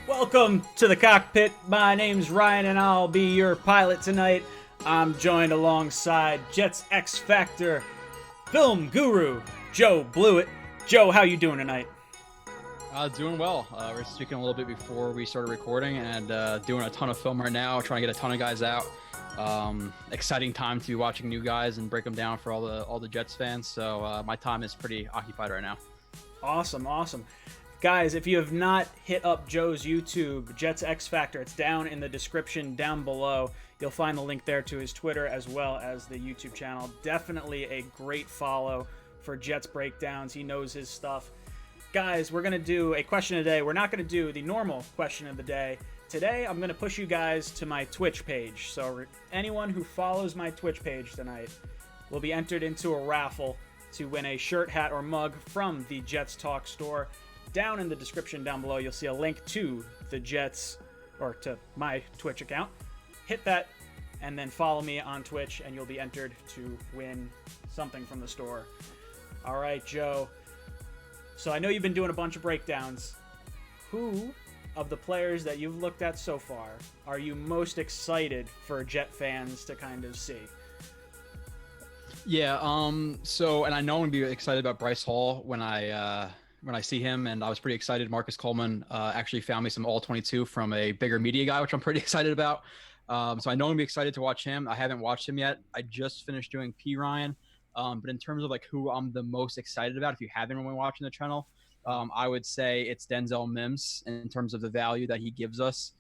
Welcome to the cockpit. My name's Ryan and I'll be your pilot tonight. I'm joined alongside Jets X Factor film guru Joe Blewett. Joe, how you doing tonight? Doing well. We're speaking a little bit before we started recording and doing a ton of film right now, trying to get a ton of guys out. Exciting time to be watching new guys and break them down for all the Jets fans. So my time is pretty occupied right now. Awesome. Guys, if you have not hit up Joe's YouTube, Jets X Factor, it's down in the description down below. You'll find the link there to his Twitter as well as the YouTube channel. Definitely a great follow for Jets breakdowns. He knows his stuff. Guys, we're going to do a question of the day. We're not going to do the normal question of the day. Today, I'm going to push you guys to my Twitch page. So anyone who follows my Twitch page tonight will be entered into a raffle to win a shirt, hat, or mug from the Jets Talk store. Down in the description down below, you'll see a link to the Jets, or to my Twitch account. Hit that, and then follow me on Twitch, and you'll be entered to win something from the store. All right, Joe. So I know you've been doing a bunch of breakdowns. Who of the players that you've looked at so far are you most excited for Jet fans to kind of see? Yeah. And I know I'm gonna be excited about Brice Hall when I see him, and I was pretty excited. Marcus Coleman actually found me some All-22 from a bigger media guy, which I'm pretty excited about. So I know I'm gonna be excited to watch him. I haven't watched him yet. I just finished doing P. Ryan. But in terms of like who I'm the most excited about, if you haven't been watching the channel, I would say it's Denzel Mims in terms of the value that he gives us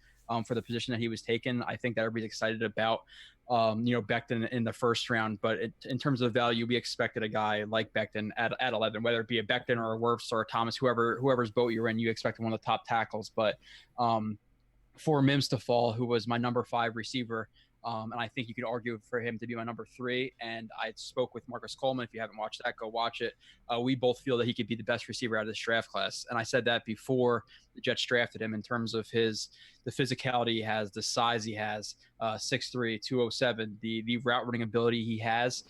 for the position that he was taken. I think that everybody's excited about, Becton in the first round. But in terms of value, we expected a guy like Becton at 11, whether it be a Becton or a Wirfs or a Thomas, whoever's boat you're in, you expect one of the top tackles. But for Mims to fall, who was my number 5 receiver, and I think you could argue for him to be my number 3. And I spoke with Marcus Coleman. If you haven't watched that, go watch it. We both feel that he could be the best receiver out of this draft class. And I said that before the Jets drafted him in terms of the physicality he has, the size he has, 6'3", 207, the route running ability he has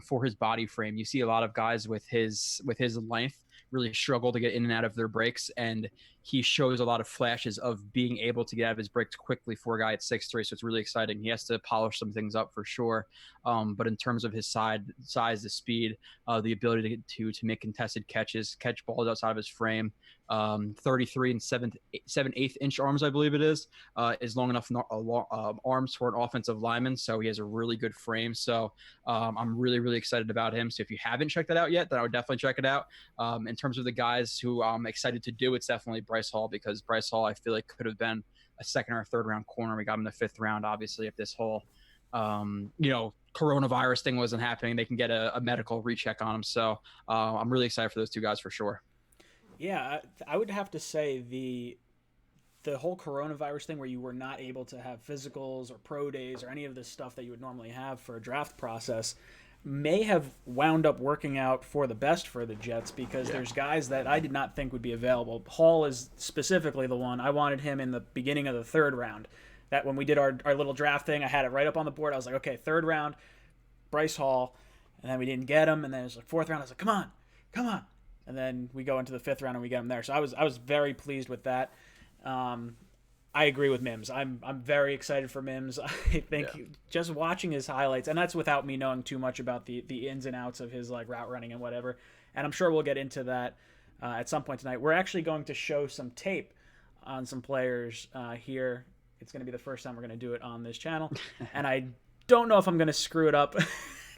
for his body frame. You see a lot of guys with his length really struggle to get in and out of their breaks, and he shows a lot of flashes of being able to get out of his breaks quickly for a guy at 6'3", so it's really exciting. He has to polish some things up for sure, but in terms of his size, the speed, the ability to make contested catches, catch balls outside of his frame, 33 and 7/8 inch arms, I believe it is long enough arms for an offensive lineman, so he has a really good frame. So I'm really, really excited about him. So if you haven't checked that out yet, then I would definitely check it out. In terms of the guys who I'm excited to do, it's definitely Brice Hall, because Brice Hall, I feel like, could have been a second or third round corner. We got him in the 5th round. Obviously, if this whole coronavirus thing wasn't happening, they can get a medical recheck on him. So I'm really excited for those two guys for sure. Yeah, I would have to say the whole coronavirus thing, where you were not able to have physicals or pro days or any of this stuff that you would normally have for a draft process, may have wound up working out for the best for the Jets, because there's guys that I did not think would be available. Hall is specifically the one. I wanted him in the beginning of the 3rd round. That when we did our little draft thing, I had it right up on the board. I was like, okay, 3rd round, Brice Hall. And then we didn't get him. And then it was like 4th round. I was like, come on. And then we go into the 5th round and we get him there. So I was very pleased with that. I agree with Mims. I'm very excited for Mims. I think just watching his highlights, and that's without me knowing too much about the ins and outs of his like route running and whatever. And I'm sure we'll get into that at some point tonight. We're actually going to show some tape on some players here. It's going to be the first time we're going to do it on this channel, and I don't know if I'm going to screw it up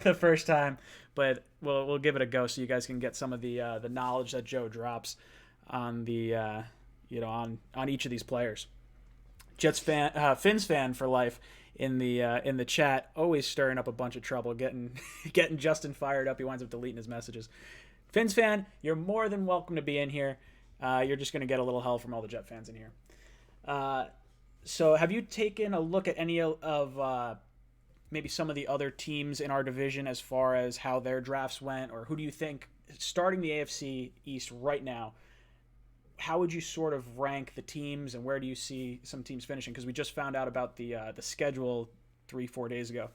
the first time, but we'll give it a go so you guys can get some of the knowledge that Joe drops on the on each of these players. Jets fan, Fins fan for life in the chat, always stirring up a bunch of trouble, getting Justin fired up. He winds up deleting his messages. Fins fan, you're more than welcome to be in here. You're just going to get a little hell from all the Jet fans in here. So have you taken a look at any of maybe some of the other teams in our division as far as how their drafts went, or who do you think, starting the AFC East right now, how would you sort of rank the teams, and where do you see some teams finishing? Because we just found out about the schedule 3-4 days ago.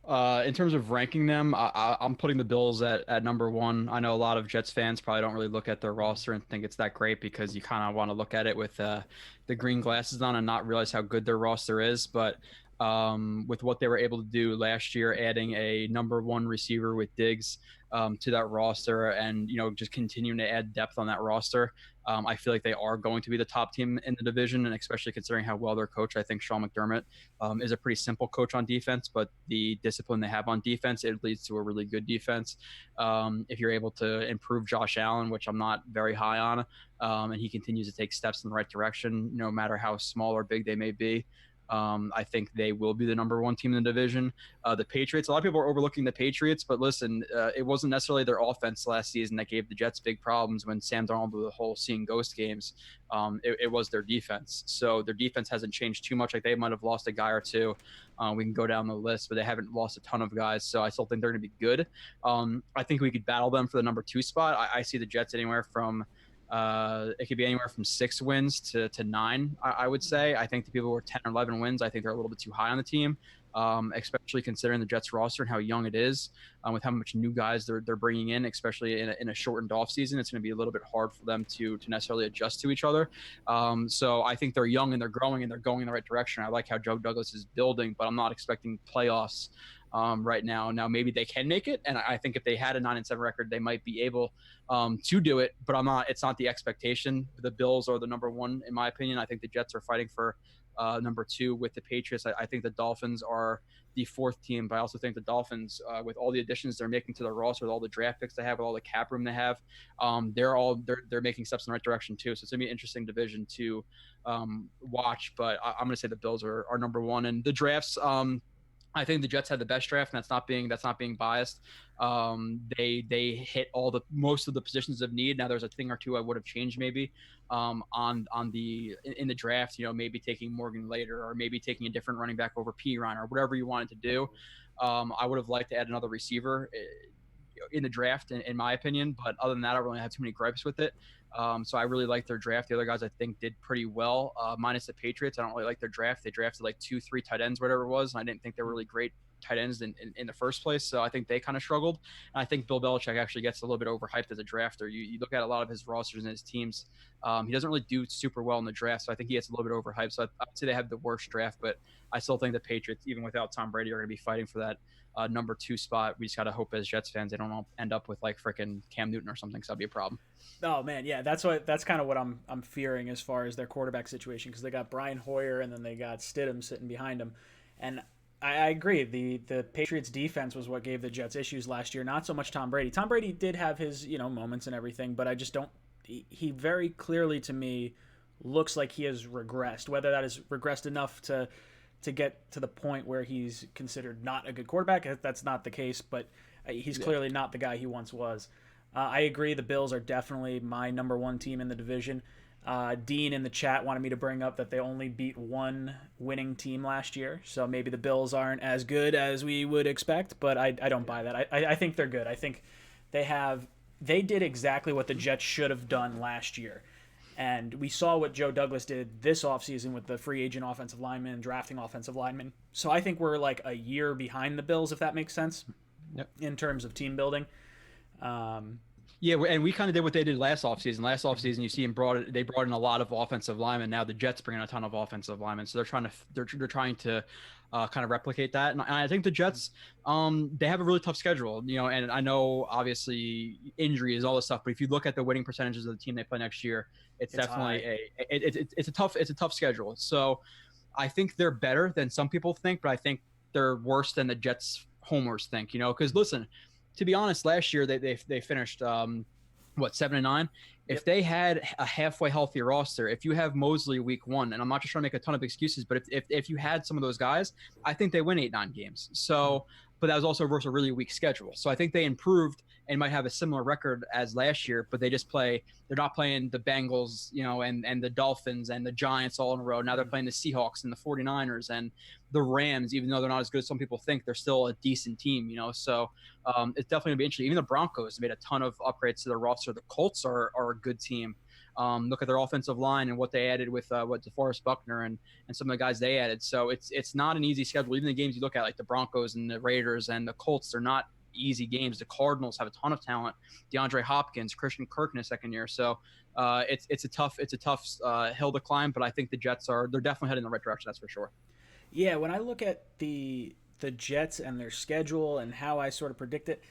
In terms of ranking them, I'm putting the Bills at number one. I know a lot of Jets fans probably don't really look at their roster and think it's that great because you kind of want to look at it with the green glasses on and not realize how good their roster is. But with what they were able to do last year, adding a number one receiver with Diggs to that roster, and just continuing to add depth on that roster, I feel like they are going to be the top team in the division, and especially considering how well they're coached, I think Sean McDermott is a pretty simple coach on defense, but the discipline they have on defense, it leads to a really good defense. If you're able to improve Josh Allen, which I'm not very high on, and he continues to take steps in the right direction, no matter how small or big they may be, I think they will be the number one team in the division. The Patriots, a lot of people are overlooking the Patriots, but listen, it wasn't necessarily their offense last season that gave the Jets big problems when Sam Darnold blew the whole seeing ghost games. It was their defense. So their defense hasn't changed too much. Like they might have lost a guy or two. We can go down the list, but they haven't lost a ton of guys. So I still think they're going to be good. I think we could battle them for the number two spot. I see the Jets anywhere from it could be anywhere from 6 wins to 9, I would say. I think the people who are 10 or 11 wins, I think they're a little bit too high on the team, especially considering the Jets roster and how young it is, with how much new guys they're bringing in, especially in a shortened offseason. It's going to be a little bit hard for them to necessarily adjust to each other. So I think they're young and they're growing and they're going in the right direction. I like how Joe Douglas is building, but I'm not expecting playoffs right now. Now, maybe they can make it. And I think if they had a 9-7 record, they might be able to do it, but it's not the expectation. The Bills are the number one, in my opinion. I think the Jets are fighting for number 2 with the Patriots. I think the Dolphins are the 4th team, but I also think the Dolphins, with all the additions they're making to their roster, with all the draft picks they have, with all the cap room they have, they're making steps in the right direction too. So it's gonna be an interesting division to watch. But I'm gonna say the Bills are number one, and the drafts. I think the Jets had the best draft, and that's not being biased. They hit most of the positions of need. Now there's a thing or two I would have changed maybe in the draft. Maybe taking Morgan later, or maybe taking a different running back over Piron, or whatever you wanted to do. I would have liked to add another receiver in the draft, in my opinion. But other than that, I don't really have too many gripes with it. So I really like their draft. The other guys I think did pretty well, minus the Patriots. I don't really like their draft. They drafted like 2-3 tight ends, whatever it was, and I didn't think they were really great tight ends in the first place. So I think they kind of struggled. And I think Bill Belichick actually gets a little bit overhyped as a drafter. You look at a lot of his rosters and his teams, he doesn't really do super well in the draft. So I think he gets a little bit overhyped. So I'd say they have the worst draft, but I still think the Patriots, even without Tom Brady, are going to be fighting for that number 2 spot. We just got to hope as Jets fans they don't end up with like freaking Cam Newton or something, so that'd be a problem. Oh man, yeah, that's kind of what I'm fearing as far as their quarterback situation, because they got Brian Hoyer and then they got Stidham sitting behind him, and I agree. The Patriots defense was what gave the Jets issues last year, not so much Tom Brady. Tom Brady did have his moments and everything, but I just don't. He very clearly to me looks like he has regressed. Whether that has regressed enough to get to the point where he's considered not a good quarterback, that's not the case, but he's clearly not the guy he once was. I agree. The Bills are definitely my number 1 team in the division. Dean in the chat wanted me to bring up that they only beat 1 winning team last year, so maybe the Bills aren't as good as we would expect, but I don't buy that. I think they're good. I think they did exactly what the Jets should have done last year. And we saw what Joe Douglas did this offseason with the free agent offensive lineman, drafting offensive lineman. So I think we're like a year behind the Bills, if that makes sense, in terms of team building. Yeah, and we kind of did what they did last offseason. Last offseason, you see they brought in a lot of offensive linemen. Now the Jets bring in a ton of offensive linemen, so they're trying to kind of replicate that. And I think the Jets, they have a really tough schedule, and I know obviously injuries, all this stuff, but if you look at the winning percentages of the team they play next year, it's definitely it's a tough schedule. So I think they're better than some people think, but I think they're worse than the Jets homers think, because listen, to be honest, last year they finished 7-9. If they had a halfway healthy roster, if you have Mosley week 1, and I'm not just trying to make a ton of excuses, but if you had some of those guys, I think they win 8-9 games. So, but that was also versus a really weak schedule. So I think they improved and might have a similar record as last year, but they're not playing the Bengals, and the Dolphins and the Giants all in a row. Now they're playing the Seahawks and the 49ers and the Rams. Even though they're not as good as some people think, they're still a decent team, So it's definitely gonna be interesting. Even the Broncos made a ton of upgrades to their roster. The Colts are a good team. Look at their offensive line and what they added with what DeForest Buckner and some of the guys they added. So it's not an easy schedule. Even the games you look at, like the Broncos and the Raiders and the Colts, they're not easy games. The Cardinals have a ton of talent. DeAndre Hopkins, Christian Kirk in his second year. So it's a tough hill to climb. But I think the Jets they're definitely heading in the right direction. That's for sure. Yeah, when I look at the Jets and their schedule and how I sort of predict it,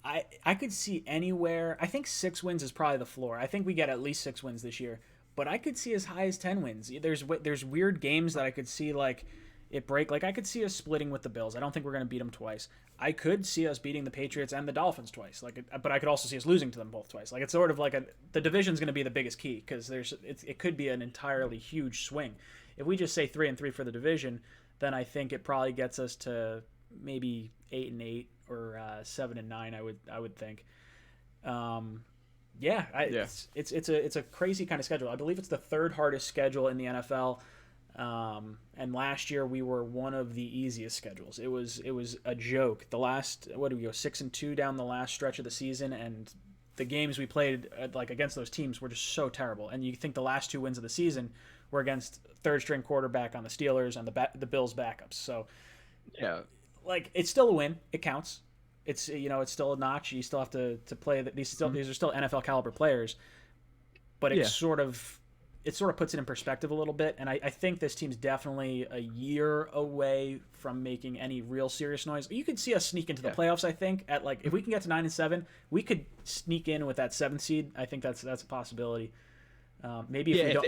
I could see anywhere. I think 6 wins is probably the floor. I think we get at least 6 wins this year, but I could see as high as 10 wins. There's weird games that I could see like it break. Like I could see us splitting with the Bills. I don't think we're going to beat them twice. I could see us beating the Patriots and the Dolphins twice. But I could also see us losing to them both twice. Like it's sort of like the division's going to be the biggest key because it could be an entirely huge swing. If we just say 3-3 for the division, then I think it probably gets us to maybe 8-8 or 7-9. I would think. It's a crazy kind of schedule. I believe it's the third hardest schedule in the NFL. And last year we were one of the easiest schedules. It was a joke. The last 6-2 down the last stretch of the season, and the games we played like against those teams were just so terrible. And you think the last 2 wins of the season were against third string quarterback on the Steelers and the Bills backups. So yeah, like it's still a win. It counts. It's it's still a notch. You still have to play that. These are still NFL caliber players, but it sort of puts it in perspective a little bit. And I think this team's definitely a year away from making any real serious noise. You could see us sneak into the playoffs. I think at like if we can get to 9-7, we could sneak in with that 7th seed. I think that's a possibility. Maybe if we don't.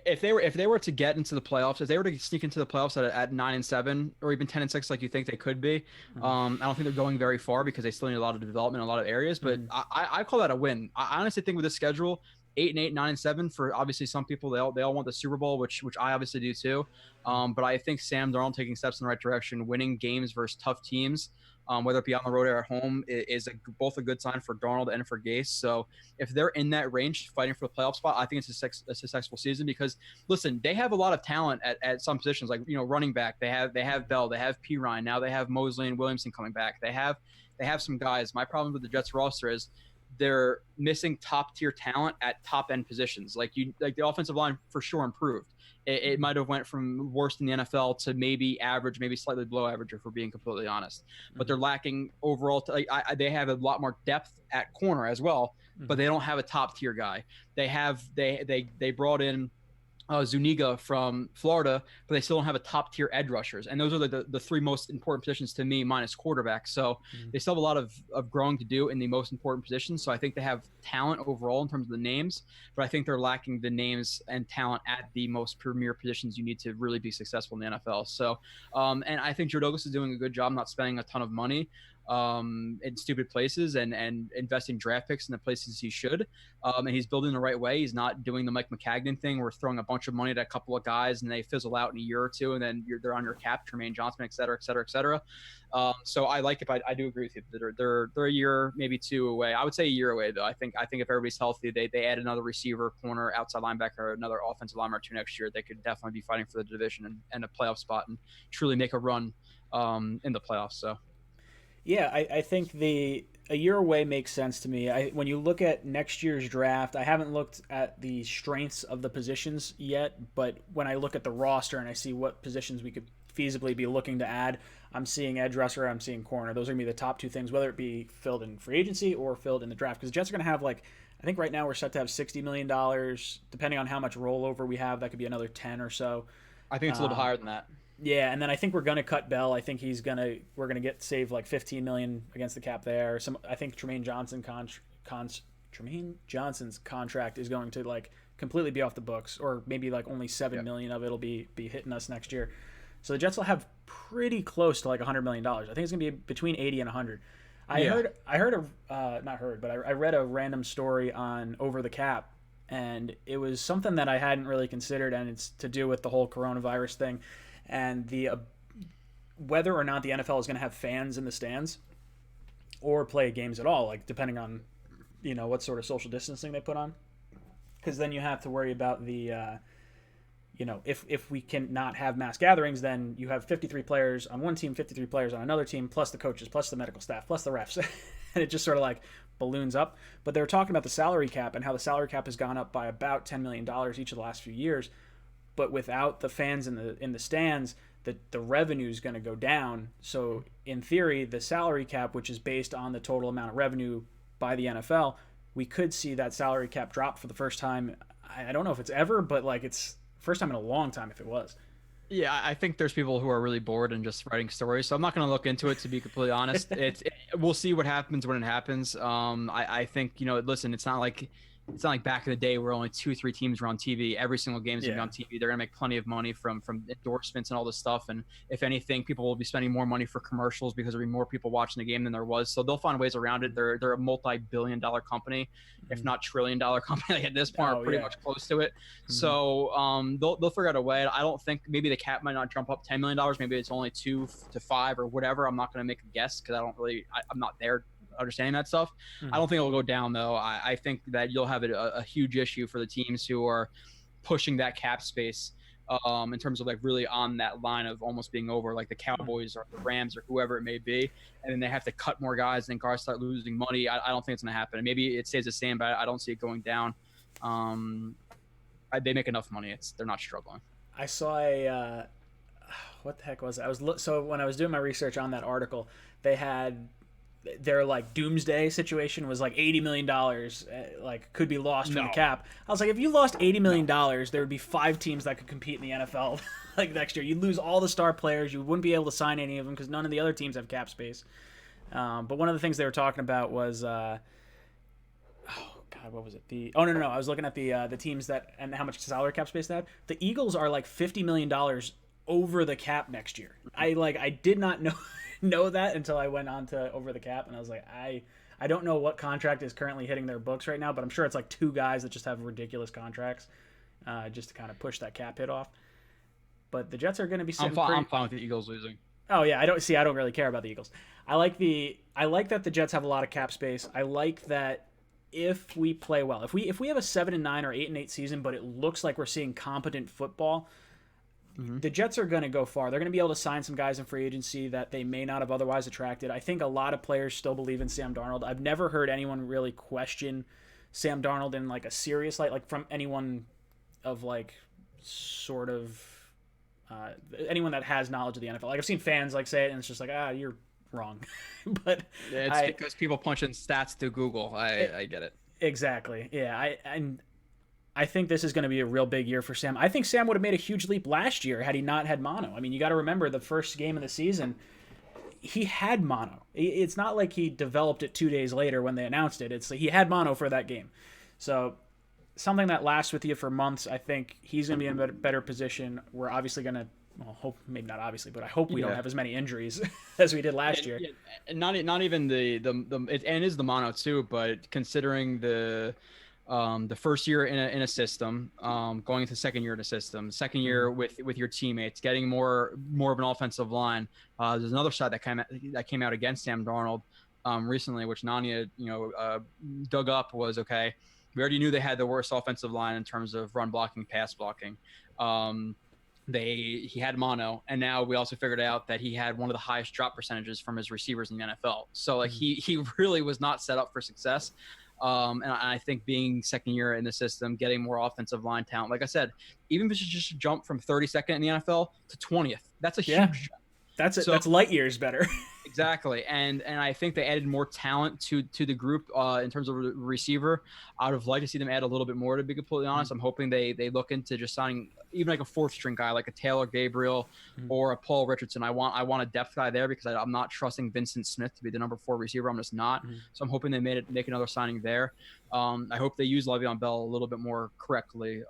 If they were to get into the playoffs, if they were to sneak into the playoffs at 9-7 or even 10-6, like you think they could be, I don't think they're going very far because they still need a lot of development in a lot of areas. But I call that a win. I honestly think with this schedule, 8-8, 9-7 for obviously some people they all want the Super Bowl, which I obviously do too. But I think Sam Darnold taking steps in the right direction, winning games versus tough teams, whether it be on the road or at home, is both a good sign for Darnold and for Gase. So if they're in that range fighting for the playoff spot, I think it's a successful season because, listen, they have a lot of talent at some positions, like running back. They have Bell, they have P. Ryan, now they have Mosley and Williamson coming back. They have some guys. My problem with the Jets roster is they're missing top tier talent at top end positions. Like the offensive line for sure improved. It might have went from worst in the NFL to maybe average, maybe slightly below average, if we're being completely honest. But they're lacking overall. They have a lot more depth at corner as well, but they don't have a top tier guy. They brought in Zuniga from Florida, but they still don't have a top tier edge rushers. And those are the 3 most important positions to me, minus quarterback. So they still have a lot of growing to do in the most important positions. So I think they have talent overall in terms of the names, but I think they're lacking the names and talent at the most premier positions you need to really be successful in the NFL. So, and I think Joe Douglas is doing a good job not spending a ton of money in stupid places and investing draft picks in the places he should. And he's building the right way. He's not doing the Mike Maccagnan thing where throwing a bunch of money at a couple of guys and they fizzle out in a year or two and then they're on your cap, Tremaine Johnson, et cetera, et cetera, et cetera. So I like it, but I do agree with you. They're a year, maybe 2 away. I would say a year away, though. I think if everybody's healthy, they add another receiver, corner, outside linebacker, another offensive lineman or 2 next year. They could definitely be fighting for the division and a playoff spot and truly make a run in the playoffs. So. Yeah, I think a year away makes sense to me. When you look at next year's draft, I haven't looked at the strengths of the positions yet, but when I look at the roster and I see what positions we could feasibly be looking to add, I'm seeing edge rusher, I'm seeing corner. Those are going to be the top 2 things, whether it be filled in free agency or filled in the draft. Because the Jets are going to have I think right now we're set to have $60 million. Depending on how much rollover we have, that could be another 10 or so. I think it's a little higher than that. Yeah, and then I think we're gonna cut Bell. I think we're gonna save like $15 million against the cap there. I think Tremaine Johnson's contract is going to completely be off the books, or maybe only $7 million of it'll be hitting us next year. So the Jets will have pretty close to $100 million. I think it's gonna be between 80 and 100. I read a random story on Over the Cap, and it was something that I hadn't really considered, and it's to do with the whole coronavirus thing. And the whether or not the NFL is going to have fans in the stands or play games at all, depending on what sort of social distancing they put on, because then you have to worry about the if we can not have mass gatherings, then you have 53 players on one team, 53 players on another team, plus the coaches, plus the medical staff, plus the refs. and it just sort of like balloons up. But they were talking about the salary cap and how the salary cap has gone up by about $10 million each of the last few years. But without the fans in the stands, the revenue is going to go down. So in theory, the salary cap, which is based on the total amount of revenue by the NFL, we could see that salary cap drop for the first time. I don't know if it's ever, but like it's first time in a long time if it was. Yeah, I think there's people who are really bored and just writing stories, so I'm not going to look into it, to be completely honest. We'll see what happens when it happens. I think, listen, it's not like back in the day where only 2-3 teams were on TV. Every single game is going to be on TV. They're going to make plenty of money from endorsements and all this stuff. And if anything, people will be spending more money for commercials because there'll be more people watching the game than there was. So they'll find ways around it. They're a multi-billion-dollar company, if not trillion-dollar company at this point, or pretty much close to it. So they'll figure out a way. I don't think maybe the cap might not jump up $10 million. Maybe it's only 2 to 5 or whatever. I'm not going to make a guess because I'm not there understanding that stuff. I don't think it'll go down though. I think that you'll have a huge issue for the teams who are pushing that cap space in terms of like really on that line of almost being over, like the Cowboys or the Rams or whoever it may be, and then they have to cut more guys and guys start losing money. I don't think it's going to happen. Maybe it stays the same, but I don't see it going down. They make enough money. They're not struggling. I saw what the heck was it? So when I was doing my research on that article, they had their like doomsday situation was like $80 million like could be lost from the cap. I was like, if you lost $80 million, there would be 5 teams that could compete in the NFL like next year. You'd lose all the star players. You wouldn't be able to sign any of them because none of the other teams have cap space. But one of the things they were talking about was what was it? No. I was looking at the teams that and how much salary cap space they have. The Eagles are like $50 million over the cap next year. I did not know that until I went on to over the cap, and I was like, I don't know what contract is currently hitting their books right now, but I'm sure it's like 2 guys that just have ridiculous contracts, just to kind of push that cap hit off. But the Jets are going to be sitting I'm fine with the Eagles losing. Oh yeah, I don't really care about the Eagles. I like that the Jets have a lot of cap space. I like that if we play well, if we have a 7-9 or 8-8 season, but it looks like we're seeing competent football, the Jets are going to go far. They're going to be able to sign some guys in free agency that they may not have otherwise attracted. I think a lot of players still believe in Sam Darnold. I've never heard anyone really question Sam Darnold in like a serious light, like from anyone of like sort of anyone that has knowledge of the NFL. Like I've seen fans like say it, and it's just like, you're wrong. But it's because people punch in stats through Google. I get it. Exactly. Yeah. I think this is going to be a real big year for Sam. I think Sam would have made a huge leap last year had he not had mono. I mean, you got to remember the first game of the season, he had mono. It's not like he developed it 2 days later when they announced it. It's like he had mono for that game. So something that lasts with you for months, I think he's going to be in a better position. We're obviously going to, hope maybe not obviously, but I hope we don't have as many injuries as we did last year. And not even it is the mono too, but considering the first year in a system, going into second year in a system, second year with your teammates, getting more of an offensive line. There's another side that came out against Sam Darnold recently, which Nanya dug up, was okay. We already knew they had the worst offensive line in terms of run blocking, pass blocking. He had mono, and now we also figured out that he had one of the highest drop percentages from his receivers in the NFL. So like he really was not set up for success. And I think being second year in the system, getting more offensive line talent, like I said, even if it's just a jump from 32nd in the NFL to 20th, that's a huge jump. That's light years better. Exactly. And I think they added more talent to the group in terms of receiver. I would have liked to see them add a little bit more, to be completely honest. I'm hoping they look into just signing even like a 4th string guy, like a Taylor Gabriel or a Paul Richardson. I want a depth guy there because I'm not trusting Vincent Smith to be the number 4 receiver. I'm just not. So I'm hoping they make another signing there. I hope they use Le'Veon Bell a little bit more correctly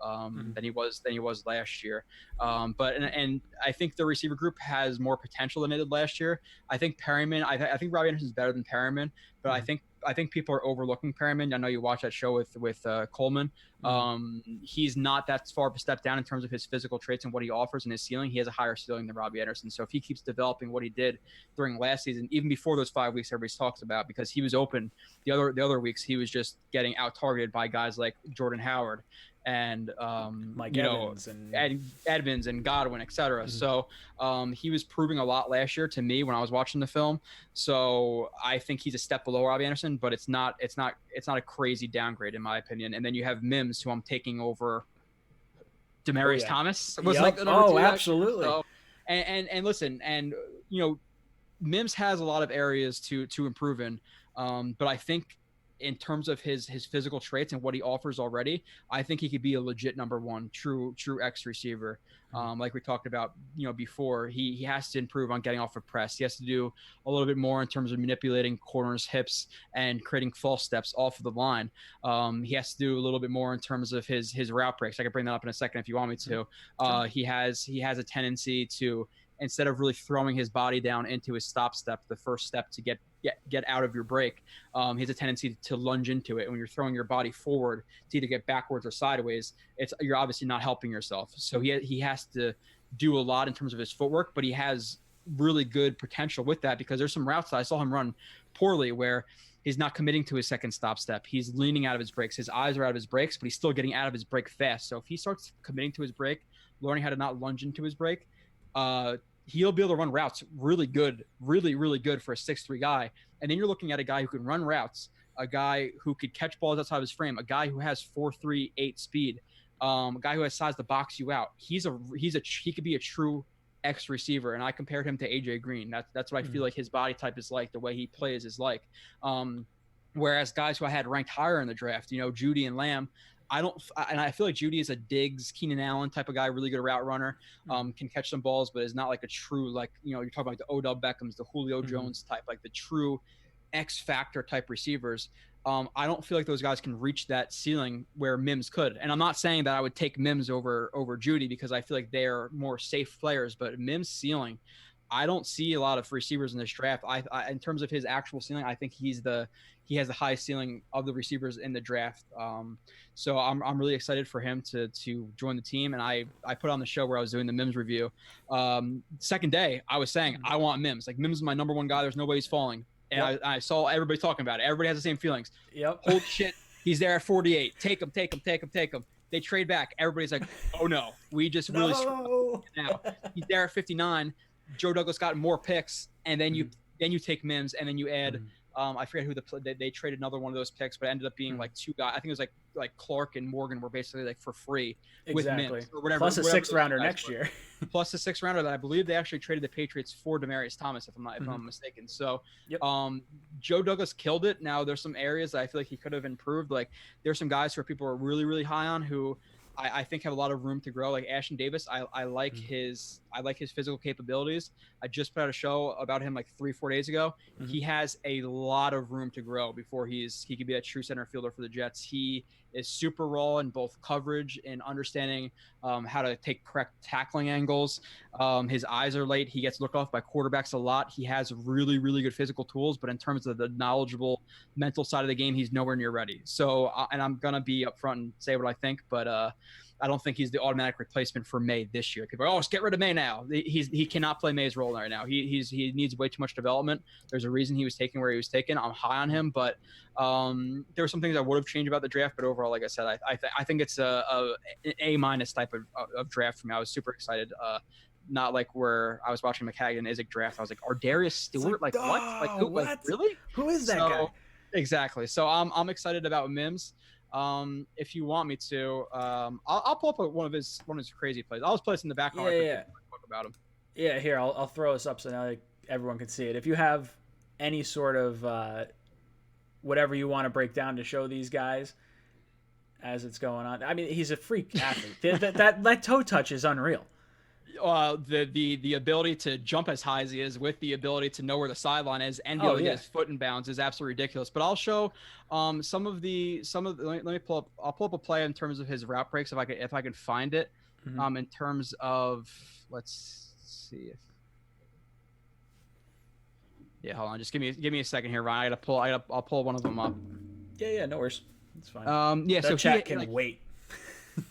than he was last year. But I think the receiver group has more potential than they did last year. I think Perryman. I think Robbie Anderson is better than Perryman, but I think people are overlooking Perryman. I know you watch that show with Coleman. He's not that far of a step down in terms of his physical traits and what he offers and his ceiling. He has a higher ceiling than Robbie Anderson. So if he keeps developing what he did during last season, even before those 5 weeks everybody talks about, because he was open the other weeks, he was just getting out targeted by guys like Jordan Howard and Mike you Evans know, and Edmonds and Godwin, etc. So he was proving a lot last year to me when I was watching the film. So I think he's a step below Robbie Anderson, but it's not a crazy downgrade in my opinion. And then you have Mims, who I'm taking over Demaryius Thomas. Was like the number two. Absolutely. So, and listen, and you know, Mims has a lot of areas to improve in, but I think in terms of his physical traits and what he offers already, I think he could be a legit number one true X receiver. Like we talked about, you know, before, he has to improve on getting off a press. He has to do a little bit more in terms of manipulating corners, hips, and creating false steps off of the line. He has to do a little bit more in terms of his route breaks. I can bring that up in a second if you want me to. Sure. He has a tendency to, instead of really throwing his body down into his stop step, the first step to get out of your break, he has a tendency to lunge into it. And when you're throwing your body forward to either get backwards or sideways, you're obviously not helping yourself. So he has to do a lot in terms of his footwork, but he has really good potential with that, because there's some routes that I saw him run poorly where he's not committing to his second stop step. He's leaning out of his breaks. His eyes are out of his breaks, but he's still getting out of his break fast. So if he starts committing to his break, learning how to not lunge into his break, he'll be able to run routes really good for a 6'3" guy. And then you're looking at a guy who can run routes, a guy who could catch balls outside of his frame, a guy who has 4.38 speed, a guy who has size to box you out. He could be a true X receiver. And I compared him to AJ Green. That's what I feel like his body type is like, the way he plays is like. Whereas guys who I had ranked higher in the draft, you know, Judy and Lamb, I feel like Judy is a Diggs, Keenan Allen type of guy, really good route runner, can catch some balls, but is not like a true, like, you know, you're talking about the Odell Beckhams, the Julio Jones type, like the true X factor type receivers. I don't feel like those guys can reach that ceiling where Mims could. And I'm not saying that I would take Mims over Judy, because I feel like they're more safe players, but Mims' ceiling, I don't see a lot of receivers in this draft. I in terms of his actual ceiling, I think he has the highest ceiling of the receivers in the draft. So I'm really excited for him to join the team. And I put on the show where I was doing the Mims review. Second day, I was saying I want Mims. Like, Mims is my number one guy. There's nobody's falling. And I saw everybody talking about it. Everybody has the same feelings. Yep. Holy shit, he's there at 48. Take him. They trade back. Everybody's like, oh no, we just really screwed now. He's there at 59. Joe Douglas got more picks, and then you take Mims, and then you add I forget who they traded another one of those picks, but it ended up being like two guys. I think it was like Clark and Morgan were basically like for free with Mims or whatever. Plus a sixth rounder next year. Plus a sixth rounder that I believe they actually traded the Patriots for Demaryius Thomas, if I'm mistaken. So Joe Douglas killed it. Now there's some areas that I feel like he could have improved. Like, there's some guys who people are really, really high on who I think have a lot of room to grow. Like Ashton Davis, I like his physical capabilities. I just put out a show about him like 3-4 days ago. He has a lot of room to grow before he could be a true center fielder for the Jets. He is super raw in both coverage and understanding how to take correct tackling angles. His eyes are late. He gets looked off by quarterbacks a lot. He has really, really good physical tools, but in terms of the knowledgeable mental side of the game, he's nowhere near ready. So, and I'm going to be upfront and say what I think, but I don't think he's the automatic replacement for May this year. People are, let's get rid of May now. He cannot play May's role right now. He needs way too much development. There's a reason he was taken where he was taken. I'm high on him, but there were some things I would have changed about the draft. But overall, like I said, I think it's an A- type of draft for me. I was super excited. Not like where I was watching McHagg and Izek draft. I was like, Darius Stewart? Like, what? Like, who? What? Like, really? Who is that guy? Exactly. So I'm excited about Mims. If you want me to, I'll pull up one of his crazy plays. I'll just play this in the background. Talk about him. Yeah, here I'll throw us up so now everyone can see it. If you have any sort of whatever you want to break down to show these guys as it's going on, I mean, he's a freak athlete. that toe touch is unreal. The ability to jump as high as he is, with the ability to know where the sideline is and be able to get his foot in bounds, is absolutely ridiculous. But I'll show some of the let me pull up. I'll pull up a play in terms of his route breaks if I can find it. In terms of, let's see if hold on, just give me a second here, Ryan. I'll pull one of them up. Yeah, no worries. It's fine. So chat can wait.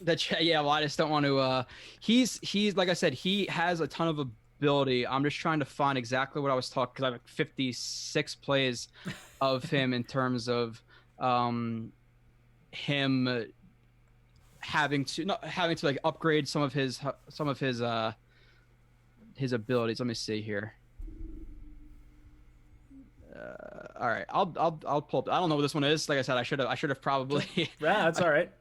Well, I just don't want to. He's like I said, he has a ton of ability. I'm just trying to find exactly what I was talking, because I have 56 plays of him in terms of him having to like upgrade some of his abilities. Let me see here. All right, I'll pull up. I don't know what this one is. Like I said, I should have probably. Yeah, that's all right.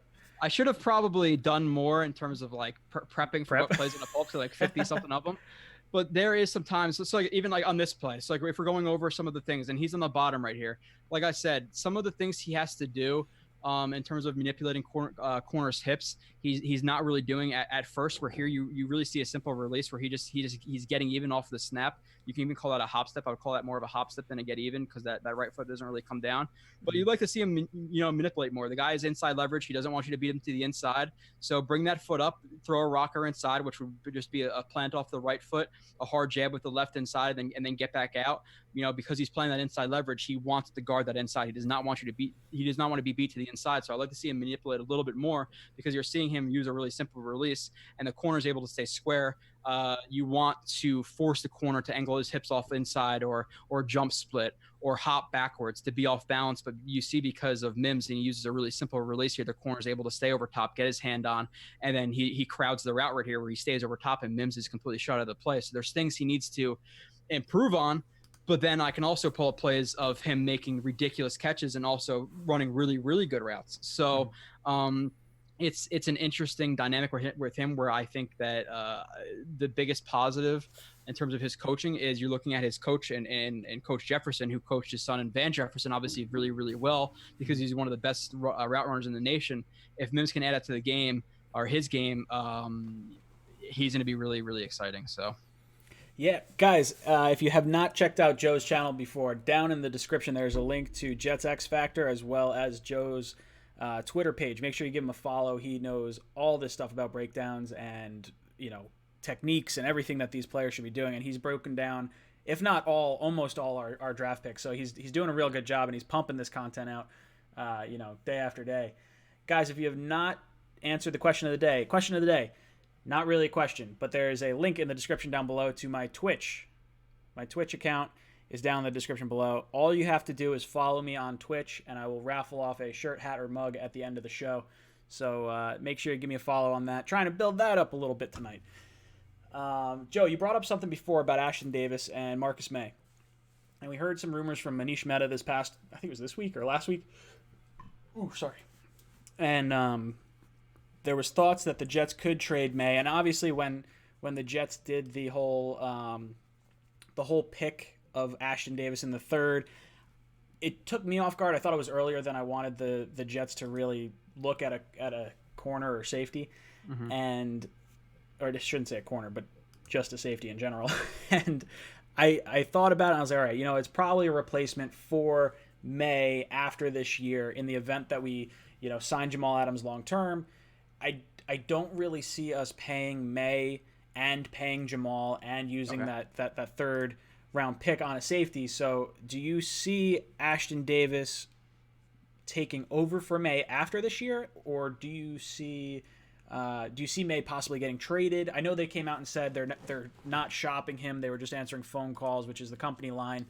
I should have probably done more in terms of like prepping for what plays in the bulk, so like 50 something of them. But there is sometimes, so like even like on this play, so like if we're going over some of the things, and he's on the bottom right here, like I said, some of the things he has to do in terms of manipulating corners' hips, he's not really doing at first. Where here you really see a simple release where he's getting even off the snap. You can even call that a hop step. I would call that more of a hop step than a get even, because that right foot doesn't really come down. But you'd like to see him, manipulate more. The guy is inside leverage. He doesn't want you to beat him to the inside. So bring that foot up, throw a rocker inside, which would just be a plant off the right foot, a hard jab with the left inside, and then get back out. Because he's playing that inside leverage, he wants to guard that inside. He does not want you to beat. He does not want to be beat to the inside. So I'd like to see him manipulate a little bit more, because you're seeing him use a really simple release, and the corner is able to stay square. You want to force the corner to angle his hips off inside, or jump split, or hop backwards to be off balance. But you see, because of Mims, and he uses a really simple release here, the corner is able to stay over top, get his hand on, and then he crowds the route right here where he stays over top, and Mims is completely shut out of the play. So there's things he needs to improve on. But then I can also pull up plays of him making ridiculous catches and also running really, really good routes. So it's an interesting dynamic with him, where I think that the biggest positive in terms of his coaching is you're looking at his coach and Coach Jefferson, who coached his son and Van Jefferson obviously really, really well, because he's one of the best route runners in the nation. If Mims can add that to the game, or his game, he's going to be really, really exciting. So. Yeah, guys, if you have not checked out Joe's channel before, down in the description there's a link to Jets X Factor, as well as Joe's Twitter page. Make sure you give him a follow. He knows all this stuff about breakdowns and techniques and everything that these players should be doing, and he's broken down, if not all, almost all our draft picks. So he's doing a real good job, and he's pumping this content out day after day. Guys, if you have not answered the question of the day, not really a question, but there is a link in the description down below to my Twitch. My Twitch account is down in the description below. All you have to do is follow me on Twitch, and I will raffle off a shirt, hat, or mug at the end of the show. So make sure you give me a follow on that. Trying to build that up a little bit tonight. Joe, you brought up something before about Ashton Davis and Marcus May. And we heard some rumors from Manish Mehta this past, I think it was this week or last week. Ooh, sorry. And there was thoughts that the Jets could trade May, and obviously when the Jets did the whole pick of Ashton Davis in the third, it took me off guard. I thought it was earlier than I wanted the Jets to really look at a corner or safety, or I shouldn't say a corner, but just a safety in general. And I thought about it, and I was like, all right, it's probably a replacement for May after this year in the event that we sign Jamal Adams long term. I don't really see us paying May and paying Jamal and using that third round pick on a safety. So do you see Ashton Davis taking over for May after this year, or do you see May possibly getting traded? I know they came out and said they're not shopping him. They were just answering phone calls, which is the company line.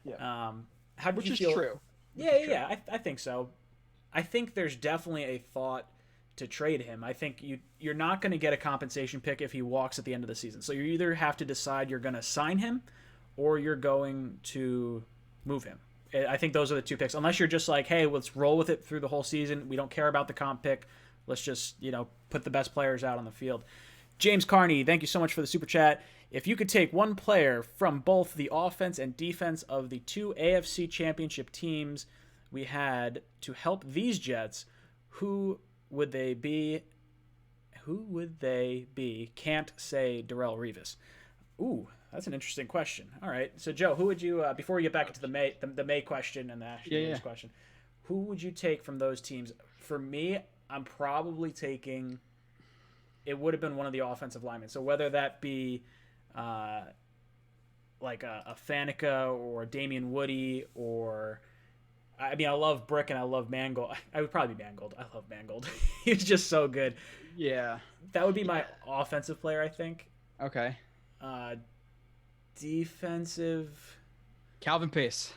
Yeah. How did which you is feel? True. Yeah. I think so. I think there's definitely a thought to trade him. I think you're not going to get a compensation pick if he walks at the end of the season. So you either have to decide you're going to sign him or you're going to move him. I think those are the two picks. Unless you're just like, hey, let's roll with it through the whole season. We don't care about the comp pick. Let's just, put the best players out on the field. James Carney, thank you so much for the super chat. If you could take one player from both the offense and defense of the two AFC championship teams we had to help these Jets, who would they be? Can't say Darrelle Revis. Ooh, that's an interesting question. All right. So, Joe, who would you, before we get back into the May question and the Ashton Davis question, who would you take from those teams? For me, I'm probably taking, it would have been one of the offensive linemen. So whether that be like a Faneca or Damian Woody, or I love Brick and I love Mangold. I would probably be Mangold. I love Mangold. He's just so good. Yeah. That would be my offensive player, I think. Okay. Defensive. Calvin Pace.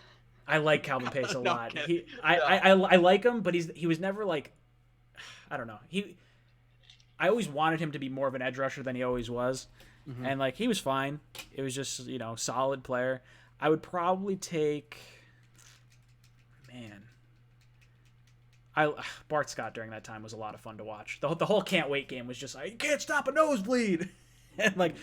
I like Calvin Pace a lot. I like him, but he was never like, I don't know. I always wanted him to be more of an edge rusher than he always was. Mm-hmm. And like he was fine. It was just, solid player. I would probably take man. Bart Scott during that time was a lot of fun to watch. The whole can't wait game was just like, you can't stop a nosebleed. And like,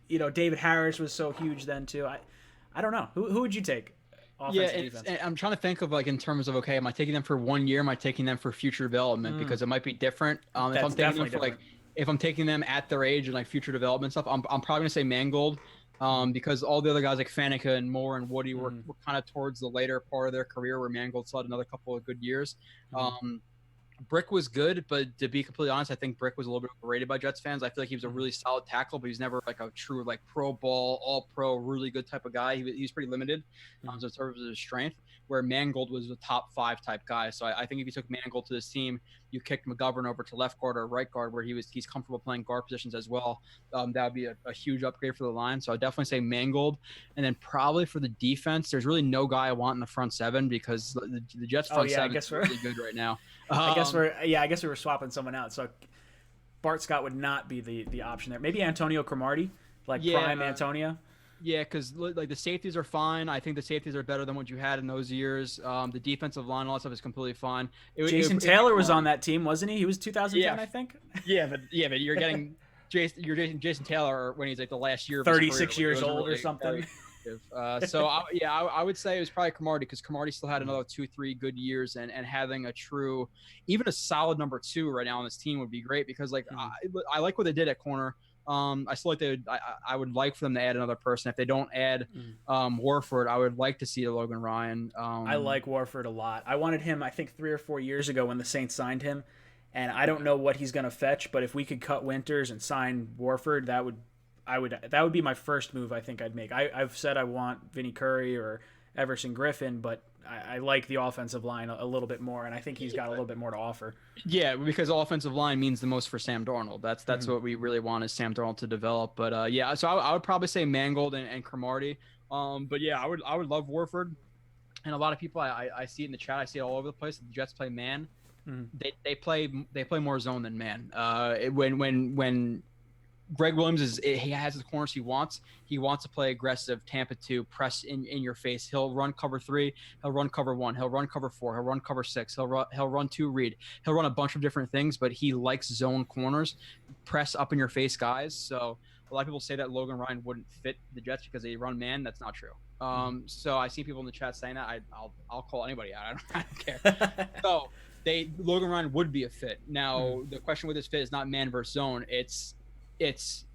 David Harris was so huge then too. I don't know. Who would you take? Offense, defense? I'm trying to think of like in terms of, okay, am I taking them for 1 year? Am I taking them for future development? Because it might be different. If I'm taking them for if I'm taking them at their age and like future development stuff, I'm probably gonna say Mangold. Because all the other guys like Faneca and Moore and Woody were kind of towards the later part of their career, where Mangold still had another couple of good years. Brick was good, but to be completely honest, I think Brick was a little bit overrated by Jets fans. I feel like he was a really solid tackle, but he's never like a true like pro ball, all pro, really good type of guy. He was pretty limited in terms of his strength, where Mangold was a top 5 type guy. So I think if you took Mangold to this team, you kicked McGovern over to left guard or right guard, where he's comfortable playing guard positions as well. That would be a huge upgrade for the line. So I'd definitely say Mangold. And then probably for the defense, there's really no guy I want in the front 7 because the Jets front 7 is really good right now. I guess we were swapping someone out. So Bart Scott would not be the option there. Maybe Antonio Cromartie, prime Antonio. Yeah, because like the safeties are fine. I think the safeties are better than what you had in those years. The defensive line, all that stuff is completely fine. Jason Taylor was on that team, wasn't he? He was 2010, I think. Yeah, but you're getting Jason Taylor when he's like the last year of 36 career, years old or something. I would say it was probably Cromartie, because Cromartie still had another 2-3 good years, and having even a solid number 2 right now on this team would be great, because I like what they did at corner. I still like I would like for them to add another person. If they don't add Warford, I would like to see Logan Ryan. I like Warford a lot. I wanted him, I think 3 or 4 years ago when the Saints signed him, and I don't know what he's going to fetch, but if we could cut Winters and sign Warford, that would be my first move I think I'd make. I've said I want Vinny Curry or Everson Griffin, but I like the offensive line a little bit more, and I think he's got a little bit more to offer. Yeah, because offensive line means the most for Sam Darnold. That's what we really want, is Sam Darnold to develop. But so I would probably say Mangold and Cromartie. But yeah, I would love Warford. And a lot of people I see it in the chat, I see it all over the place. The Jets play man. They play more zone than man. When Greg Williams he has the corners he wants. He wants to play aggressive, Tampa 2, press in your face. He'll run cover 3. He'll run cover 1. He'll run cover 4. He'll run cover 6. He'll run 2 read. He'll run a bunch of different things, but he likes zone corners, press up in your face guys. So a lot of people say that Logan Ryan wouldn't fit the Jets because they run man. That's not true. So I see people in the chat saying that. I'll call anybody out. I don't care. So Logan Ryan would be a fit. Now the question with this fit is not man versus zone. It's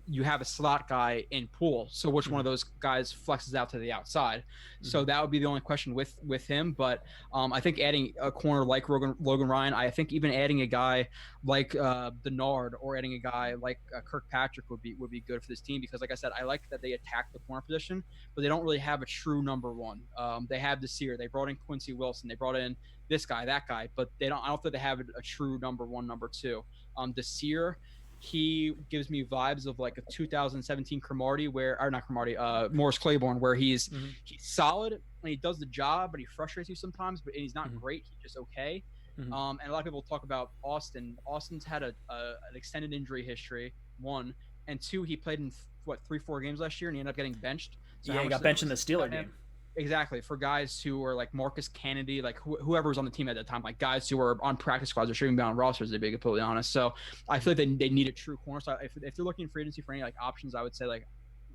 you have a slot guy in Poole, so which one of those guys flexes out to the outside? So that would be the only question with him. But I think adding a corner like Logan Ryan, I think even adding a guy like Denard or adding a guy like Kirkpatrick would be good for this team, because like I said, I like that they attack the corner position, but they don't really have a true number 1. They have Desir, they brought in Quincy Wilson, they brought in this guy, that guy, but I don't think they have a true number 1, number 2. Desir, he gives me vibes of like a 2017 Cromartie, Morris Claiborne, where he's solid and he does the job, but he frustrates you sometimes. But he's not great; he's just okay. And a lot of people talk about Austin. Austin's had an extended injury history. 1 and 2, he played in 3-4 games last year, and he ended up getting benched. So he got benched in the Steeler game. Exactly, for guys who are like Marcus Kennedy, like whoever was on the team at that time, like guys who were on practice squads or shouldn't be on rosters, to be completely honest. So I feel like they need a true corner. So if they're looking for agency for any like options, I would say like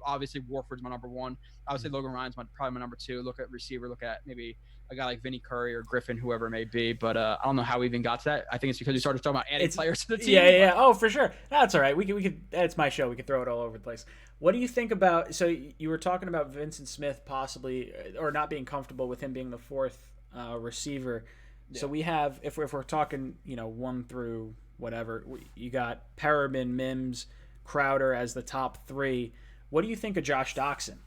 obviously Warford's my number 1. I would say Logan Ryan's probably my number 2. Look at receiver, look at maybe a guy like Vinny Curry or Griffin, whoever it may be. But I don't know how we even got to that. I think it's because we started talking about adding players to the team. Yeah. Oh, for sure. That's all right. We could. It's my show. We could throw it all over the place. What do you think about? So you were talking about Vincent Smith possibly, or not being comfortable with him being the 4th receiver. Yeah. So we have, if we're talking, 1 through whatever, you got Perriman, Mims, Crowder as the top 3. What do you think of Josh Doxson?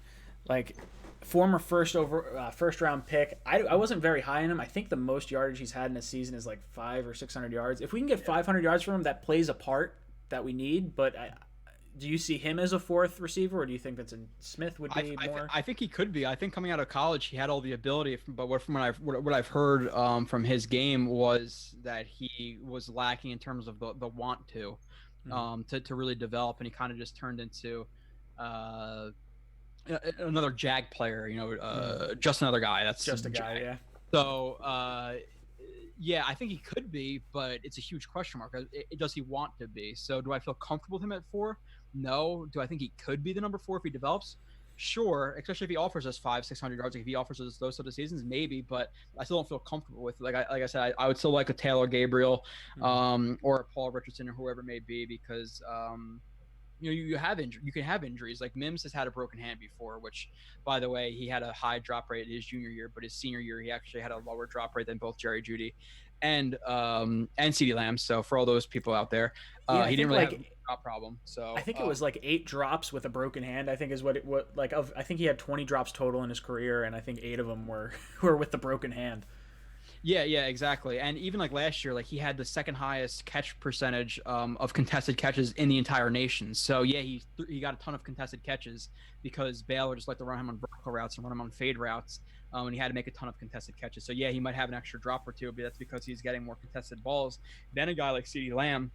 Like, former first round pick. I wasn't very high on him. I think the most yardage he's had in a season is like 500 or 600 yards. If we can get 500 yards from him, that plays a part that we need. But do you see him as a 4th receiver, or do you think Vincent Smith would be more? I think he could be. I think coming out of college, he had all the ability. But what I've heard from his game was that he was lacking in terms of the want to. to really develop, and he kind of just turned into another Jag player, just another guy. That's just a guy, Jag. yeah. So, yeah, I think he could be, but it's a huge question mark. Does he want to be? So, do I feel comfortable with him at 4? No. Do I think he could be the number 4 if he develops? Sure, especially if he offers us 500-600 yards. Like if he offers us those sort of seasons, maybe. But I still don't feel comfortable with it. Like I said, I would still like a Taylor Gabriel, or a Paul Richardson, or whoever it may be, because you can have injuries. Like Mims has had a broken hand before, which, by the way, he had a high drop rate his junior year, but his senior year he actually had a lower drop rate than both Jerry Jeudy and CeeDee Lamb. So for all those people out there, he didn't really have a drop problem. So I think it was like 8 drops with a broken hand. I think is what I think he had 20 drops total in his career, and I think 8 of them were with the broken hand. Yeah, exactly. And even like last year, like he had the second highest catch percentage of contested catches in the entire nation. So yeah, he got a ton of contested catches because Baylor just liked to run him on vertical routes and run him on fade routes, and he had to make a ton of contested catches. So yeah, he might have an extra drop or two, but that's because he's getting more contested balls than a guy like CeeDee Lamb,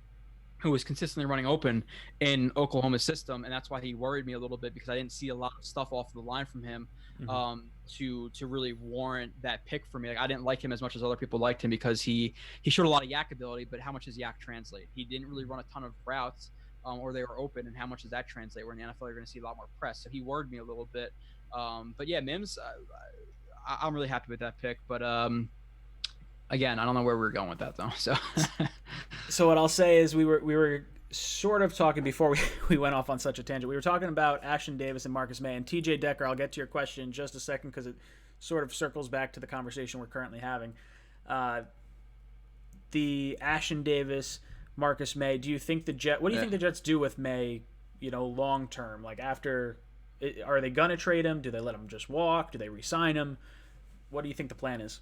who was consistently running open in Oklahoma's system, and that's why he worried me a little bit, because I didn't see a lot of stuff off the line from him to really warrant that pick for me. Like I didn't like him as much as other people liked him because he showed a lot of yak ability, but how much does yak translate? He didn't really run a ton of routes, or they were open, and how much does that translate? Where in the NFL you're going to see a lot more press, so he worried me a little bit. But yeah, Mims, I'm really happy with that pick, but again, I don't know where we're going with that though. So what I'll say is we were sort of talking before we went off on such a tangent. We were talking about Ashton Davis and Marcus May and TJ Decker. I'll get to your question in just a second because it sort of circles back to the conversation we're currently having. The Ashton Davis, Marcus May. What do you think the Jets do with May? Long term, like after, are they gonna trade him? Do they let him just walk? Do they re-sign him? What do you think the plan is?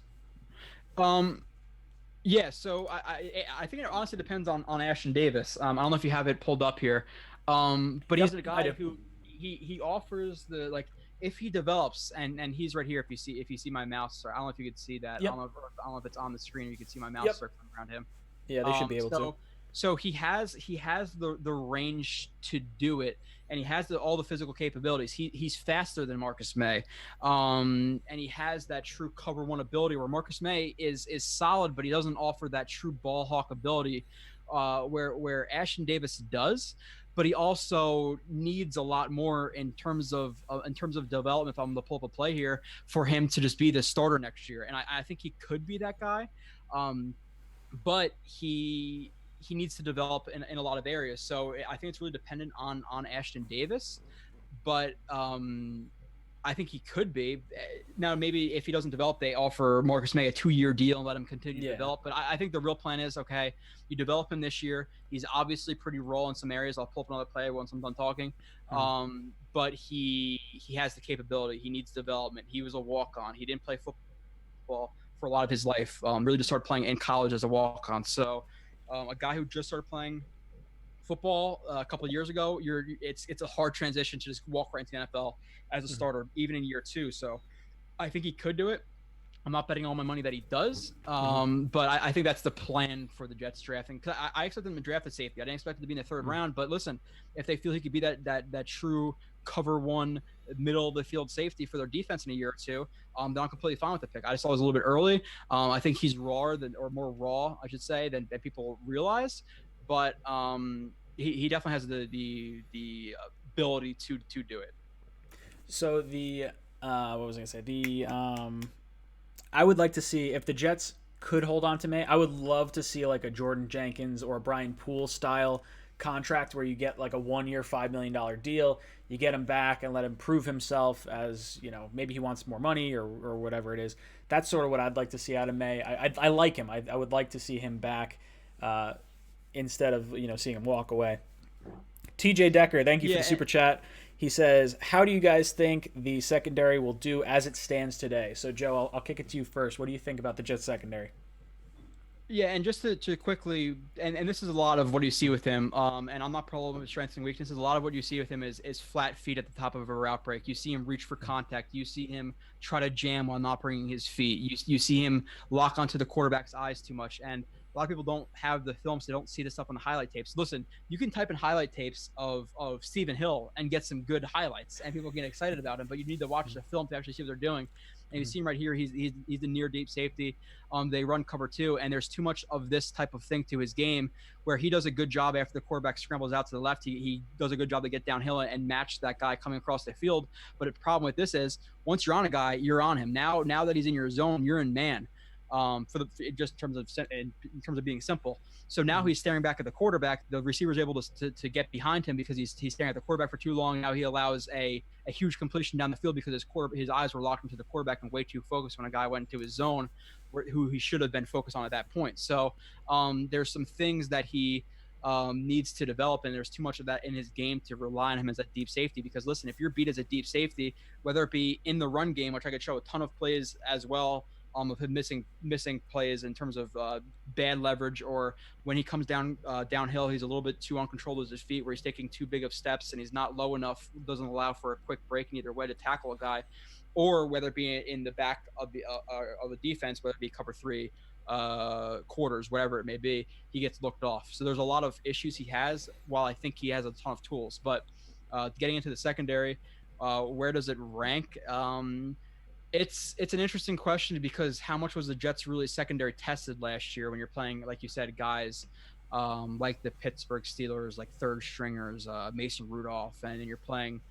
Yeah, so I think it honestly depends on Ashton Davis. I don't know if you have it pulled up here, but he's a guy who he offers the, like, if he develops, and he's right here. If you see my mouse, I don't know if you could see that. Yep. I don't know if it's on the screen. Or you can see my mouse circling around him. Yeah, they should be able to. So he has the range to do it, and he has all the physical capabilities. He's faster than Marcus May, and he has that true cover one ability where Marcus May is solid, but he doesn't offer that true ball hawk ability, where Ashton Davis does. But he also needs a lot more in terms of development. If I'm going to pull up a play here, for him to just be the starter next year, and I think he could be that guy, but he needs to develop in a lot of areas. So I think it's really dependent on Ashton Davis, but I think he could be. Now, maybe if he doesn't develop, they offer Marcus May a 2-year deal and let him continue to develop. But I think the real plan is, okay, you develop him this year. He's obviously pretty raw in some areas. I'll pull up another play once I'm done talking. But he has the capability. He needs development. He was a walk-on. He didn't play football for a lot of his life. Really just started playing in college as a walk-on. So a guy who just started playing football a couple of years ago, it's a hard transition to just walk right into the NFL as a starter, even in year 2. So I think he could do it. I'm not betting all my money that he does, but I think that's the plan for the Jets drafting. Cause I expected him to draft a safety. I didn't expect him to be in the 3rd round. But listen, if they feel he could be that true cover one middle of the field safety for their defense in a year or 2, then I'm completely fine with the pick. I just thought it was a little bit early. I think he's more raw, I should say, than people realize. But he definitely has the ability to do it. So what was I gonna say? I would like to see if the Jets could hold on to May. I would love to see like a Jordan Jenkins or a Brian Poole style contract where you get like a 1-year, $5 million deal. You get him back and let him prove himself as, maybe he wants more money or whatever it is. That's sort of what I'd like to see out of May. I like him. I would like to see him back instead of, seeing him walk away. TJ Decker, thank you for the super chat. He says, how do you guys think the secondary will do as it stands today? So, Joe, I'll kick it to you first. What do you think about the Jets secondary? Yeah, and just to quickly, and this is a lot of what you see with him, and I'm not pro with strengths and weaknesses. A lot of what you see with him is flat feet at the top of a route break. You see him reach for contact. You see him try to jam while not bringing his feet. You see him lock onto the quarterback's eyes too much. And A lot of people don't have the film, so they don't see the stuff on the highlight tapes. Listen, you can type in highlight tapes of Stephen Hill and get some good highlights, and people get excited about him. But you need to watch the film to actually see what they're doing. And you see him right here. He's a near deep safety. They run cover 2, and there's too much of this type of thing to his game where he does a good job after the quarterback scrambles out to the left. He does a good job to get downhill and match that guy coming across the field. But the problem with this is once you're on a guy, you're on him. Now that he's in your zone, you're in man. Just in terms of being simple. So now he's staring back at the quarterback. The receiver is able to get behind him because he's staring at the quarterback for too long. Now he allows a huge completion down the field because his eyes were locked into the quarterback and way too focused when a guy went into his zone, who he should have been focused on at that point. So there's some things that he needs to develop, and there's too much of that in his game to rely on him as a deep safety. Because listen, if you're beat as a deep safety, whether it be in the run game, which I could show a ton of plays as well, of him missing plays in terms of bad leverage, or when he comes downhill, he's a little bit too uncontrolled with his feet, where he's taking too big of steps and he's not low enough, doesn't allow for a quick break in either way to tackle a guy, or whether it be in the back of the defense, whether it be cover 3, quarters, whatever it may be, he gets looked off. So there's a lot of issues he has, while I think he has a ton of tools. But getting into the secondary, where does it rank? It's an interesting question, because how much was the Jets really secondary tested last year when you're playing, like you said, guys like the Pittsburgh Steelers, like third stringers, Mason Rudolph, and then you're playing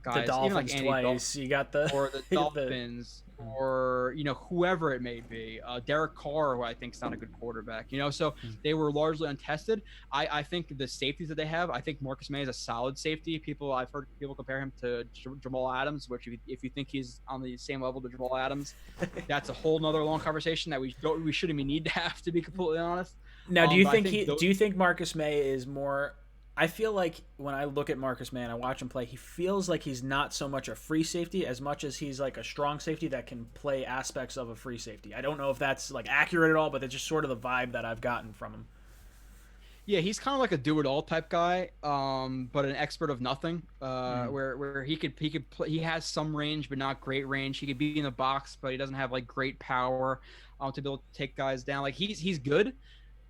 guys the Dolphins even like Andy twice. You got the or the Dolphins, or whoever it may be. Derek Carr, who I think is not a good quarterback. So they were largely untested. I think the safeties that they have, I think Marcus May is a solid safety. I've heard people compare him to Jamal Adams, which if you think he's on the same level to Jamal Adams, that's a whole nother long conversation that we shouldn't even need to have, to be completely honest. Now, do you think Marcus May is more? I feel like when I look at Marcus May and I watch him play, he feels like he's not so much a free safety as much as he's like a strong safety that can play aspects of a free safety. I don't know if that's like accurate at all, but it's just sort of the vibe that I've gotten from him. Yeah, he's kind of like a do-it-all type guy, but an expert of nothing. Where he could play, he has some range, but not great range. He could be in the box, but he doesn't have like great power to be able to take guys down. Like he's good,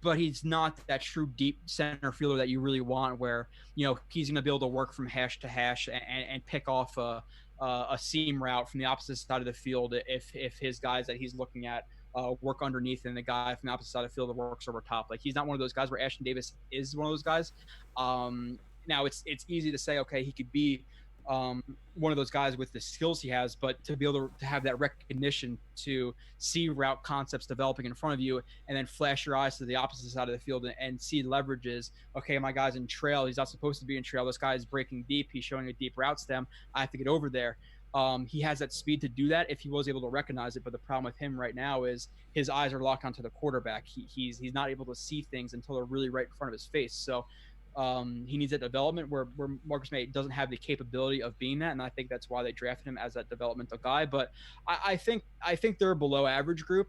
but he's not that true deep center fielder that you really want, where he's going to be able to work from hash to hash and pick off a seam route from the opposite side of the field if his guys that he's looking at work underneath and the guy from the opposite side of the field works over top. Like he's not one of those guys, where Ashton Davis is one of those guys. Now it's easy to say, okay, he could be one of those guys with the skills he has, but to be able to have that recognition to see route concepts developing in front of you and then flash your eyes to the opposite side of the field and see leverages. Okay, my guy's in trail. He's not supposed to be in trail. This guy is breaking deep. He's showing a deep route stem. I have to get over there. He has that speed to do that if he was able to recognize it. But the problem with him right now is his eyes are locked onto the quarterback. He's not able to see things until they're really right in front of his face. So he needs that development where Marcus May doesn't have the capability of being that, and I think that's why they drafted him as that developmental guy. But I think they're a below average group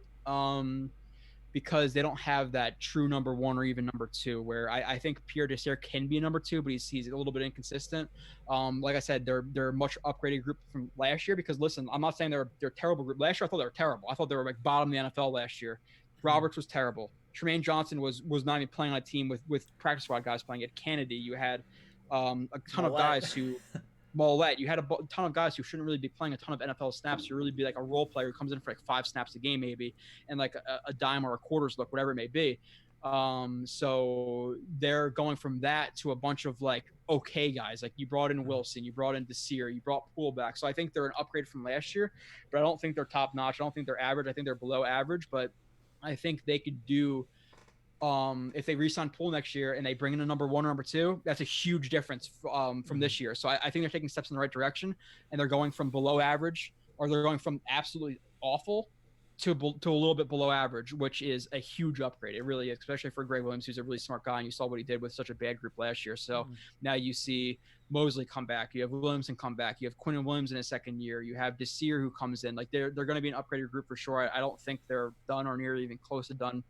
because they don't have that true number 1 or even number 2. Where I think Pierre Desir can be a number 2, but he's a little bit inconsistent. Like I said, they're a much upgraded group from last year. Because listen, I'm not saying they're a terrible group. Last year I thought they were terrible. I thought they were like bottom of the NFL last year. Roberts was terrible. Tremaine Johnson was not even playing on a team with practice squad guys playing. At Kennedy, you had a ton of guys who Mollett. You had a ton of guys who shouldn't really be playing a ton of NFL snaps. You really be like a role player who comes in for like 5 snaps a game maybe, and like a dime or a quarters look, whatever it may be. So they're going from that to a bunch of like okay guys. Like you brought in Wilson, you brought in Desir, you brought Poole back. So I think they're an upgrade from last year, but I don't think they're top notch. I don't think they're average. I think they're below average, but I think they could do if they re-sign Poole next year and they bring in a number 1 or number 2, that's a huge difference from this year. So I think they're taking steps in the right direction, and they're going from below average, or they're going from absolutely awful to a little bit below average, which is a huge upgrade. It really is, especially for Greg Williams, who's a really smart guy, and you saw what he did with such a bad group last year. So now you see Mosley come back, you have Williamson come back, you have Quinn and Williams in his second year, you have Desir who comes in. Like they're going to be an upgraded group for sure. I don't think they're done or nearly even close to done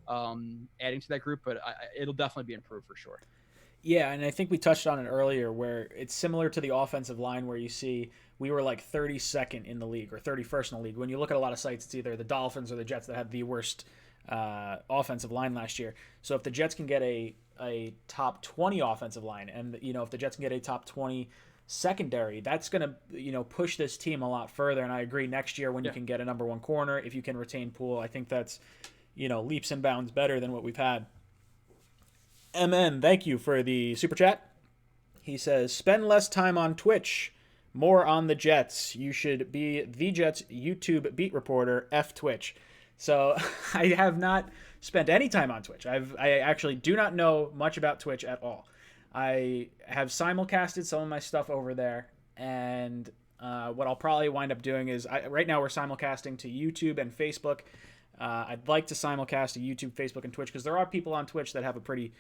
adding to that group, but it'll definitely be improved for sure. Yeah, and I think we touched on it earlier, where it's similar to the offensive line, where you see we were like 32nd in the league or 31st in the league. When you look at a lot of sites, it's either the Dolphins or the Jets that have the worst offensive line last year. So if the Jets can get a top 20 offensive line, and if the Jets can get a top 20 secondary, that's going to push this team a lot further. And I agree, next year when you can get a number one corner, if you can retain Poole, I think that's leaps and bounds better than what we've had. MN, thank you for the super chat. He says, spend less time on Twitch, more on the Jets. You should be the Jets YouTube beat reporter, F Twitch. So I have not spent any time on Twitch. I actually do not know much about Twitch at all. I have simulcasted some of my stuff over there, and what I'll probably wind up doing is, right now we're simulcasting to YouTube and Facebook. I'd like to simulcast to YouTube, Facebook, and Twitch, because there are people on Twitch that have a pretty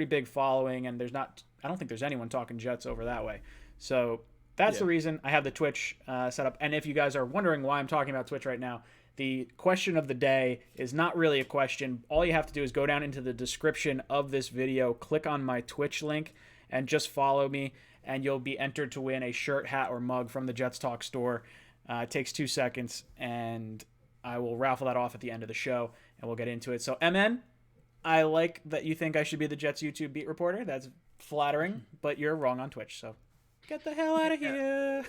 big following, and I don't think there's anyone talking Jets over that way. So that's the reason I have the Twitch set up. And if you guys are wondering why I'm talking about Twitch right now, the question of the day is not really a question. All you have to do is go down into the description of this video, click on my Twitch link, and just follow me, and you'll be entered to win a shirt, hat, or mug from the Jets Talk store. It takes 2 seconds, and I will raffle that off at the end of the show, and we'll get into it. So, MN, I like that you think I should be the Jets YouTube beat reporter. That's flattering, but you're wrong on Twitch, so get the hell out of here.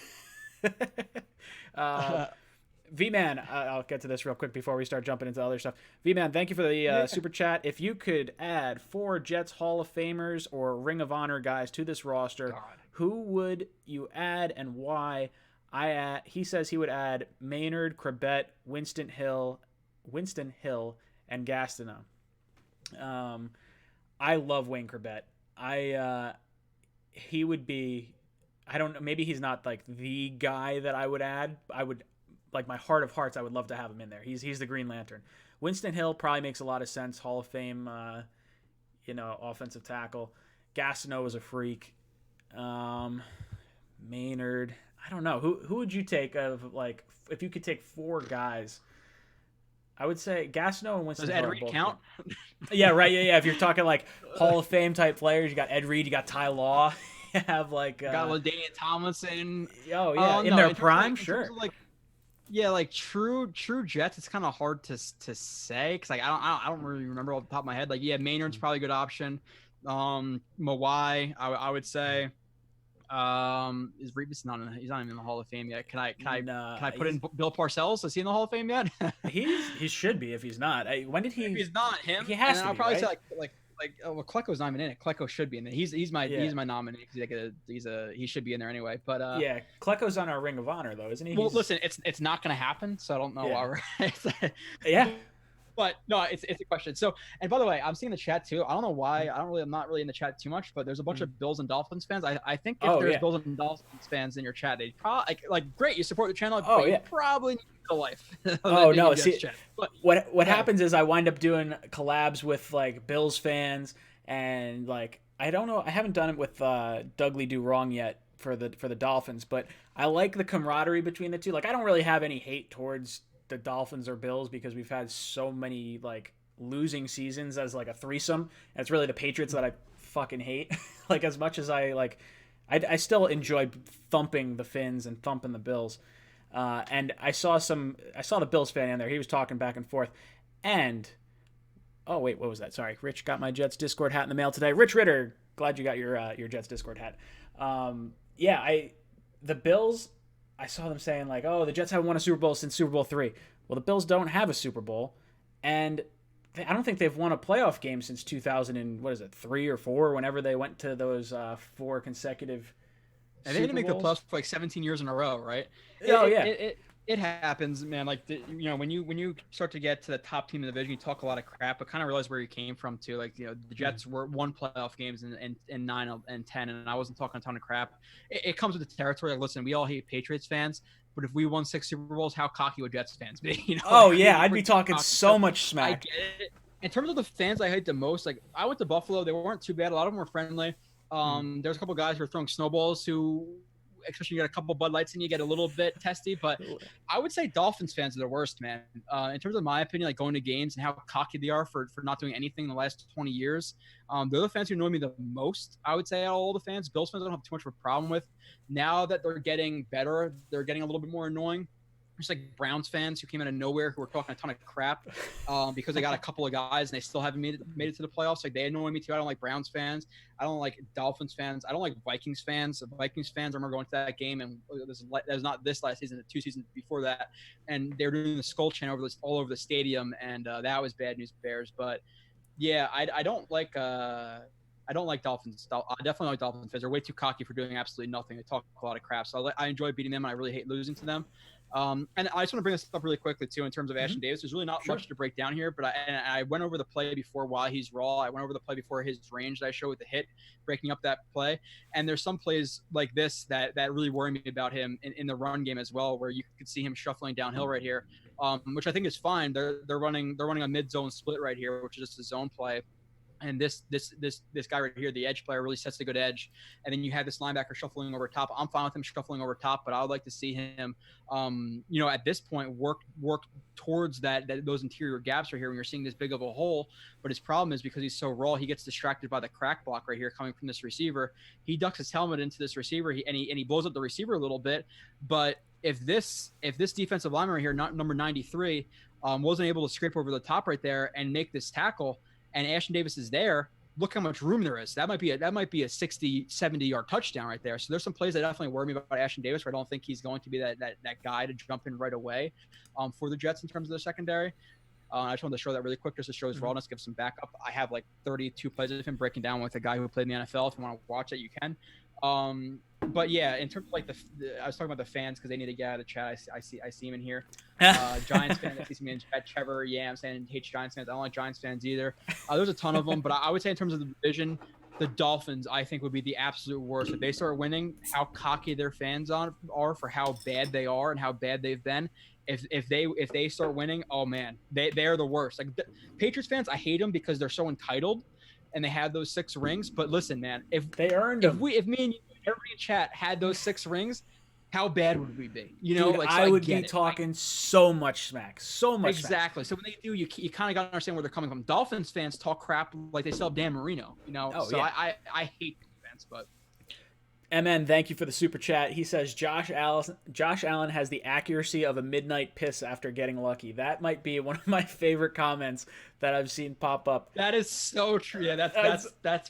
V-Man, I'll get to this real quick before we start jumping into other stuff. V-Man, thank you for the super chat. If you could add 4 Jets Hall of Famers or Ring of Honor guys to this roster, who would you add and why? He says he would add Maynard, Krebet, Winston Hill, and Gastineau. I love Wayne Krebet. He would be, I don't know, maybe he's not like the guy that I would add. I would, like, my heart of hearts, I would love to have him in there. He's the Green Lantern. Winston Hill probably makes a lot of sense. Hall of Fame, offensive tackle. Gastineau was a freak. Maynard, I don't know. Who would you take of, like, if you could take 4 guys? I would say Gastineau and Winston. Does Ed Reed count? Yeah, right. Yeah. If you're talking like Hall of Fame type players, you got Ed Reed, you got Ty Law, you have like got LaDainian Tomlinson. Oh yeah, in their prime, sure. True Jets. It's kind of hard to say because like I don't really remember off the top of my head. Like Maynard's probably a good option. Mawai, I would say. Is Revis he's not even in the Hall of Fame yet. Can I put in Bill Parcells? Is he in the Hall of Fame yet? he should be if he's not. When did he? If he's not him, he has to. I'll probably right? say well, Klecko's not even in it. Klecko should be in there. He's my nominee because he should be in there anyway. But Klecko's on our Ring of Honor though, isn't he? Well, listen, it's not going to happen, so I don't know why we're. Yeah. But no, it's a question. So, and by the way, I'm seeing the chat too. I don't know why. I'm not really in the chat too much, but there's a bunch of Bills and Dolphins fans. I think if there's Bills and Dolphins fans in your chat, they probably like great. You support the channel, but you probably need the life. Oh no, see, but what happens is I wind up doing collabs with like Bills fans, and like I don't know, I haven't done it with Dougly Do Wrong yet for the Dolphins, but I like the camaraderie between the two. Like I don't really have any hate towards the Dolphins or Bills because we've had so many like losing seasons as like a threesome, and it's really the Patriots that I fucking hate. Like as much as I still enjoy thumping the Finns and thumping the Bills, and I saw the Bills fan in there. He was talking back and forth, and oh wait, what was that? Sorry, Rich got my Jets Discord hat in the mail today. Rich Ritter, glad you got your Jets Discord hat. The Bills, I saw them saying like, oh, the Jets haven't won a Super Bowl since Super Bowl III. Well, the Bills don't have a Super Bowl, and I don't think they've won a playoff game since 2003 or 4, whenever they went to those 4 consecutive. And they didn't make the playoffs for like 17 years in a row, right? It happens, man. Like when you start to get to the top team in the division, you talk a lot of crap, but kind of realize where you came from too. Like the Jets were 1 playoff games in 9 and 10, and I wasn't talking a ton of crap. It comes with the territory. Like, listen, we all hate Patriots fans, but if we won 6 Super Bowls, how cocky would Jets fans be? I'd be talking so much smack. I get it. In terms of the fans I hate the most, like I went to Buffalo, they weren't too bad. A lot of them were friendly. There's a couple guys who were throwing snowballs who, especially you got a couple Bud Lights and you get a little bit testy, but I would say Dolphins fans are the worst, man. In terms of my opinion, like going to games and how cocky they are for not doing anything in the last 20 years. They're the fans who annoy me the most, I would say, out of all the fans. Bills fans I don't have too much of a problem with. Now that they're getting better, they're getting a little bit more annoying. just like Browns fans who came out of nowhere who were talking a ton of crap because they got a couple of guys and they still haven't made it to the playoffs. Like, they annoy me too. I don't like Browns fans. I don't like Dolphins fans. I don't like Vikings fans. The Vikings fans, I remember going to that game, and that was not this last season, the 2 seasons before that, and they were doing the skull chant all over the stadium, and that was bad news, Bears. But yeah, I don't like Dolphins. I definitely don't like Dolphins fans. They're way too cocky for doing absolutely nothing. They talk a lot of crap. So I enjoy beating them, and I really hate losing to them. And I just want to bring this up really quickly too, in terms of Ashton Davis. There's really not much to break down here, but I went over the play before while he's raw. I went over the play before his range that I showed with the hit, breaking up that play. And there's some plays like this that really worry me about him in the run game as well, where you could see him shuffling downhill right here, which I think is fine. They're running a mid zone split right here, which is just a zone play. And this guy right here, the edge player, really sets a good edge. And then you have this linebacker shuffling over top. I'm fine with him shuffling over top, but I would like to see him, at this point, work towards those interior gaps right here when you're seeing this big of a hole. But his problem is, because he's so raw, he gets distracted by the crack block right here coming from this receiver. He ducks his helmet into this receiver, and he blows up the receiver a little bit. But if this defensive lineman right here, not number 93, wasn't able to scrape over the top right there and make this tackle, and Ashton Davis is there, look how much room there is. That might be a 60, 70-yard touchdown right there. So there's some plays that definitely worry me about Ashton Davis, where I don't think he's going to be that guy to jump in right away for the Jets in terms of the secondary. I just wanted to show that really quick, just to show his rawness, give some backup. I have like 32 plays of him breaking down with a guy who played in the NFL. If you want to watch it, you can. But yeah, in terms of like I was talking about the fans because they need to get out of the chat. I see him in here. Giants fan that sees me in chat. Trevor, yeah, I'm saying hates Giants fans. I don't like Giants fans either. There's a ton of them, but I would say in terms of the division, the Dolphins, I think, would be the absolute worst. If they start winning, how cocky their fans are for how bad they are and how bad they've been. If they start winning, oh man, they are the worst. Like, Patriots fans, I hate them because they're so entitled and they have those 6 rings. But listen, man, if they earned them, if me and you, everybody in chat had those 6 rings, how bad would we be? You know, dude, like, so I would be talking so much smack. Exactly. So when they do, you kind of got to understand where they're coming from. Dolphins fans talk crap like they still have Dan Marino. You know, I hate fans, but. MN, thank you for the super chat. He says Josh Allen has the accuracy of a midnight piss after getting lucky. That might be one of my favorite comments that I've seen pop up. That is so true. Yeah, that's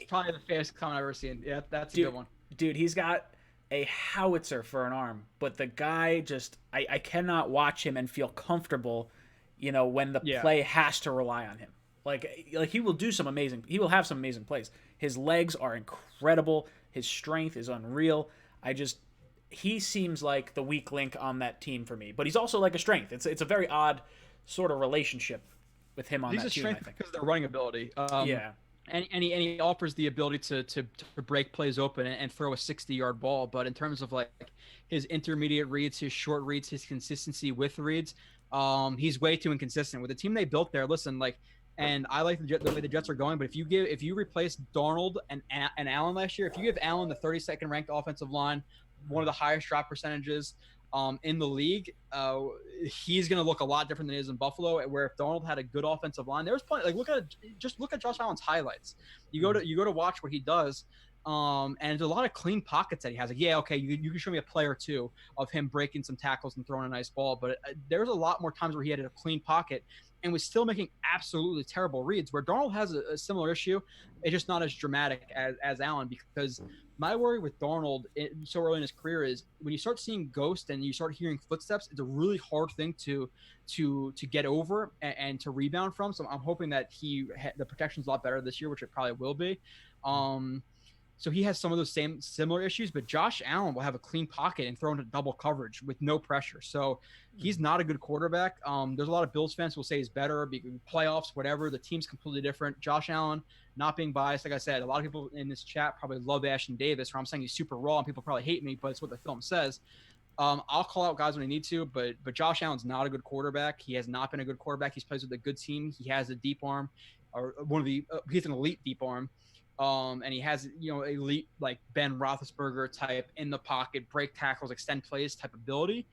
probably the favorite comment I've ever seen. Yeah, that's a good one. Dude, he's got a howitzer for an arm, but the guy just I cannot watch him and feel comfortable, when the play has to rely on him. Like he will have some amazing plays. His legs are incredible. His strength is unreal. He seems like the weak link on that team for me, but he's also like a strength. It's a very odd sort of relationship with him on that team. He's a strength I think because of their running ability. And he offers the ability to break plays open and throw a 60-yard ball. But in terms of like his intermediate reads, his short reads, his consistency with reads, he's way too inconsistent. With the team they built there, listen, like. And I like the way the Jets are going, but if you replace Darnold and Allen last year, if you give Allen the 32nd ranked offensive line, one of the highest drop percentages in the league, he's going to look a lot different than he is in Buffalo. Where if Darnold had a good offensive line, there's plenty. Like look at Josh Allen's highlights. You go to watch what he does. And there's a lot of clean pockets that he has. Like, yeah, okay, you can show me a play or two of him breaking some tackles and throwing a nice ball, but there's a lot more times where he had a clean pocket and was still making absolutely terrible reads, where Darnold has a similar issue. It's just not as dramatic as Allen, because my worry with Darnold so early in his career is when you start seeing ghosts and you start hearing footsteps, it's a really hard thing to get over and to rebound from. So I'm hoping that the protection's a lot better this year, which it probably will be. So he has some of those similar issues, but Josh Allen will have a clean pocket and throw into double coverage with no pressure. So he's not a good quarterback. There's a lot of Bills fans who will say he's better, playoffs, whatever. The team's completely different. Josh Allen, not being biased, like I said, a lot of people in this chat probably love Ashton Davis, where I'm saying he's super raw and people probably hate me, but it's what the film says. I'll call out guys when I need to, but Josh Allen's not a good quarterback. He has not been a good quarterback. He plays with a good team. He has a deep arm, or he's an elite deep arm. And he has, elite like Ben Roethlisberger type in the pocket, break tackles, extend plays type ability.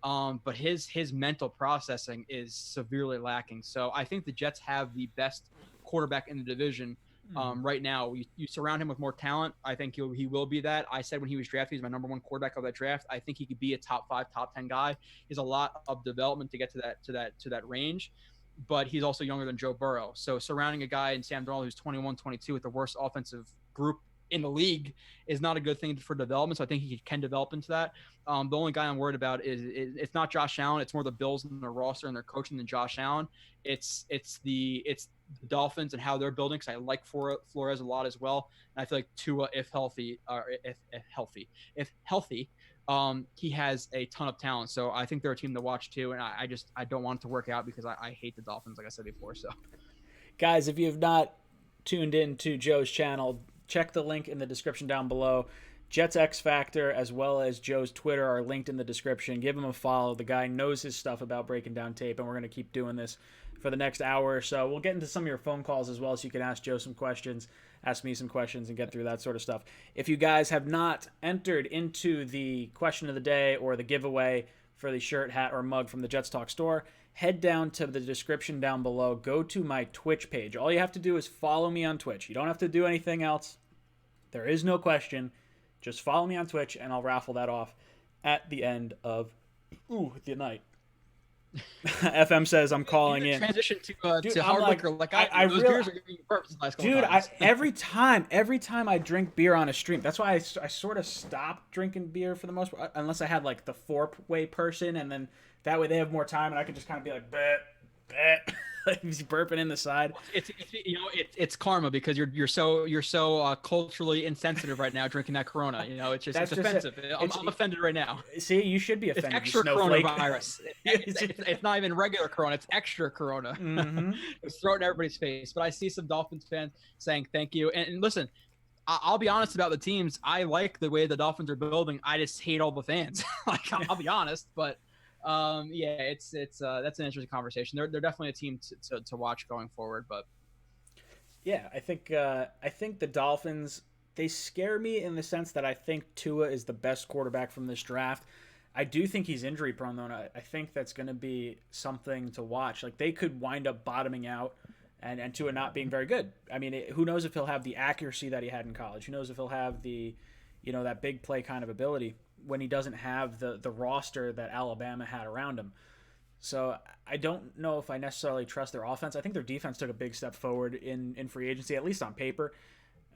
But his mental processing is severely lacking. So I think the Jets have the best quarterback in the division Mhm. Right now, you surround him with more talent. I think he will be that. I said when he was drafted, he's my number one quarterback of that draft. I think he could be a top 5, top 10 guy. He's a lot of development to get to that range, but he's also younger than Joe Burrow. So surrounding a guy in Sam Darnold who's 21, 22 with the worst offensive group in the league is not a good thing for development. So I think he can develop into that. The only guy I'm worried about is it's not Josh Allen. It's more the Bills and their roster and their coaching than Josh Allen. It's the Dolphins and how they're building, because I like Flores a lot as well. And I feel like Tua, if healthy, he has a ton of talent. So I think they're a team to watch too. And I don't want it to work out because I hate the Dolphins, like I said before. So Guys, if you have not tuned in to Joe's channel, check the link in the description down below. Jets X Factor as well as Joe's Twitter are linked in the description. Give him a follow. The guy knows his stuff about breaking down tape, and we're going to keep doing this for the next hour or so. We'll get into some of your phone calls as well, so you can ask Joe some questions, ask me some questions, and get through that sort of stuff. If you guys have not entered into the question of the day or the giveaway for the shirt, hat, or mug from the Jets Talk store, head down to the description down below. Go to my Twitch page. All you have to do is follow me on Twitch. You don't have to do anything else. There is no question. Just follow me on Twitch, and I'll raffle that off at the end of the night. FM says I'm calling in. Transition to Dude, hard liquor. Like those beers are giving me burps the last couple dude, times. every time I drink beer on a stream, that's why I sort of stopped drinking beer for the most part, unless I had like the 4-way person, and then that way they have more time, and I could just kind of be like, bet. He's burping in the side. It's karma, because you're so culturally insensitive right now drinking that Corona. It's offensive. I'm offended right now. See, you should be offended. It's extra coronavirus. It's not even regular Corona. It's extra Corona. Mm-hmm. It's thrown in everybody's face. But I see some Dolphins fans saying thank you. And listen, I'll be honest about the teams. I like the way the Dolphins are building. I just hate all the fans. I'll be honest, but. It's that's an interesting conversation. They're definitely a team to watch going forward. But yeah, I think the Dolphins, they scare me in the sense that I think Tua is the best quarterback from this draft. I do think he's injury prone though, and I think that's going to be something to watch. Like, they could wind up bottoming out and Tua not being very good. I mean, who knows if he'll have the accuracy that he had in college? Who knows if he'll have the that big play kind of ability when he doesn't have the roster that Alabama had around him. So I don't know if I necessarily trust their offense. I think their defense took a big step forward in free agency, at least on paper.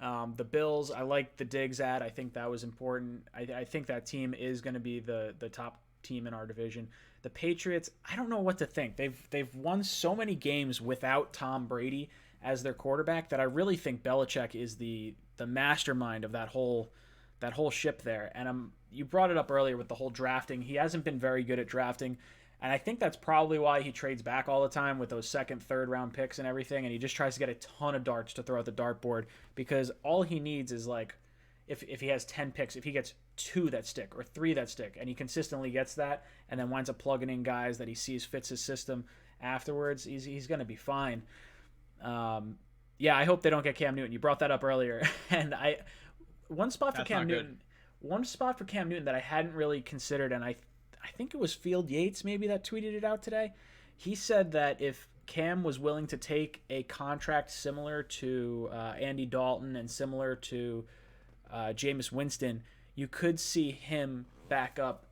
The Bills, I like the Diggs at. I think that was important. I think that team is going to be the top team in our division. The Patriots, I don't know what to think. They've won so many games without Tom Brady as their quarterback that I really think Belichick is the mastermind of that whole ship there. And you brought it up earlier with the whole drafting. He hasn't been very good at drafting, and I think that's probably why he trades back all the time with those second, third round picks and everything, and he just tries to get a ton of darts to throw at the dartboard, because all he needs is, like, if he has 10 picks, if he gets 2 that stick or 3 that stick, and he consistently gets that and then winds up plugging in guys that he sees fits his system afterwards, he's going to be fine. I hope they don't get Cam Newton. You brought that up earlier, and one spot for Cam Newton that I hadn't really considered, and I think it was Field Yates maybe that tweeted it out today. He said that if Cam was willing to take a contract similar to Andy Dalton and similar to Jameis Winston, you could see him back up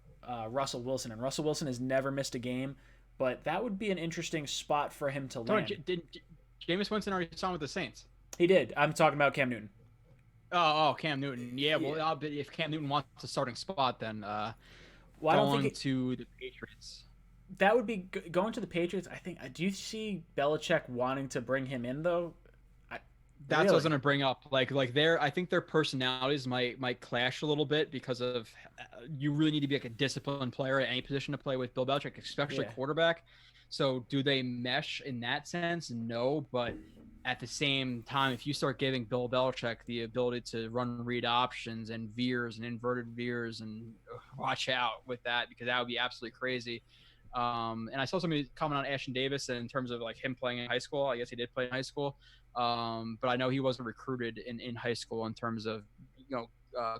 Russell Wilson. And Russell Wilson has never missed a game, but that would be an interesting spot for him to land. Did Jameis Winston already signed with the Saints? He did. I'm talking about Cam Newton. Oh, Cam Newton. Yeah, well, if Cam Newton wants a starting spot, then going to the Patriots. That would be going to the Patriots. I think. Do you see Belichick wanting to bring him in though? That's what I was going to bring up. Like I think their personalities might clash a little bit, because of you really need to be like a disciplined player at any position to play with Bill Belichick, especially quarterback. So do they mesh in that sense? No, but at the same time, if you start giving Bill Belichick the ability to run read options and veers and inverted veers, and watch out with that, because that would be absolutely crazy. And I saw somebody comment on Ashton Davis in terms of like him playing in high school. I guess he did play in high school. But I know he wasn't recruited in high school in terms of,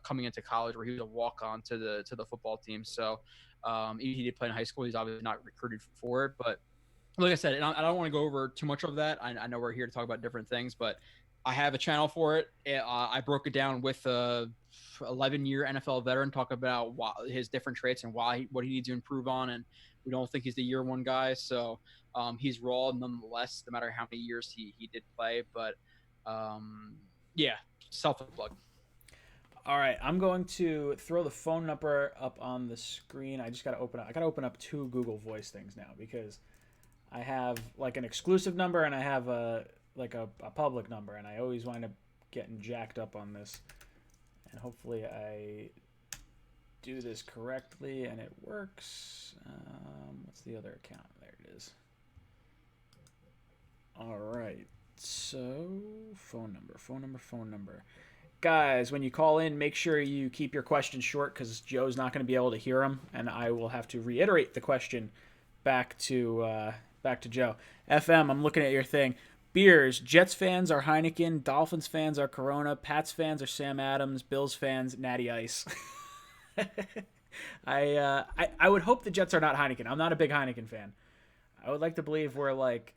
coming into college, where he was a walk-on to the football team. So he did play in high school. He's obviously not recruited for it, but like I said, and I don't want to go over too much of that. I know we're here to talk about different things, but I have a channel for it. I broke it down with a 11-year NFL veteran, talk about his different traits and what he needs to improve on. And we don't think he's the year one guy. So he's raw nonetheless, no matter how many years he did play. But yeah, self-plug. All right, I'm going to throw the phone number up on the screen. I just got to open up. I got to open up two Google Voice things now because I have like an exclusive number and I have a public number, and I always wind up getting jacked up on this. And hopefully I do this correctly and it works. What's the other account? There it is. All right. So phone number. Guys, when you call in, make sure you keep your questions short because Joe's not going to be able to hear them, and I will have to reiterate the question back to Joe. FM, I'm looking at your thing. Beers. Jets fans are Heineken. Dolphins fans are Corona. Pats fans are Sam Adams. Bills fans, Natty Ice. I would hope the Jets are not Heineken. I'm not a big Heineken fan. I would like to believe we're like,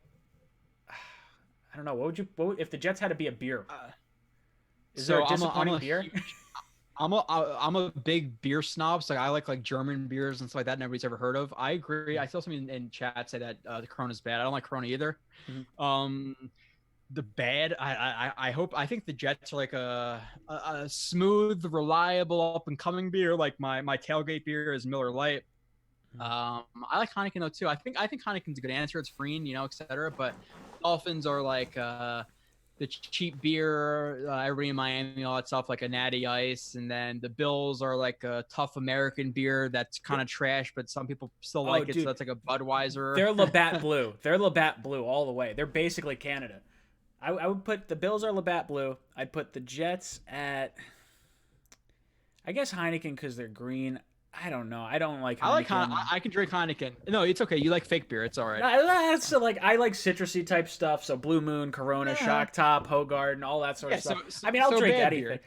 I don't know. What would if the Jets had to be a beer? Is there a disappointing beer? I'm a big beer snob, so I like German beers and stuff like that nobody's ever heard of. I agree. I saw something in chat say that the Corona's bad. I don't like Corona either. Mm-hmm. The bad, I think the Jets are like a smooth, reliable, up and coming beer. Like my tailgate beer is Miller Lite. I like Heineken though too. I think Heineken's a good answer. It's free, etc. But Dolphins are like the cheap beer, everybody in Miami, all that stuff, like a Natty Ice. And then the Bills are like a tough American beer that's kind of trash, but some people still like it. So that's like a Budweiser. They're Labatt Blue. They're Labatt Blue all the way. They're basically Canada. I would put the Bills are Labatt Blue. I'd put the Jets at, I guess, Heineken because they're green. I don't know. I don't like Heineken. I can drink Heineken. No, it's okay. You like fake beer. It's all right. I like citrusy type stuff. So Blue Moon, Corona, Shock Top, Hoegaarden, all that sort of stuff. I'll drink anything.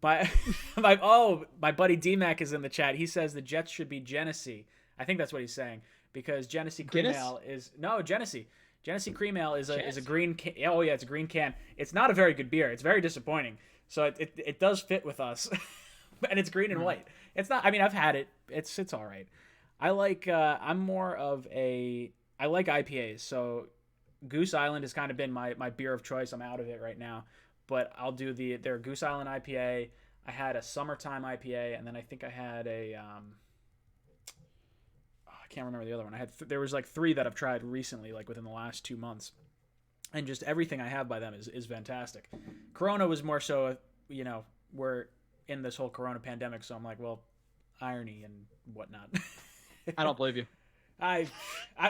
My buddy D-Mac is in the chat. He says the Jets should be Genesee. I think that's what he's saying because Genesee Cream Ale is Genesee. Genesee Cream Ale is a green can. Oh yeah, it's a green can. It's not a very good beer. It's very disappointing. So it does fit with us, and it's green and white. It's not. I mean, I've had it. It's all right. I like. I'm more of a. I like IPAs. So Goose Island has kind of been my beer of choice. I'm out of it right now, but I'll do their Goose Island IPA. I had a summertime IPA, and then I think I had a. I can't remember the other one. I had there was like 3 that I've tried recently, like within the last 2 months, and just everything I have by them is fantastic. Corona was more so, we're in this whole Corona pandemic, so I'm like, well, irony and whatnot. I don't believe you. I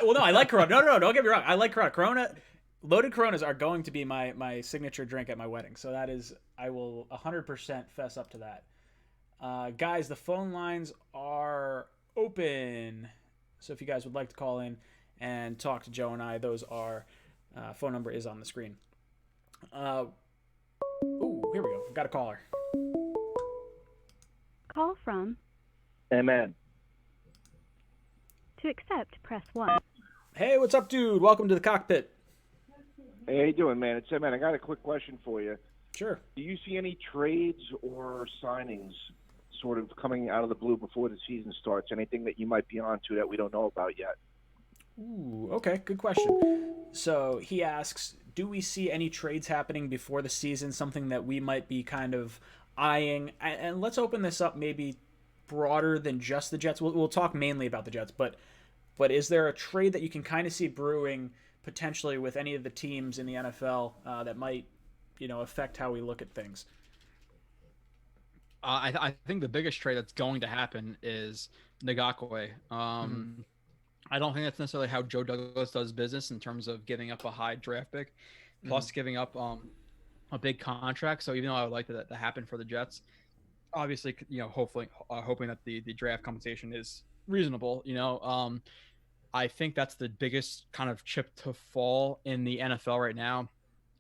like Corona. No, don't get me wrong. I like Corona. Loaded Coronas are going to be my signature drink at my wedding, so that is, I will 100% fess up to that. Guys, the phone lines are open. So if you guys would like to call in and talk to Joe and I, those are phone number is on the screen. Here we go. Got a caller. Call from Amen. To accept, press 1. Hey, what's up, dude? Welcome to the cockpit. Hey, how you doing, man? It's Amen. I got a quick question for you. Sure. Do you see any trades or signings sort of coming out of the blue before the season starts? Anything that you might be onto that we don't know about yet? Ooh, okay, good question. So he asks, do we see any trades happening before the season, something that we might be kind of eyeing? And let's open this up maybe broader than just the Jets. We'll talk mainly about the Jets, but is there a trade that you can kind of see brewing potentially with any of the teams in the NFL that might, affect how we look at things? I think the biggest trade that's going to happen is Ngakwe. I don't think that's necessarily how Joe Douglas does business in terms of giving up a high draft pick, plus giving up a big contract. So even though I would like that to happen for the Jets, obviously, hopefully, hoping that the draft compensation is reasonable. I think that's the biggest kind of chip to fall in the NFL right now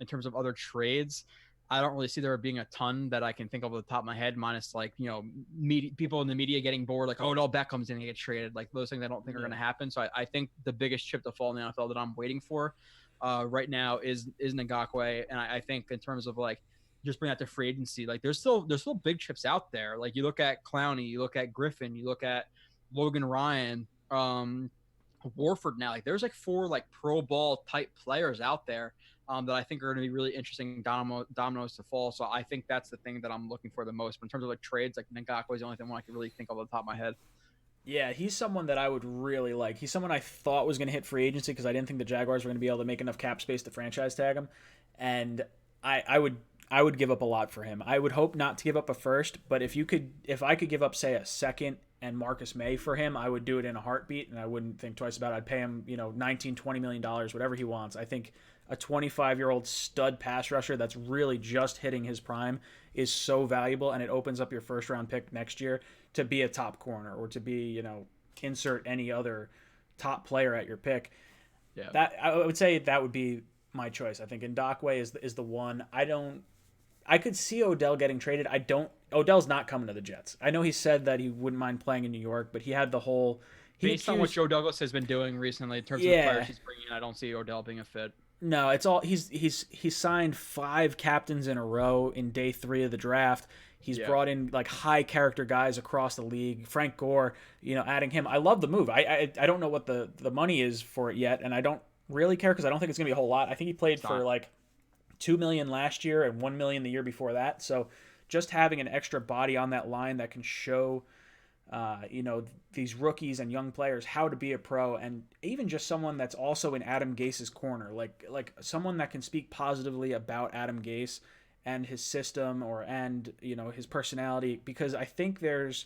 in terms of other trades. I don't really see there being a ton that I can think of off the top of my head, minus like, people in the media getting bored, like, oh, Odell Beckham's going to get traded. Like those things I don't think are going to happen. So I think the biggest chip to fall in the NFL that I'm waiting for right now is Ngakoue. And I think in terms of like, just bring that to free agency, like there's still big chips out there. Like you look at Clowney, you look at Griffin, you look at Logan Ryan, Warford now. Like there's like 4 like pro ball type players out there that I think are going to be really interesting dominoes to fall. So I think that's the thing that I'm looking for the most. But in terms of like trades, like Ngakoue is the only thing I can really think of on the top of my head. Yeah, he's someone that I would really like. He's someone I thought was going to hit free agency because I didn't think the Jaguars were going to be able to make enough cap space to franchise tag him, and I would give up a lot for him. I would hope not to give up a first, but if I could give up, say, a second and Marcus May for him, I would do it in a heartbeat, and I wouldn't think twice about it. I'd pay him, $19-20 million, whatever he wants. I think a 25-year-old stud pass rusher that's really just hitting his prime is so valuable, and it opens up your first-round pick next year to be a top corner or to be, insert any other top player at your pick. Yeah. That I would say that would be my choice. I think Ngakoue is the one. I could see Odell getting traded. Odell's not coming to the Jets. I know he said that he wouldn't mind playing in New York, but he had the whole based on what Joe Douglas has been doing recently in terms of the players he's bringing in, I don't see Odell being a fit. No, it's all he's signed 5 captains in a row in day 3 of the draft. He's brought in like high character guys across the league. Frank Gore, adding him. I love the move. I don't know what the money is for it yet, and I don't really care because I don't think it's gonna be a whole lot. I think he played for like $2 million last year and $1 million the year before that. So just having an extra body on that line that can show, these rookies and young players how to be a pro, and even just someone that's also in Adam Gase's corner, like someone that can speak positively about Adam Gase and his system and his personality, because I think there's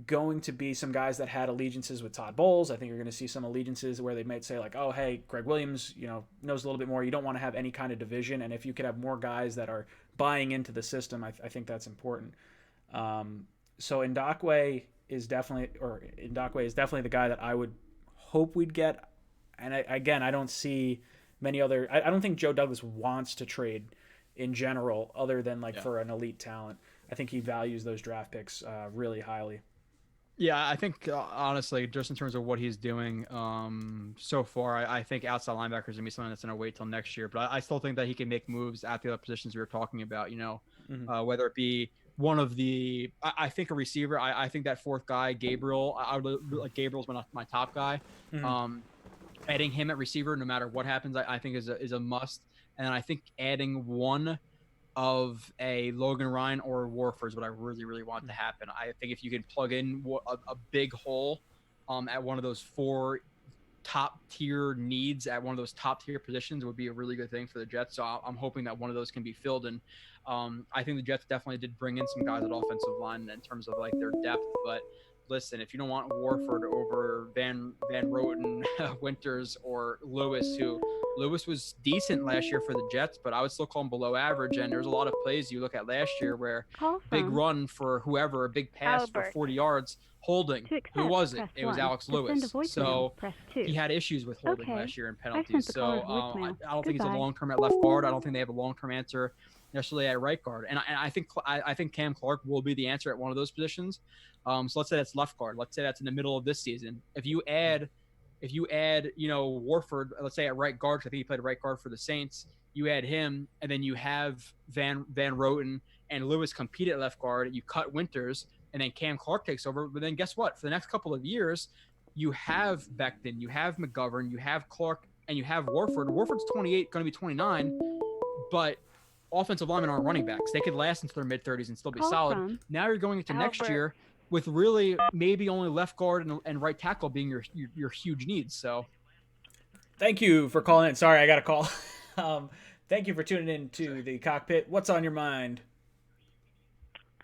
going to be some guys that had allegiances with Todd Bowles. I think you're going to see some allegiances where they might say like, oh, hey, Greg Williams, knows a little bit more. You don't want to have any kind of division. And if you could have more guys that are buying into the system, I think that's important. So Ngakoue is definitely the guy that I would hope we'd get. And I don't see many other, I don't think Joe Douglas wants to trade in general, other than for an elite talent. I think he values those draft picks really highly. Yeah, I think honestly, just in terms of what he's doing so far, I think outside linebacker is gonna be something that's gonna wait till next year. But I still think that he can make moves at the other positions we were talking about. Whether it be one of the, I think a receiver. I think that 4th guy, Gabriel. I would like Gabriel's my top guy. Adding him at receiver, no matter what happens, I think is a must. And I think adding one of a Logan Ryan or Warford is what I really, really want to happen. I think if you could plug in a big hole at one of those 4 top tier needs at one of those top tier positions would be a really good thing for the Jets. So I'm hoping that one of those can be filled. And I think the Jets definitely did bring in some guys at offensive line in terms of like their depth. But listen, if you don't want Warford over Van Roten, Winters, or Lewis, who Lewis was decent last year for the Jets, but I would still call him below average. And there's a lot of plays you look at last year where big run for whoever, a big pass for 40 yards, holding. Who was it? It was Alex Lewis. So he had issues with holding last year and penalties. So I don't think he's a long-term at left guard. I don't think they have a long-term answer necessarily at right guard. And I think Cam Clark will be the answer at one of those positions. So let's say that's left guard. Let's say that's in the middle of this season. If you add, Warford, let's say at right guard, 'cause I think he played right guard for the Saints. You add him, and then you have Van Roten and Lewis compete at left guard. You cut Winters, and then Cam Clark takes over. But then guess what? For the next couple of years, you have Becton, you have McGovern, you have Clark, and you have Warford. Warford's 28, going to be 29, but offensive linemen aren't running backs. They could last into their mid-30s and still be solid. Now you're going into next year with really maybe only left guard and right tackle being your huge needs. So thank you for calling in. Sorry, I got a call. Thank you for tuning in to the cockpit. What's on your mind?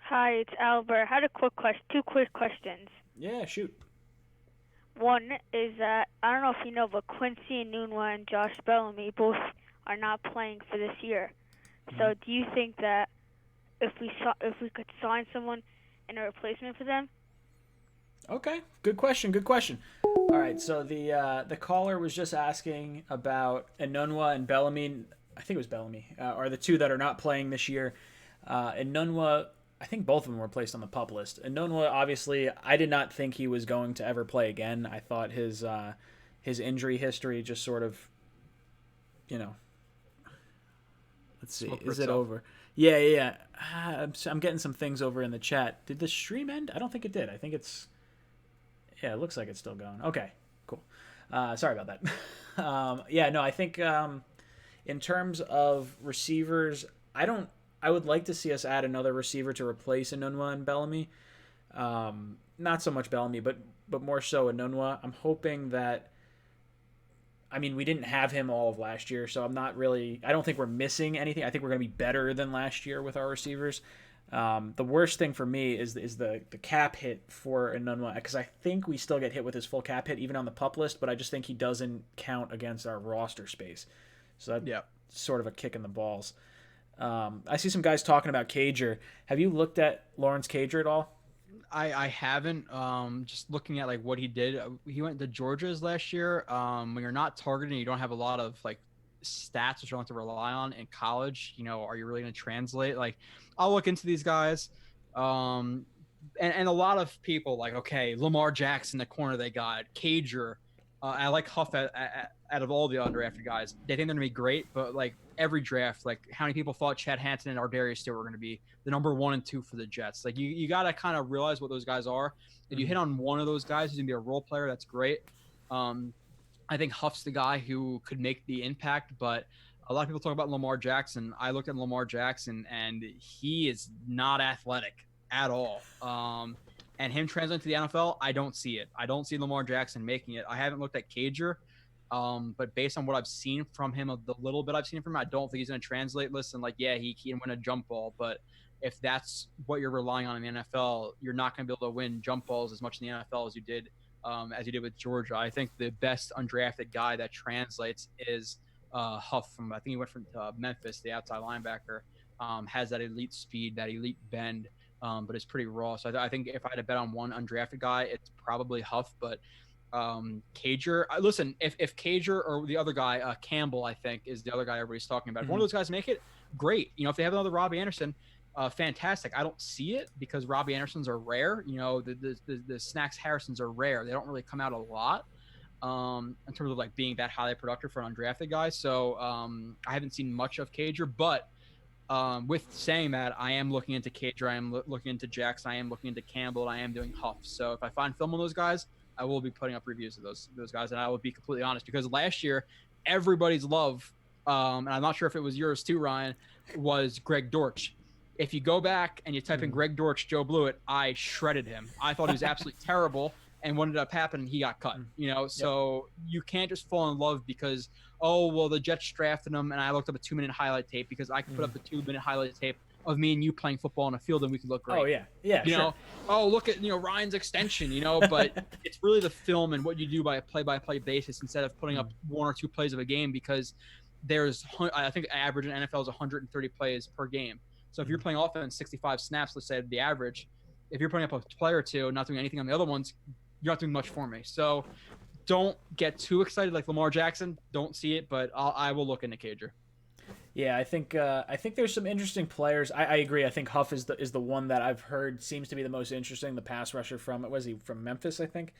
Hi, it's Albert. I had a two quick questions. Yeah, shoot. One is that, I don't know if you know, but Quincy Enunwa and Josh Bellamy both are not playing for this year. So do you think that if we could sign someone in a replacement for them? Okay, good question. All right, so the caller was just asking about Enunwa and Bellamy. I think it was Bellamy, are the two that are not playing this year. And Nunwa, I think both of them were placed on the PUP list. And Nunwa, obviously, I did not think he was going to ever play again. I thought his injury history just sort of, let's see, is it over? Yeah. I'm getting some things over in the chat. Did the stream end? I don't think it did. I think it's, it looks like it's still going. Okay, cool. Sorry about that. I think in terms of receivers, I would like to see us add another receiver to replace Enunwa and Bellamy. Not so much Bellamy, but more so Enunwa. I'm hoping that, we didn't have him all of last year, so I don't think we're missing anything. I think we're going to be better than last year with our receivers. The worst thing for me is the cap hit for Enunwa, because I think we still get hit with his full cap hit even on the PUP list, but I just think he doesn't count against our roster space. So that's sort of a kick in the balls. I see some guys talking about Cager. Have you looked at Lawrence Cager at all? I haven't. Just looking at like what he did. He went to Georgia's last year. When you're not targeting, you don't have a lot of like stats which you don't have to rely on in college. Are you really going to translate? Like, I'll look into these guys. And a lot of people like, okay, Lamar Jackson, the corner they got, Cager. I like Huff out of all the undrafted guys. They think they're going to be great, but like every draft, like how many people thought Chad Hansen and Ardarius Stewart were going to be the number 1 and 2 for the Jets? Like you got to kind of realize what those guys are. If you hit on one of those guys who's going to be a role player, that's great. I think Huff's the guy who could make the impact, but a lot of people talk about Lamar Jackson. I looked at Lamar Jackson, and he is not athletic at all. And him translating to the NFL, I don't see it. I don't see Lamar Jackson making it. I haven't looked at Cager, but based on what I've seen from him, of the little bit I've seen from him, I don't think he's going to translate. Listen, like, yeah, he can win a jump ball, but if that's what you're relying on in the NFL, you're not going to be able to win jump balls as much in the NFL as you did with Georgia. I think the best undrafted guy that translates is Huff from, I think he went from Memphis, the outside linebacker, has that elite speed, that elite bend, but it's pretty raw. So I think if I had to bet on one undrafted guy, it's probably Huff. But Cager, listen, if Cager or the other guy, Campbell, I think is the other guy everybody's talking about. If one of those guys make it, great. If they have another Robbie Anderson, fantastic. I don't see it because Robbie Andersons are rare. The Snacks Harrisons are rare. They don't really come out a lot in terms of like being that highly productive for an undrafted guy. So I haven't seen much of Cager, but with saying that, I am looking into Cager, I am looking into Jackson, I am looking into Campbell, and I am doing Huff. So if I find film on those guys, I will be putting up reviews of those guys, and I will be completely honest, because last year everybody's love, and I'm not sure if it was yours too, Ryan, was Greg Dortch. If you go back and you type in Greg Dortch, Joe Blewett, I shredded him. I thought he was absolutely terrible, and what ended up happening, he got cut. So you can't just fall in love because, oh, well, the Jets drafted him, and I looked up a 2-minute highlight tape because I could put up a 2-minute highlight tape of me and you playing football on a field, and we could look great. Oh, yeah. Sure. Oh, look at, Ryan's extension, but it's really the film and what you do by a play-by-play basis instead of putting up 1 or 2 plays of a game, because I think average in NFL is 130 plays per game. So if you're playing offense 65 snaps, let's say the average, if you're putting up a play or two, not doing anything on the other ones, you're not doing much for me. So don't get too excited like Lamar Jackson. Don't see it, but I will look into Cager. Yeah, I think there's some interesting players. I agree. I think Huff is the one that I've heard seems to be the most interesting. The pass rusher from Memphis, I think.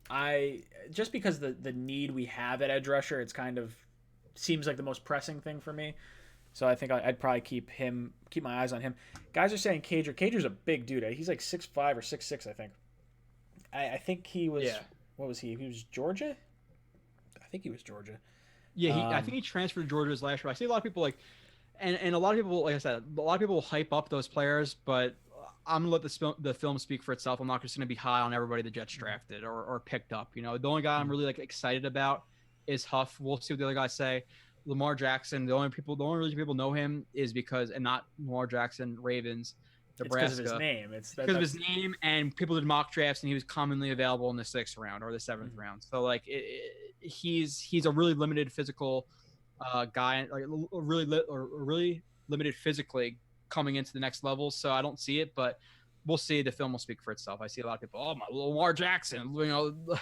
I just because the need we have at edge rusher, it's kind of seems like the most pressing thing for me. So I think I'd probably keep my eyes on him. Guys are saying Cager. Cager's a big dude. He's like 6'5" or 6'6", I think. I think he was. Yeah. What was he? He was Georgia. I think he was Georgia. Yeah, I think he transferred to Georgia's last year. I see a lot of people like, and a lot of people, like I said, a lot of people hype up those players, but I'm gonna let the film speak for itself. I'm not just gonna be high on everybody the Jets drafted or picked up. The only guy I'm really like excited about is Huff. We'll see what the other guys say. Lamar Jackson, the only reason people know him is because, and not Lamar Jackson, Ravens, Nebraska. It's because of his name. It's because of his name, and people did mock drafts, and he was commonly available in the 6th round or the 7th round. So like, he's a really limited physical guy, like really limited physically coming into the next level. So I don't see it, but we'll see. The film will speak for itself. I see a lot of people, oh, my Lamar Jackson,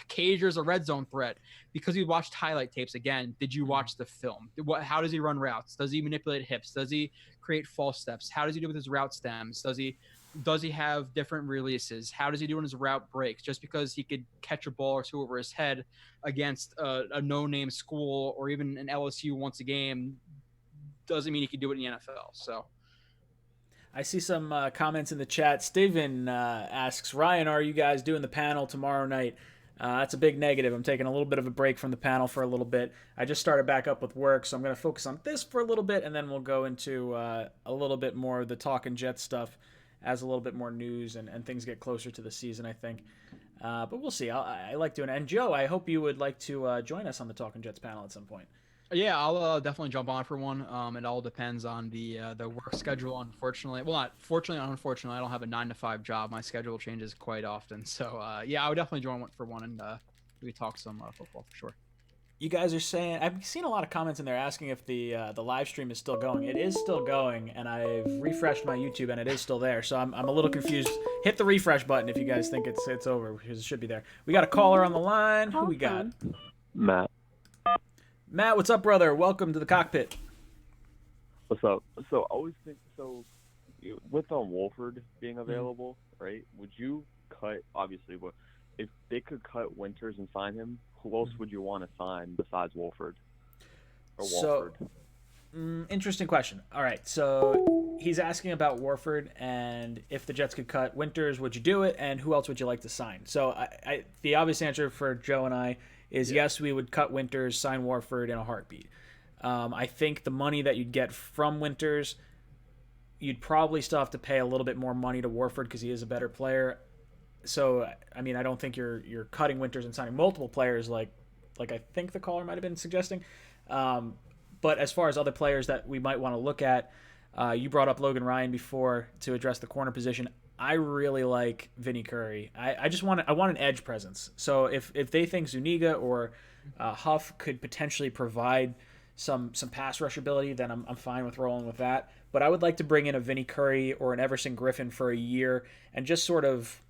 Cager's a red zone threat because we watched highlight tapes. Again, did you watch the film? How does he run routes? Does he manipulate hips? Does he create false steps? How does he do with his route stems? Does he have different releases? How does he do in his route breaks? Just because he could catch a ball or two over his head against a no-name school or even an LSU once a game doesn't mean he can do it in the NFL. So I see some comments in the chat. Steven asks, Ryan, are you guys doing the panel tomorrow night? That's a big negative. I'm taking a little bit of a break from the panel for a little bit. I just started back up with work, so I'm going to focus on this for a little bit, and then we'll go into a little bit more of the Talkin' Jets stuff as a little bit more news and things get closer to the season, I think. But we'll see. I like doing it. And Joe, I hope you would like to join us on the Talkin' Jets panel at some point. Yeah, I'll definitely jump on for one. It all depends on the work schedule. Unfortunately, well, not fortunately, unfortunately, I don't have a 9-to-5 job. My schedule changes quite often. So yeah, I would definitely join for one, and we talk some football for sure. You guys are saying, I've seen a lot of comments in there asking if the live stream is still going. It is still going, and I've refreshed my YouTube, and it is still there. So I'm a little confused. Hit the refresh button if you guys think it's over, because it should be there. We got a caller on the line. Who we got? Matt, what's up, brother? Welcome to the cockpit. What's up? So I always think with Wolford being available, right? Would you cut, obviously, but if they could cut Winters and sign him, who else would you want to sign besides Wolford or Wolford? Interesting question. All right, so he's asking about Warford, and if the Jets could cut Winters, would you do it? And who else would you like to sign? So the obvious answer for Joe and I is yes, we would cut Winters, sign Warford in a heartbeat. I think the money that you'd get from Winters, you'd probably still have to pay a little bit more money to Warford because he is a better player. So, I mean, I don't think you're cutting Winters and signing multiple players like I think the caller might have been suggesting. But as far as other players that we might want to look at, you brought up Logan Ryan before to address the corner position. I really like Vinny Curry. I want an edge presence. So if they think Zuniga or Huff could potentially provide some pass rush ability, then I'm fine with rolling with that. But I would like to bring in a Vinny Curry or an Everson Griffin for a year and just sort of,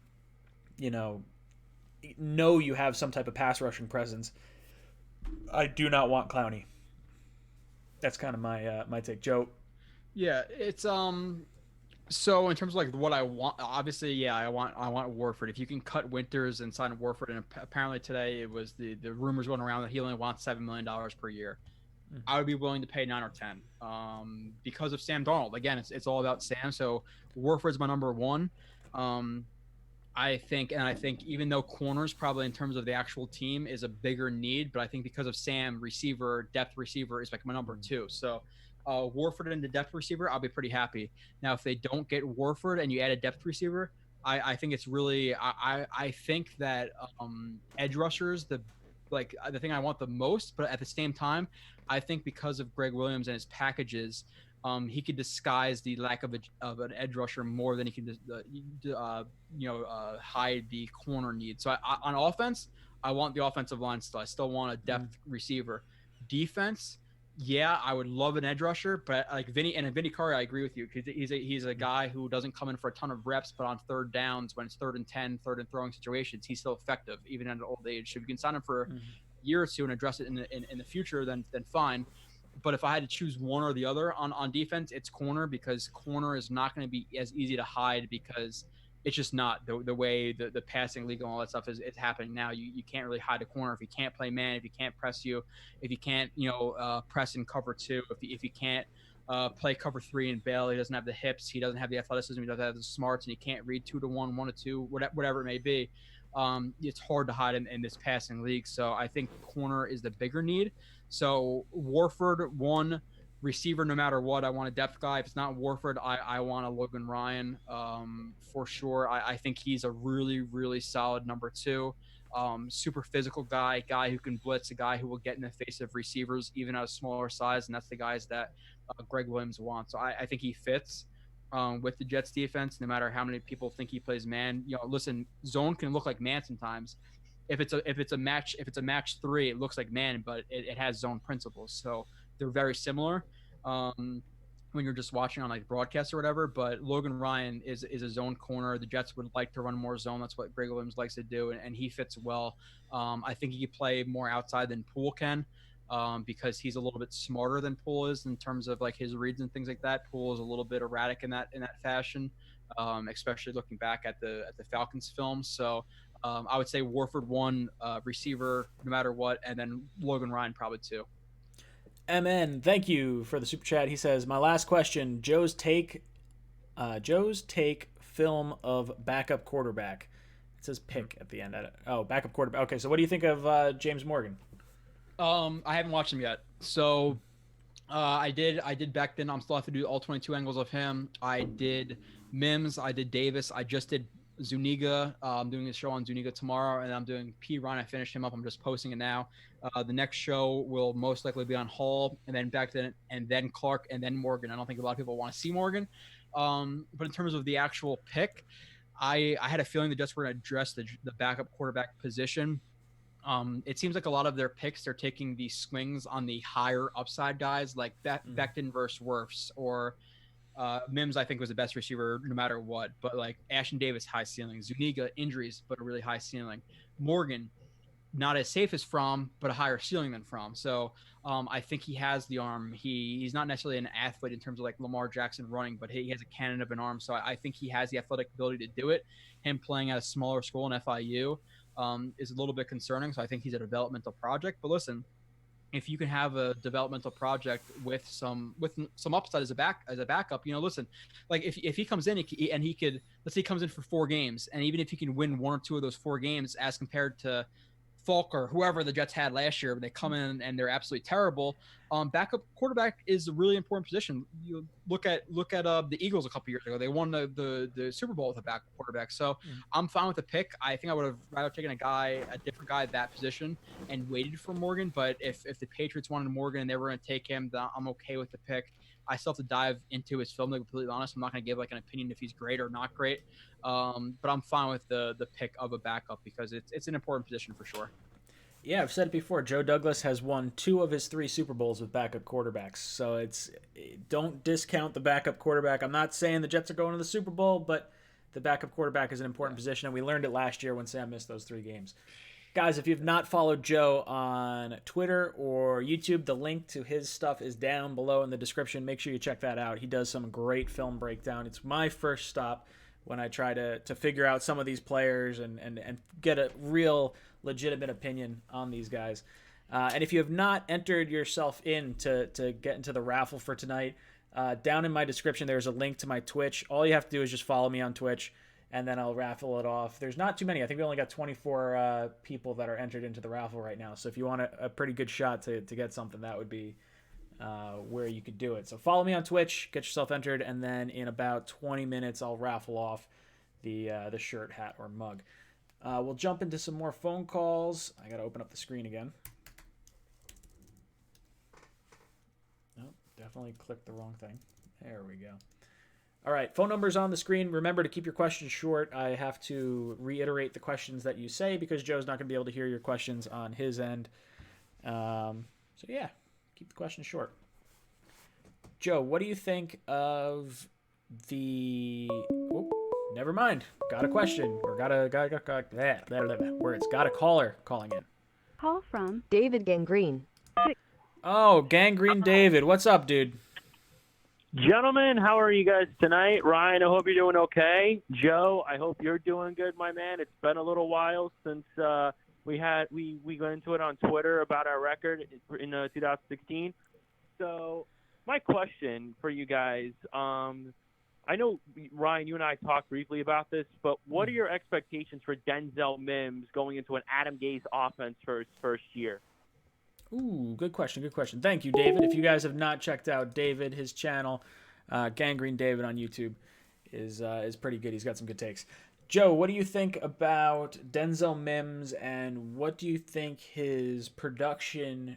know you have some type of pass rushing presence. I do not want Clowney. That's kind of my take, Joe. Yeah, it's So in terms of like what I want, obviously, yeah, I want Warford. If you can cut Winters and sign Warford, and apparently today it was the rumors going around that he only wants $7 million per year, I would be willing to pay 9 or 10 because of Sam Darnold. Again, it's all about Sam. So Warford's my number one. I think even though corners probably in terms of the actual team is a bigger need, but I think because of Sam, depth receiver is like my number two. So Warford and the depth receiver, I'll be pretty happy. Now, if they don't get Warford and you add a depth receiver, I think it's really I think that edge rushers the thing I want the most, but at the same time, I think because of Greg Williams and his packages, he could disguise the lack of an edge rusher more than he can hide the corner need. So on offense, I want the offensive line still. I still want a depth receiver. Defense, yeah, I would love an edge rusher, but like Vinny Curry, I agree with you because he's a guy who doesn't come in for a ton of reps, but on third downs when it's 3rd and 10, third and throwing situations, he's still effective even at an old age. So if you can sign him for a year or two and address it in the future, then fine. But if I had to choose one or the other on defense, it's corner, because corner is not going to be as easy to hide because it's just not the way the passing league and all that stuff is happening now. You can't really hide a corner if you can't play man, if you can't press you, if you can't press in cover two, if you can't play cover three and bail. He doesn't have the hips, he doesn't have the athleticism, he doesn't have the smarts, and he can't read 2-1, 1-2, whatever it may be. It's hard to hide in this passing league. So I think corner is the bigger need. So Warford, one receiver, no matter what. I want a depth guy. If it's not Warford, I want a Logan Ryan for sure. I think he's a really, really solid number two. Super physical guy who can blitz, a guy who will get in the face of receivers even at a smaller size, and that's the guys that Greg Williams wants. So I think he fits with the Jets defense, no matter how many people think he plays man. Listen, zone can look like man sometimes. If it's a match 3, it looks like man, but it has zone principles. So they're very similar. when you're just watching on like broadcast or whatever. But Logan Ryan is a zone corner. The Jets would like to run more zone. That's what Greg Williams likes to do, and he fits well. I think he could play more outside than Poole can, because he's a little bit smarter than Poole is in terms of like his reads and things like that. Poole is a little bit erratic in that fashion, especially looking back at the Falcons film. So I would say Warford one, receiver no matter what, and then Logan Ryan probably two. MN, thank you for the super chat. He says, my last question, Joe's take film of backup quarterback. It says pick at the end. Backup quarterback. Okay, so what do you think of James Morgan? I haven't watched him yet. So I did back then. I'm still have to do all 22 angles of him. I did Mims. I did Davis. I just did Zuniga. I'm doing a show on Zuniga tomorrow, and I'm doing P. Ryan. I finished him up. I'm just posting it now. The next show will most likely be on Hall, and then back then, and then Clark, and then Morgan. I don't think a lot of people want to see Morgan. But in terms of the actual pick, I had a feeling the Jets were going to address the backup quarterback position. It seems like a lot of their picks, they're taking the swings on the higher upside guys like Becton versus Wirfs, or Mims, I think, was the best receiver no matter what. But like Ashton Davis, high ceiling. Zuniga, injuries, but a really high ceiling. Morgan, not as safe as Fromm, but a higher ceiling than Fromm. So I think he has the arm. He's not necessarily an athlete in terms of like Lamar Jackson running, but he has a cannon of an arm. So I think he has the athletic ability to do it. Him playing at a smaller school in FIU is a little bit concerning. So I think he's a developmental project. But listen, if you can have a developmental project with some upside as a backup, listen, like if he comes in and he could, let's say he comes in for 4 games, and even if he can win 1 or 2 of those 4 games as compared to Falk or whoever the Jets had last year, but they come in and they're absolutely terrible. Backup quarterback is a really important position. You look at the Eagles a couple years ago; they won the Super Bowl with a backup quarterback. So I'm fine with the pick. I think I would have rather taken a different guy at that position and waited for Morgan. But if the Patriots wanted Morgan and they were going to take him, then I'm okay with the pick. I still have to dive into his film, to be completely honest. I'm not going to give like an opinion if he's great or not great. But I'm fine with the pick of a backup because it's an important position for sure. Yeah, I've said it before. Joe Douglas has won 2 of his 3 Super Bowls with backup quarterbacks. So don't discount the backup quarterback. I'm not saying the Jets are going to the Super Bowl, but the backup quarterback is an important position, and we learned it last year when Sam missed those 3 games. Guys, if you've not followed Joe on Twitter or YouTube, the link to his stuff is down below in the description. Make sure you check that out. He does some great film breakdown. It's my first stop when I try to figure out some of these players and get a real legitimate opinion on these guys. And if you have not entered yourself in to get into the raffle for tonight, down in my description there's a link to my Twitch. All you have to do is just follow me on Twitch, and then I'll raffle it off. There's not too many. I think we only got 24 people that are entered into the raffle right now. So if you want a pretty good shot to get something, that would be where you could do it. So follow me on Twitch, get yourself entered, and then in about 20 minutes I'll raffle off the shirt, hat, or mug. We'll jump into some more phone calls. I got to open up the screen again. Oh, definitely clicked the wrong thing. There we go. All right, phone number's on the screen. Remember to keep your questions short. I have to reiterate the questions that you say because Joe's not going to be able to hear your questions on his end. So yeah, keep the questions short. Joe, what do you think of the... Oh, never mind. Got a question. Or got words. Got a caller calling in. Call from David Gangrene. Oh, Gangrene David. What's up, dude? Gentlemen, how are you guys tonight? Ryan, I hope you're doing okay. Joe, I hope you're doing good, my man. It's been a little while since we went into it on Twitter about our record in 2016. So my question for you guys, I know, Ryan, you and I talked briefly about this, but what are your expectations for Denzel Mims going into an Adam Gase offense for his first year? Ooh, good question. Good question. Thank you, David. If you guys have not checked out David, his channel, Gangrene David on YouTube, is pretty good. He's got some good takes. Joe, what do you think about Denzel Mims, and what do you think his production?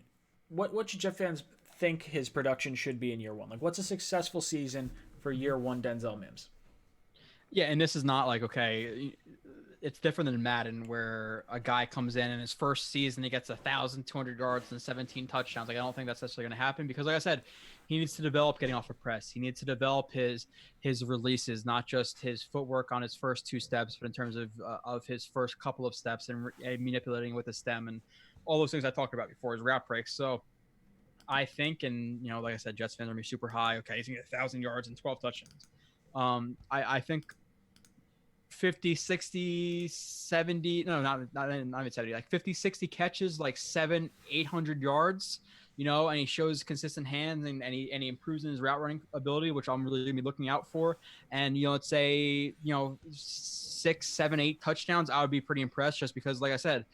What should Jet fans think his production should be in year 1? Like, what's a successful season for year 1 Denzel Mims? Yeah, and this is not like, okay, it's different than Madden where a guy comes in his first season, he gets 1,200 yards and 17 touchdowns. Like, I don't think that's necessarily going to happen because, like I said, he needs to develop getting off a press. He needs to develop his releases, not just his footwork on his first 2 steps, but in terms of his first couple of steps and manipulating with the stem and all those things I talked about before, his route breaks. So I think, and like I said, Jets fans are gonna be super high. Okay, he's gonna get 1,000 yards and 12 touchdowns. I think 50, 60, 70, no, not even 70, like 50, 60 catches, like 700-800 yards, and he shows consistent hands and he improves in his route running ability, which I'm really gonna be looking out for. And let's say 6, 7, 8 touchdowns, I would be pretty impressed, just because, like I said,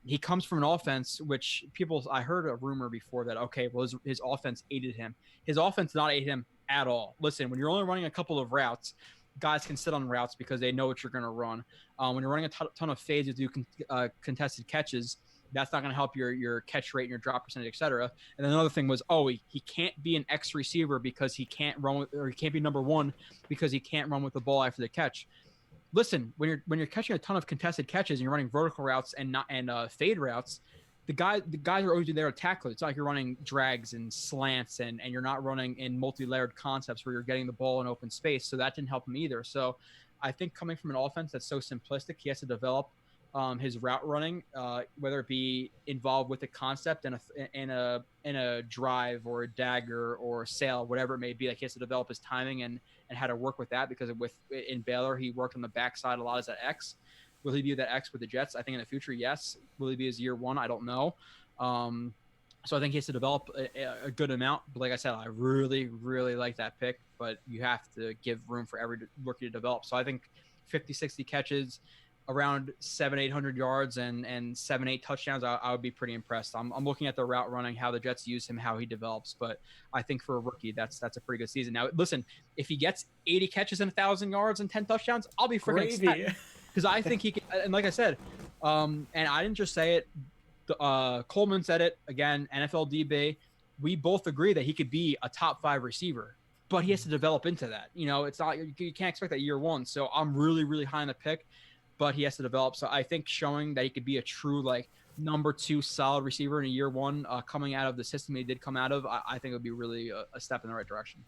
he comes from an offense which I heard a rumor before that, okay, well, his offense aided him. His offense not aided him at all. Listen, when you're only running a couple of routes, guys can sit on routes because they know what you're going to run. When you're running a ton of fades to do contested catches, that's not going to help your catch rate and your drop percentage, etc. And then another thing was, he can't be an X receiver because he can't run or he can't be number 1 because he can't run with the ball after the catch. Listen, when you're catching a ton of contested catches and you're running vertical routes and fade routes, the guys are always there to tackle. It's not like you're running drags and slants and you're not running in multi-layered concepts where you're getting the ball in open space. So that didn't help him either. So I think coming from an offense that's so simplistic, he has to develop his route running, whether it be involved with a concept in a drive or a dagger or a sail, whatever it may be. Like, he has to develop his timing and how to work with that, because in Baylor he worked on the backside a lot as an X. Will he be that X with the Jets? I think in the future, yes. Will he be his year 1? I don't know. So I think he has to develop a good amount. But like I said, I really, really like that pick. But you have to give room for every rookie to develop. So I think 50, 60 catches, around 700-800 yards, and 7-8 touchdowns, I would be pretty impressed. I'm looking at the route running, how the Jets use him, how he develops. But I think for a rookie, that's a pretty good season. Now, listen, if he gets 80 catches and 1,000 yards and 10 touchdowns, I'll be freaking ecstatic. Because I think he can, and like I said, and I didn't just say it, Coleman said it, again, NFL DB, we both agree that he could be a top 5 receiver, but he has to develop into that. It's not, you can't expect that year 1. So I'm really, really high on the pick, but he has to develop. So I think showing that he could be a true, like, number 2 solid receiver in a year 1, coming out of the system he did come out of, I think it would be really a step in the right direction.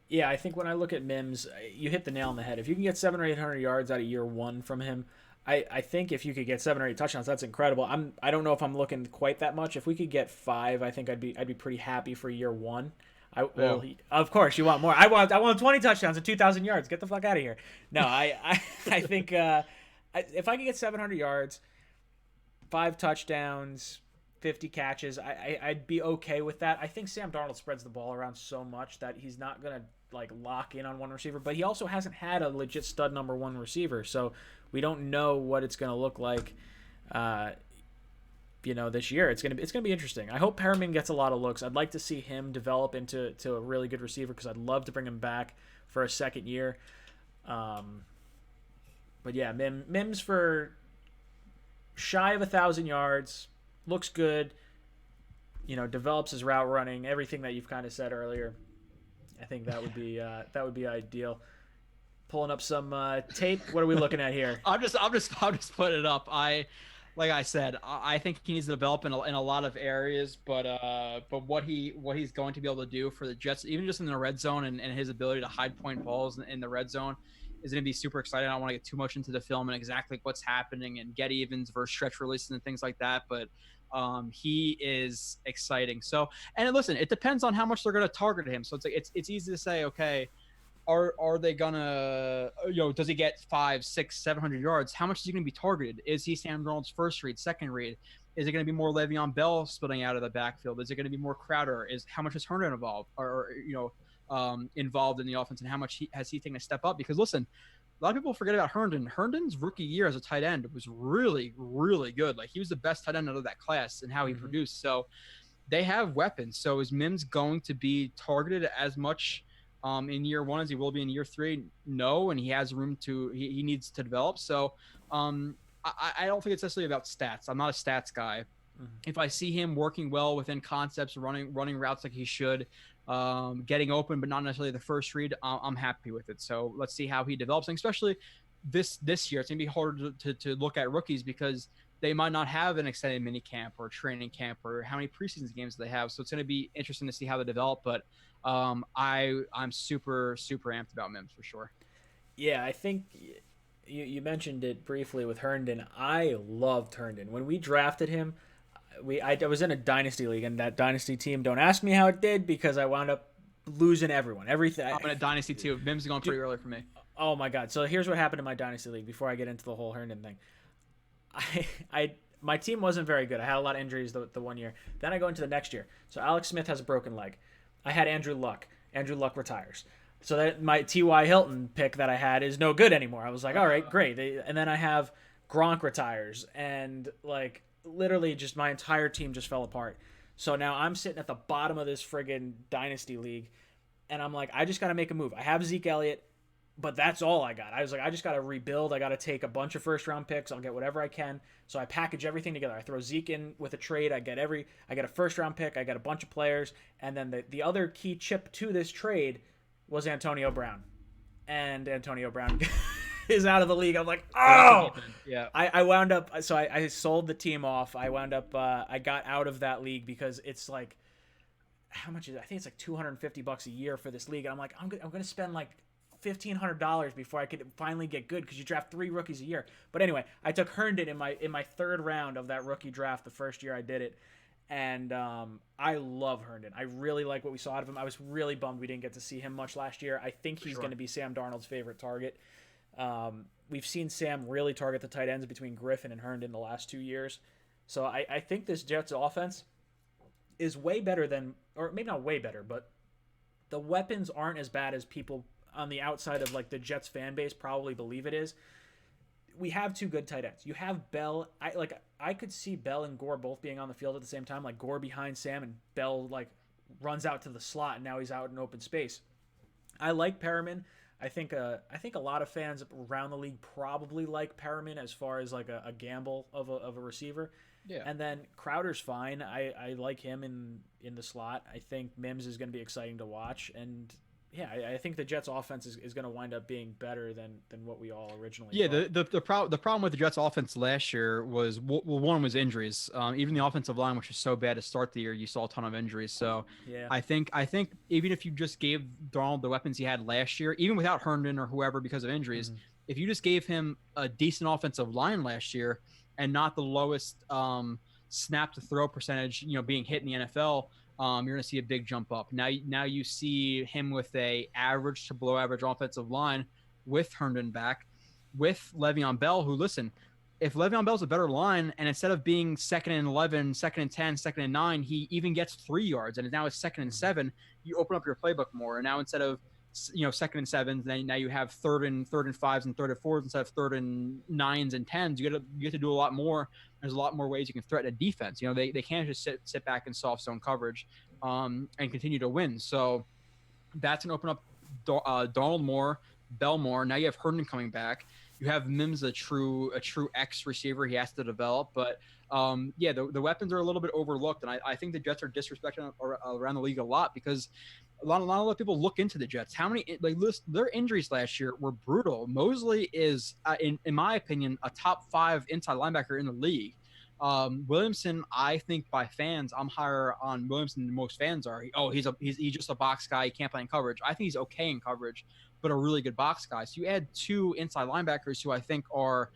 Yeah, I think when I look at Mims, you hit the nail on the head. If you can get 700 or 800 yards out of year 1 from him, I think if you could get 7 or 8 touchdowns, that's incredible. I don't know if I'm looking quite that much. If we could get 5, I think I'd be pretty happy for year 1. Of course you want more. I want 20 touchdowns and 2,000 yards. Get the fuck out of here. No, I think if I could get 700 yards, 5 touchdowns, 50 catches, I'd be okay with that. I think Sam Darnold spreads the ball around so much that he's not going to lock in on one receiver, but he also hasn't had a legit stud number 1 receiver, so we don't know what it's going to look like this year. It's going to be interesting. I hope Perriman gets a lot of looks. I'd like to see him develop into a really good receiver, because I'd love to bring him back for a second year. But yeah, Mims for shy of 1,000 yards, looks good, develops his route running, everything that you've kind of said earlier. I think that would be ideal. Pulling up some tape. What are we looking at here? I'll just put it up. Like I said, I think he needs to develop in a lot of areas, but what he's going to be able to do for the Jets, even just in the red zone, and his ability to hide point balls in the red zone, is going to be super exciting. I don't want to get too much into the film and exactly what's happening and get evens versus stretch releases and things like that, but he is exciting. So, and listen, it depends on how much they're going to target him. So it's easy to say, okay, are they gonna, does he get 500, 600, 700 yards? How much is he going to be targeted? Is he Sam Darnold's first read, second read? Is it going to be more Le'Veon Bell splitting out of the backfield? Is it going to be more Crowder? How much is Herndon involved, involved in the offense, and how much has he taken a step up? Because listen, a lot of people forget about Herndon. Herndon's rookie year as a tight end was really, really good. Like, he was the best tight end out of that class and how he produced. So they have weapons. So is Mims going to be targeted as much in year 1 as he will be in year 3? No, and he has room to. He needs to develop. So I don't think it's necessarily about stats. I'm not a stats guy. If I see him working well within concepts, running routes like he should, getting open but not necessarily the first read, I'm happy with it. So let's see how he develops, and especially this year it's going to be harder to look at rookies because they might not have an extended mini camp or training camp or how many preseason games they have. So it's going to be interesting to see how they develop. But I'm super amped about Mims for sure. Yeah, I think you mentioned it briefly with Herndon. I loved Herndon when we drafted him. I was in a dynasty league, and that dynasty team. Don't ask me how it did because I wound up losing everything. I'm in a dynasty too. Mims is going pretty early for me. Oh my god! So here's what happened in my dynasty league. Before I get into the whole Herndon thing, my team wasn't very good. I had a lot of injuries the 1 year. Then I go into the next year. So Alex Smith has a broken leg. I had Andrew Luck. Andrew Luck retires. So that my T.Y. Hilton pick that I had is no good anymore. I was like, all right, great. And then I have Gronk retires, and like literally just my entire team just fell apart. So now I'm sitting at the bottom of this friggin' dynasty league, and I'm like, I just got to make a move. I have Zeke Elliott, but that's all I got. I was like, I just got to rebuild. I got to take a bunch of first-round picks. I'll get whatever I can. So I package everything together. I throw Zeke in with a trade. I get a first-round pick. I get a bunch of players, and then the other key chip to this trade was Antonio Brown. And Antonio Brown is out of the league. I'm like, oh! Yeah. I wound up, so I sold the team off. I wound up, I got out of that league because it's like, how much is it? I think it's like $250 a year for this league. And I'm like, I'm going to spend like $1,500 before I could finally get good because you draft 3 rookies a year. But anyway, I took Herndon in my third round of that rookie draft the first year I did it. And I love Herndon. I really like what we saw out of him. I was really bummed we didn't get to see him much last year. I think he's going to be Sam Darnold's favorite target. We've seen Sam really target the tight ends between Griffin and Herndon the last 2 years. So I think this Jets offense is way better than, or maybe not way better, but the weapons aren't as bad as people on the outside of like the Jets fan base probably believe it is. We have 2 good tight ends. You have Bell. I could see Bell and Gore both being on the field at the same time, like Gore behind Sam and Bell like runs out to the slot and now he's out in open space. I like Perriman. I think a lot of fans around the league probably like Perriman as far as like a gamble of a receiver. Yeah. And then Crowder's fine. I like him in the slot. I think Mims is going to be exciting to watch. And yeah, I think the Jets offense is going to wind up being better than what we all originally thought. The problem with the Jets offense last year was, one was injuries. Even the offensive line, which was so bad to start the year, you saw a ton of injuries. So yeah. I think even if you just gave Darnold the weapons he had last year, even without Herndon or whoever because of injuries, if you just gave him a decent offensive line last year and not the lowest snap to throw percentage, being hit in the NFL, you're going to see a big jump up. Now you see him with a average to below average offensive line with Herndon back, with Le'Veon Bell, who, listen, if Le'Veon Bell's a better line and instead of being 2nd and 11, 2nd and 10, 2nd and 9, he even gets 3 yards and now it's 2nd and 7, you open up your playbook more. And now instead of 2nd and 7s, then now you have 3rd and 5s and 3rd and 4s instead of 3rd and 9s and 10s. You get to do a lot more. There's a lot more ways you can threaten a defense. They can't just sit back in soft zone coverage and continue to win. So that's going to open up Darnold more, Bell more. Now you have Herndon coming back. You have Mims, a true X receiver he has to develop. But the weapons are a little bit overlooked, and I think the Jets are disrespected around the league a lot because a lot of people look into the Jets. How many their injuries last year were brutal. Mosley is, in my opinion, a top 5 inside linebacker in the league. Williamson, I think by fans, I'm higher on Williamson than most fans are. He's just a box guy. He can't play in coverage. I think he's okay in coverage, but a really good box guy. So you add 2 inside linebackers who I think are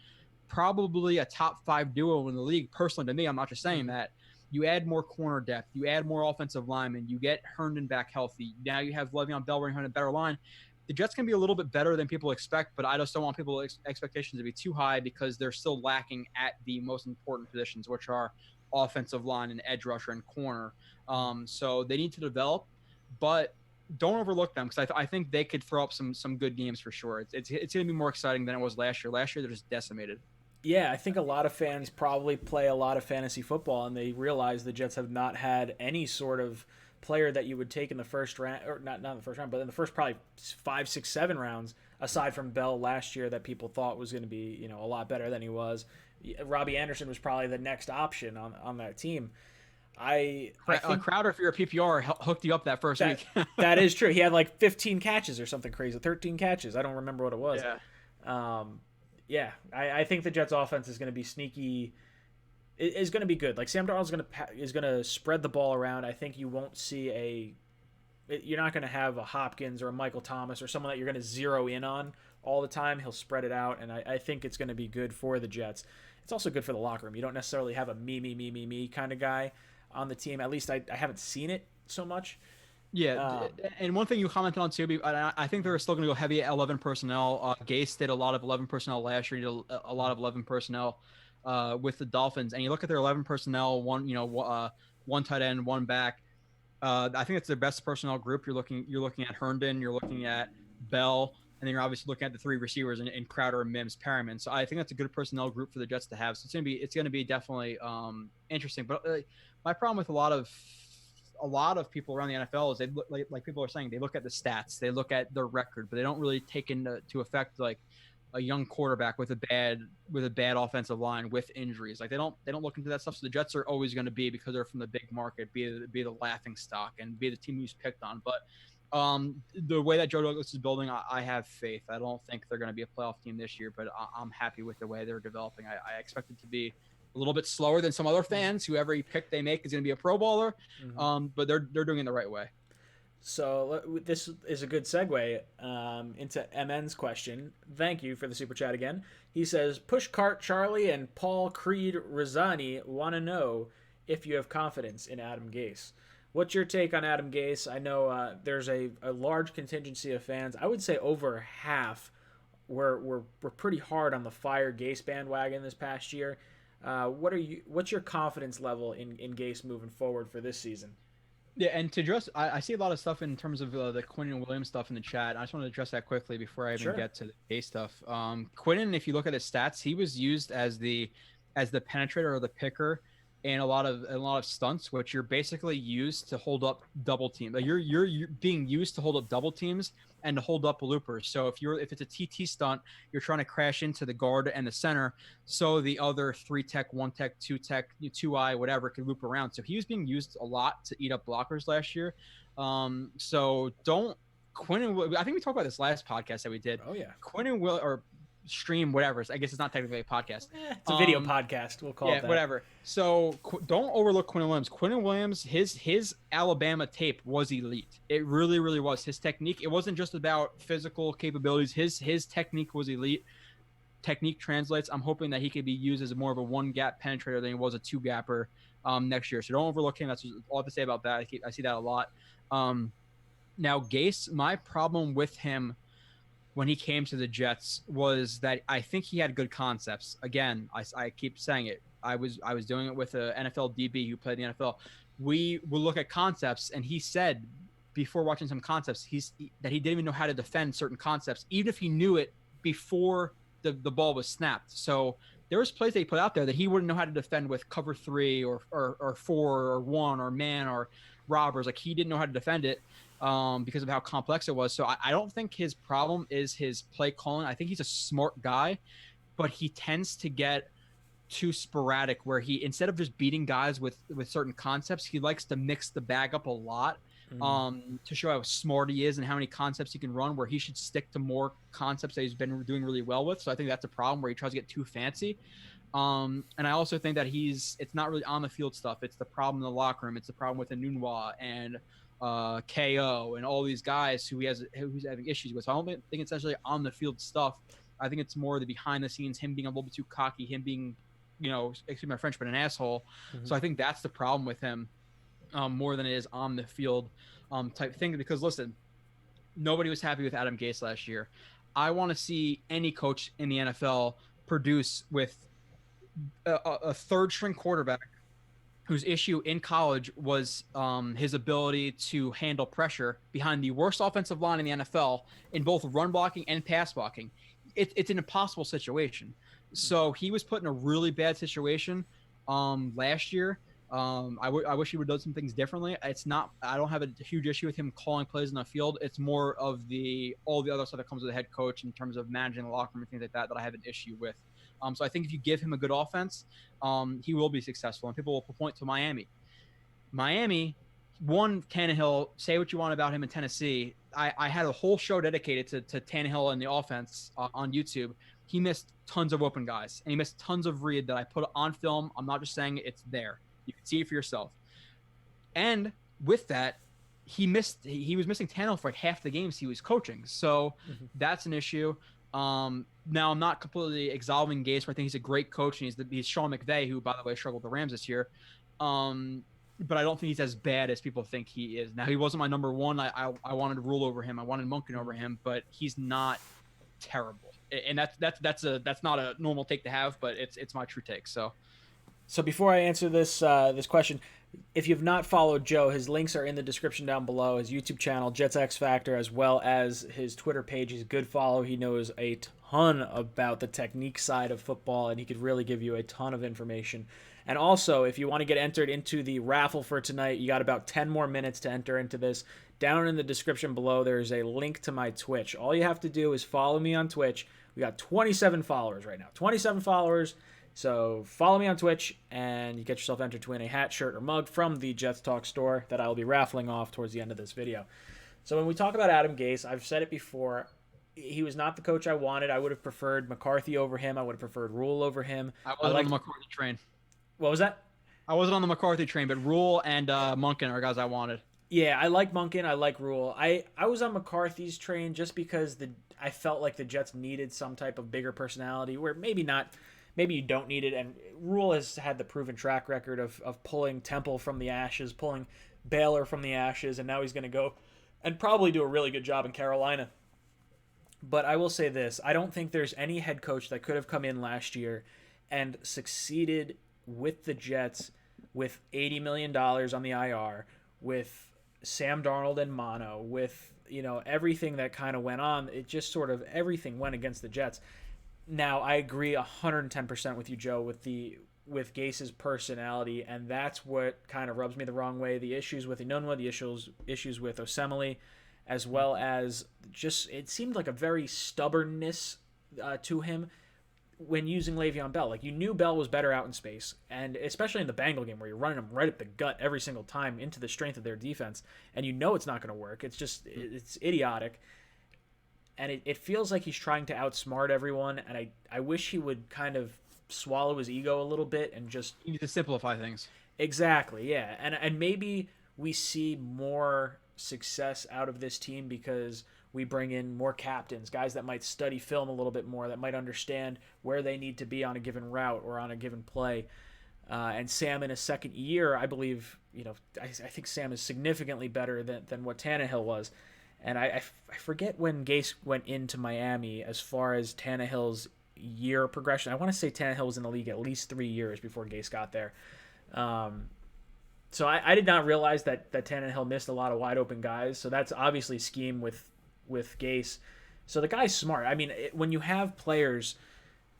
probably a top 5 duo in the league. Personally, to me, I'm not just saying that. You add more corner depth. You add more offensive linemen. You get Herndon back healthy. Now you have Le'Veon Bell running on a better line. The Jets can be a little bit better than people expect, but I just don't want people's expectations to be too high because they're still lacking at the most important positions, which are offensive line and edge rusher and corner. So they need to develop, but don't overlook them because I think they could throw up some good games for sure. It's going to be more exciting than it was last year. Last year, they're just decimated. Yeah, I think a lot of fans probably play a lot of fantasy football, and they realize the Jets have not had any sort of player that you would take in the first round, or not in the first round, but in the first probably 5, 6, 7 rounds, aside from Bell last year that people thought was going to be a lot better than he was. Robbie Anderson was probably the next option on that team. I think Crowder, if you're a PPR, hooked you up that first week. That is true. He had like 15 catches or something crazy, 13 catches. I don't remember what it was. Yeah. Yeah, I think the Jets' offense is going to be sneaky. Is going to be good. Like Sam Darnold's is going to spread the ball around. I think you won't see you're not going to have a Hopkins or a Michael Thomas or someone that you're going to zero in on all the time. He'll spread it out, and I think it's going to be good for the Jets. It's also good for the locker room. You don't necessarily have a me kind of guy on the team. At least I haven't seen it so much. Yeah, and one thing you commented on too, I think they're still going to go heavy at 11 personnel. Gase did a lot of 11 personnel last year. He did a lot of 11 personnel with the Dolphins, and you look at their 11 personnel, one tight end, one back. I think it's their best personnel group. You're looking at Herndon, you're looking at Bell, and then you're obviously looking at the three receivers in Crowder, Mims, Perriman. So I think that's a good personnel group for the Jets to have. So it's gonna be definitely interesting. But my problem with a lot of people around the NFL is they look like people are saying they look at the stats, they look at their record, but they don't really take into effect like a young quarterback with a bad offensive line with injuries. Like they don't look into that stuff. So the Jets are always going to be, because they're from the big market, be the laughing stock and be the team who's picked on. But the way that Joe Douglas is building, I have faith. I don't think they're going to be a playoff team this year, but I'm happy with the way they're developing. I expect it to be a little bit slower than some other fans. Whoever pick they make is going to be a Pro Bowler, but they're doing it the right way. So this is a good segue into MN's question. Thank you for the super chat again. He says, Pushcart Charlie and Paul Creed Rosani want to know if you have confidence in Adam Gase. What's your take on Adam Gase? I know there's a large contingency of fans. I would say over half were pretty hard on the fire Gase bandwagon this past year. What's your confidence level in Gase moving forward for this season? Yeah, and to address, I see a lot of stuff in terms of the Quinnen Williams stuff in the chat. I just want to address that quickly before I even get to the Gase stuff. Quinnen, if you look at his stats, he was used as the penetrator or the picker in a lot of stunts, which you're basically used to hold up double teams. Like you're being used to hold up double teams and to hold up loopers. So if it's a TT stunt, you're trying to crash into the guard and the center, so the other 3-tech, 1-tech, 2-tech, 2-eye, whatever could loop around. So he was being used a lot to eat up blockers last year. So don't Quinnen. I think we talked about this last podcast that we did. Oh yeah, Quinnen will or stream whatever. I guess it's not technically a podcast. It's a video podcast. We'll call it that. Whatever. So don't overlook Quinnen Williams. Quinnen Williams, his Alabama tape was elite. It really, really was. His technique, it wasn't just about physical capabilities. His technique was elite. Technique translates. I'm hoping that he could be used as more of a one-gap penetrator than he was a two-gapper next year. So don't overlook him. That's all I have to say about that. I see that a lot. Now, Gase, my problem with him when he came to the Jets was that I think he had good concepts. Again, I keep saying it. I was doing it with an NFL DB who played in the NFL. We will look at concepts, and he said before watching some concepts, that he didn't even know how to defend certain concepts, even if he knew it before the ball was snapped. So there was plays that he put out there that he wouldn't know how to defend with cover 3 or 4 or 1 or man or robbers. Like he didn't know how to defend it. Because of how complex it was. So I don't think his problem is his play calling. I think he's a smart guy, but he tends to get too sporadic where he, instead of just beating guys with certain concepts, he likes to mix the bag up a lot to show how smart he is and how many concepts he can run, where he should stick to more concepts that he's been doing really well with. So I think that's a problem where he tries to get too fancy. And I also think that it's not really on the field stuff. It's the problem in the locker room. It's the problem with Enunwa and KO and all these guys who's having issues with. So I don't think it's actually on the field stuff. I think it's more the behind the scenes, him being a little bit too cocky, him being, excuse my French, but an asshole. So I think that's the problem with him more than it is on the field type thing. Because listen, nobody was happy with Adam Gase last year. I want to see any coach in the NFL produce with a third string quarterback whose issue in college was his ability to handle pressure behind the worst offensive line in the NFL in both run blocking and pass blocking. It's an impossible situation. So he was put in a really bad situation last year. I wish he would have done some things differently. I don't have a huge issue with him calling plays in the field. It's more of all the other stuff that comes with the head coach in terms of managing the locker room and things like that I have an issue with. So I think if you give him a good offense, he will be successful. And people will point to Miami. Tannehill, say what you want about him in Tennessee. I had a whole show dedicated to Tannehill and the offense on YouTube. he missed tons of open guys, and he missed tons of read that I put on film. I'm not just saying it's there. You can see it for yourself. And with that, he was missing Tannehill for like half the games he was coaching. So that's an issue. Now I'm not completely absolving Gase, but I think he's a great coach, and he's Sean McVay, who, by the way, struggled with the Rams this year. But I don't think he's as bad as people think he is. Now, he wasn't my number one. I wanted to rule over him. I wanted Monken over him, but he's not terrible. And that's not a normal take to have, but it's my true take. So before I answer this question, if you've not followed Joe, his links are in the description down below. His YouTube channel, Jets X Factor, as well as his Twitter page. He's a good follow. He knows a ton about the technique side of football, and he could really give you a ton of information. And also, if you want to get entered into the raffle for tonight, you got about 10 more minutes to enter into this. Down in the description below, there's a link to my Twitch. All you have to do is follow me on Twitch. We got 27 followers right now. 27 followers. So follow me on Twitch, and you get yourself entered to win a hat, shirt, or mug from the Jets Talk store that I'll be raffling off towards the end of this video. So when we talk about Adam Gase, I've said it before, he was not the coach I wanted. I would have preferred McCarthy over him. I would have preferred Rule over him. I wasn't on the McCarthy train. What was that? I wasn't on the McCarthy train, but Rule and Monken are guys I wanted. Yeah, I like Monken. I like Rule. I was on McCarthy's train just because I felt like the Jets needed some type of bigger personality, where maybe not. Maybe you don't need it, and Rule has had the proven track record of pulling Temple from the ashes, pulling Baylor from the ashes, and now he's going to go and probably do a really good job in Carolina. But I will say this. I don't think there's any head coach that could have come in last year and succeeded with the Jets with $80 million on the IR, with Sam Darnold and mono, with everything that kind of went on. It just sort of everything went against the Jets. Now, I agree 110% with you, Joe, with Gase's personality, and that's what kind of rubs me the wrong way. The issues with Enunwa, the issues with Osemele, as well as just it seemed like a very stubbornness to him when using Le'Veon Bell. Like, you knew Bell was better out in space, and especially in the Bengal game where you're running them right up the gut every single time into the strength of their defense, and you know it's not going to work. It's idiotic. And it feels like he's trying to outsmart everyone, and I wish he would kind of swallow his ego a little bit and just... You need to simplify things. Exactly, yeah. And maybe we see more success out of this team because we bring in more captains, guys that might study film a little bit more, that might understand where they need to be on a given route or on a given play. And Sam in his second year, I believe, I think Sam is significantly better than what Tannehill was. And I forget when Gase went into Miami as far as Tannehill's year progression. I want to say Tannehill was in the league at least 3 years before Gase got there. So I did not realize that Tannehill missed a lot of wide open guys. So that's obviously scheme with Gase. So the guy's smart. I mean, when you have players,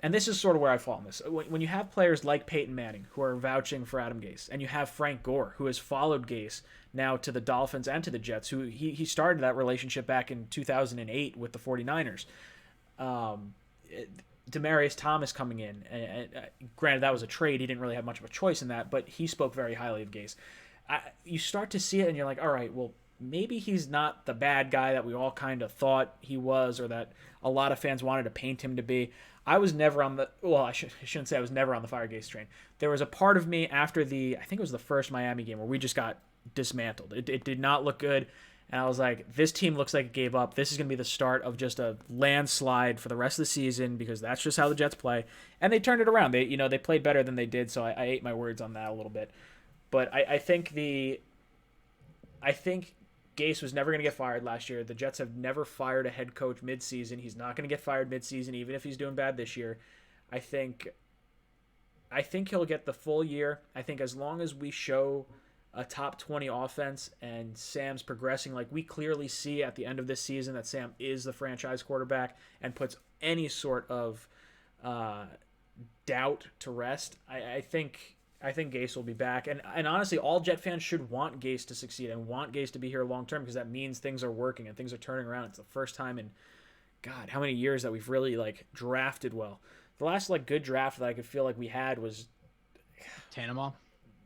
and this is sort of where I fall in this, when you have players like Peyton Manning who are vouching for Adam Gase, and you have Frank Gore who has followed Gase now to the Dolphins and to the Jets, who he started that relationship back in 2008 with the 49ers. Demaryius Thomas coming in, and granted that was a trade, he didn't really have much of a choice in that, but he spoke very highly of Gase. You start to see it and you're like, all right, well, maybe he's not the bad guy that we all kind of thought he was, or that a lot of fans wanted to paint him to be. I was never on the, well, I shouldn't say I was never on the Fire Gase train. There was a part of me after I think it was the first Miami game where we just got dismantled. It did not look good. And I was like, this team looks like it gave up. This is going to be the start of just a landslide for the rest of the season, because that's just how the Jets play. And they turned it around. They played better than they did, so I ate my words on that a little bit. But I think Gase was never going to get fired last year. The Jets have never fired a head coach midseason. He's not going to get fired midseason, even if he's doing bad this year. I think he'll get the full year. I think as long as we show a top 20 offense and Sam's progressing, like we clearly see at the end of this season that Sam is the franchise quarterback and puts any sort of doubt to rest, I think Gase will be back. And honestly, all Jet fans should want Gase to succeed and want Gase to be here long term, because that means things are working and things are turning around. It's the first time in, God, how many years that we've really drafted well. The last good draft that I could feel like we had was Tannenbaum.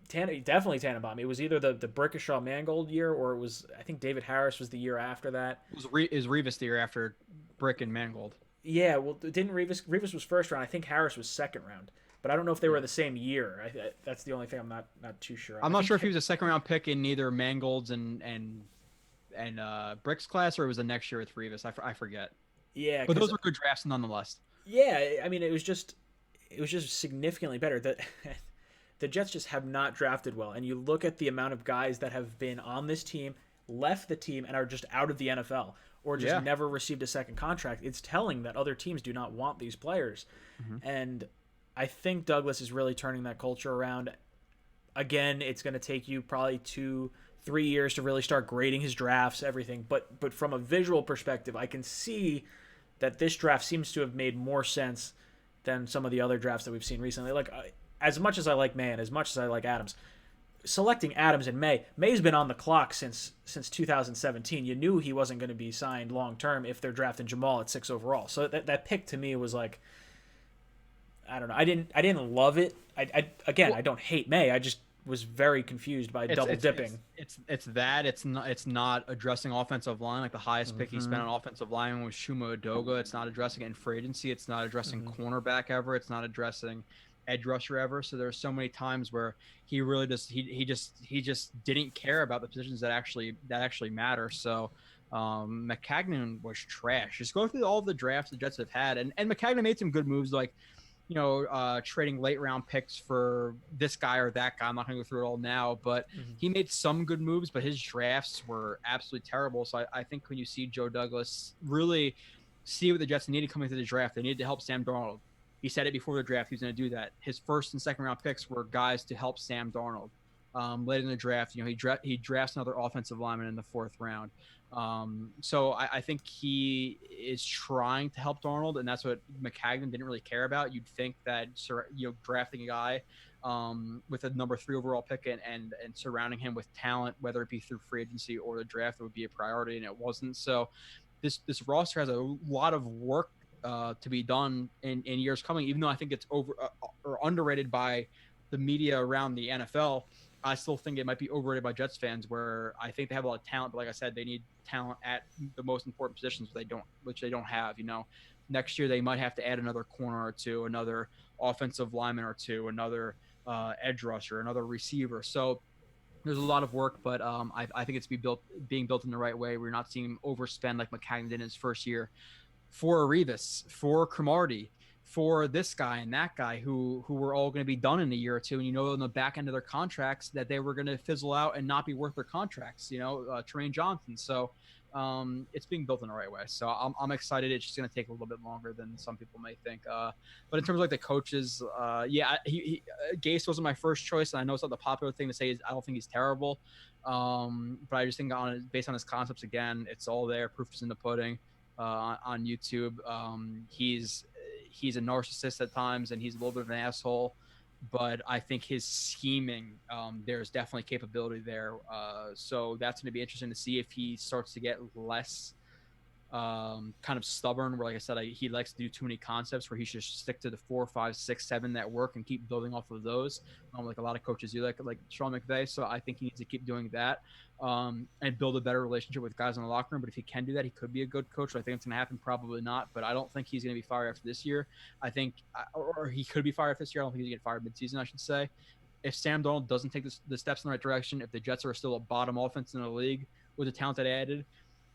Definitely Tannenbaum. It was either the Brickishaw Mangold year, or it was, I think David Harris was the year after that. It was Revis the year after Brick and Mangold. Yeah, well, didn't Revis was first round? I think Harris was second round, but I don't know if they were the same year. That's the only thing I'm not too sure. I'm not sure if he was a second round pick in either Mangold's and Brick's class, or it was the next year with Revis. I forget. Yeah, but those were good drafts nonetheless. Yeah, I mean, it was just significantly better. That the Jets just have not drafted well, and you look at the amount of guys that have been on this team, left the team, and are just out of the NFL, or just never received a second contract. It's telling that other teams do not want these players, and I think Douglas is really turning that culture around. Again, it's going to take you probably 2-3 years to really start grading his drafts, everything. But from a visual perspective, I can see that this draft seems to have made more sense than some of the other drafts that we've seen recently. Like, as much as I like May and as much as I like Adams, selecting Adams in May's been on the clock since 2017. You knew he wasn't going to be signed long term if they're drafting Jamal at 6 overall. So that pick to me was like, I don't know. I didn't love it. I don't hate May. I just was very confused by double dipping. It's not addressing offensive line. Like the highest pick he spent on offensive line was Shuma Odoga. It's not addressing it in free agency. It's not addressing cornerback ever. It's not addressing edge rusher ever. So there's so many times where he really just didn't care about the positions that actually matter. So McCagnon was trash. Just go through all the drafts the Jets have had, and McCagnon made some good moves, like trading late round picks for this guy or that guy. I'm not going to go through it all now, but he made some good moves, but his drafts were absolutely terrible. So I think when you see Joe Douglas really see what the Jets needed coming through the draft, they needed to help Sam Darnold. He said it before the draft. He was going to do that. His first and second round picks were guys to help Sam Darnold. Late in the draft, he drafts another offensive lineman in the 4th round. So I think he is trying to help Darnold, and that's what McCagnon didn't really care about. You'd think that drafting a guy with a number 3 overall pick and surrounding him with talent, whether it be through free agency or the draft, would be a priority, and it wasn't. So this roster has a lot of work to be done in years coming. Even though I think it's over or underrated by the media around the NFL, I still think it might be overrated by Jets fans, where I think they have a lot of talent, but like I said, they need talent at the most important positions, which they don't have. Next year they might have to add another corner or two, another offensive lineman or two, another edge rusher, another receiver. So there's a lot of work, but I think it's being built in the right way. We're not seeing him overspend like McCagnon did in his first year for Revis, for Cromartie, for this guy and that guy who were all going to be done in a year or two. And on the back end of their contracts that they were going to fizzle out and not be worth their contracts, Tremaine Johnson. So it's being built in the right way. So I'm excited. It's just going to take a little bit longer than some people may think. But in terms of like the coaches, Gase wasn't my first choice. And I know it's not the popular thing to say. I don't think he's terrible. But I just think based on his concepts, again, it's all there. Proof is in the pudding on YouTube. He's a narcissist at times, and he's a little bit of an asshole, but I think his scheming, there's definitely capability there. So that's going to be interesting to see if he starts to get less kind of stubborn, where, like I said, he likes to do too many concepts, where he should stick to the 4, 5, 6, 7 that work and keep building off of those. Like a lot of coaches do, like Sean McVay. So I think he needs to keep doing that and build a better relationship with guys in the locker room. But if he can do that, he could be a good coach. I think it's going to happen. Probably not, but I don't think he's going to be fired after this year. I think, or he could be fired after this year. I don't think he's going to get fired midseason, I should say. If Sam Darnold doesn't take the steps in the right direction, if the Jets are still a bottom offense in the league with the talent that added,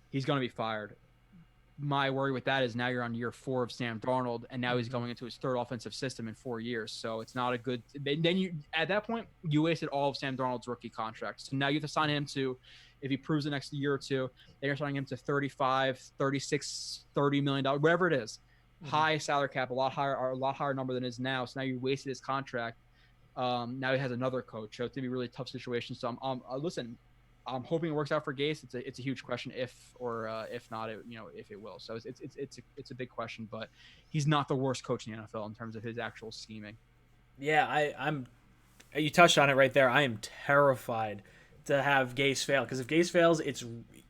he's going to be fired. My worry with that is now you're on year 4 of Sam Darnold, and now he's going into his 3rd offensive system in 4 years. So it's not a good. Then you, at that point, you wasted all of Sam Darnold's rookie contract. So now you have to sign him to, if he proves the next year or two, then you're signing him to 35, 36, $30 million, whatever it is, high salary cap, a lot higher number than it is now. So now you wasted his contract. Now he has another coach. So it's gonna be a really tough situation. So listen. I'm hoping it works out for Gase. It's a huge question if not, if it will. So it's a big question, but he's not the worst coach in the NFL in terms of his actual scheming. Yeah, you touched on it right there. I am terrified to have Gase fail, because if Gase fails,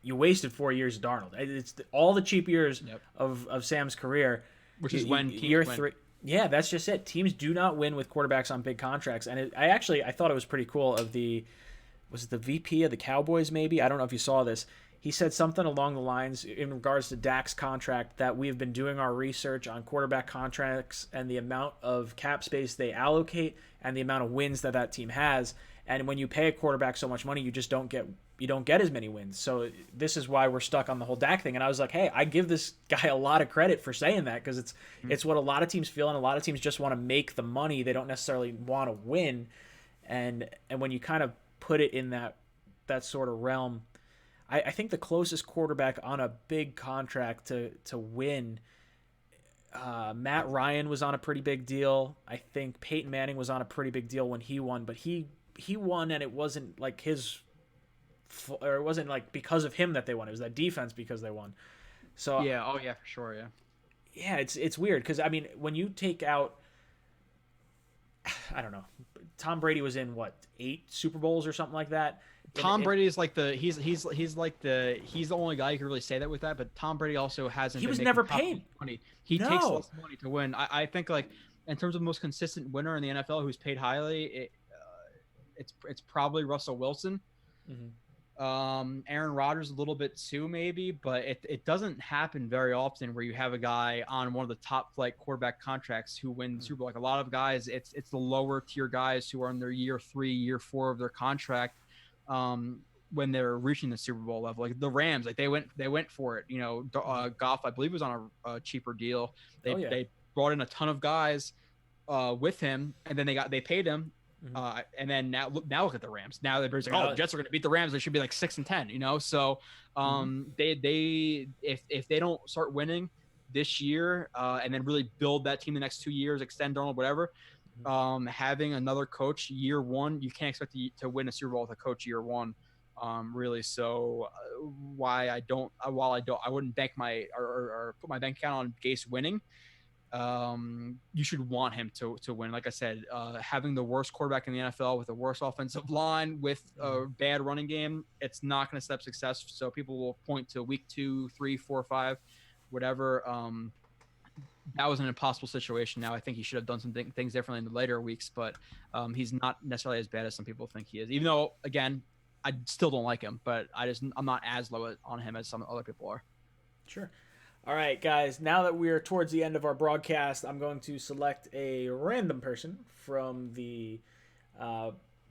you wasted 4 years of Darnold. It's all the cheap years of Sam's career, which is when year 3. Yeah, that's just it. Teams do not win with quarterbacks on big contracts, and I thought it was pretty cool. Was it the VP of the Cowboys, maybe? I don't know if you saw this. he said something along the lines in regards to Dak's contract that we've been doing our research on quarterback contracts and the amount of cap space they allocate and the amount of wins that team has. And when you pay a quarterback so much money, you just don't get as many wins. So this is why we're stuck on the whole Dak thing. And I was like, hey, I give this guy a lot of credit for saying that, because it's what a lot of teams feel, and a lot of teams just want to make the money. They don't necessarily want to win. And when you kind of put it in that sort of realm, I think the closest quarterback on a big contract to win, Matt Ryan was on a pretty big deal. I think Peyton Manning was on a pretty big deal when he won, but he won, and it wasn't like it wasn't like because of him that they won. It was that defense because they won. So yeah, oh yeah, for sure, yeah. Yeah, it's weird because I mean, when you take out, I don't know, Tom Brady was in what, 8 Super Bowls or something like that. Tom Brady is like he's the only guy you can really say that with that, but Tom Brady also hasn't. He was never paid money. He takes less money to win. I think like in terms of most consistent winner in the NFL who's paid highly, it's probably Russell Wilson. Mm-hmm. Aaron Rodgers a little bit too maybe, but it doesn't happen very often where you have a guy on one of the top flight quarterback contracts who wins Super Bowl. Like a lot of guys, it's the lower tier guys who are in their year 3, year 4 of their contract. When they're reaching the Super Bowl level, like the Rams, like they went for it. You know, Goff, I believe, was on a cheaper deal. They brought in a ton of guys with him, and then they paid him. Mm-hmm. And then now look at the Rams. Now they're like, the Jets are going to beat the Rams. They should be like 6-10. You know, so they if they don't start winning this year and then really build that team the next 2 years, extend Darnold, whatever. Having another coach year 1, you can't expect to win a Super Bowl with a coach year 1, really. So I wouldn't bank or put my bank account on Gase winning. You should want him to win. Like I said, having the worst quarterback in the NFL with the worst offensive line with a bad running game, it's not going to set up success. So people will point to week 2, 3, 4, 5, whatever. That was an impossible situation. Now I think he should have done some things differently in the later weeks, but he's not necessarily as bad as some people think he is. Even though, again, I still don't like him, but I'm not as low on him as some other people are. Sure. All right, guys. Now that we're towards the end of our broadcast, I'm going to select a random person from the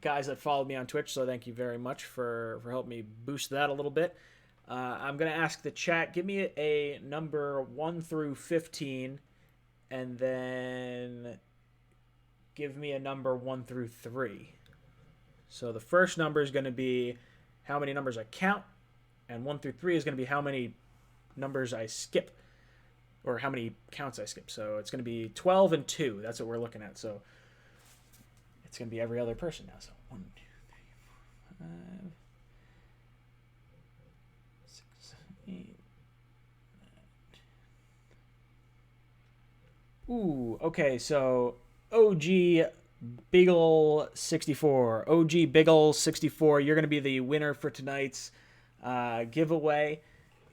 guys that followed me on Twitch. So thank you very much for helping me boost that a little bit. I'm going to ask the chat, give me a number 1 through 15, and then give me a number 1 through 3. So the first number is going to be how many numbers I count, and 1 through 3 is going to be how many numbers I skip, or how many counts I skip. So it's going to be 12 and 2. That's what we're looking at. So it's going to be every other person now. So 1, 2, 3, 4, 5. 8. Ooh, okay, so OG Beagle 64. OG Beagle 64, you're going to be the winner for tonight's giveaway.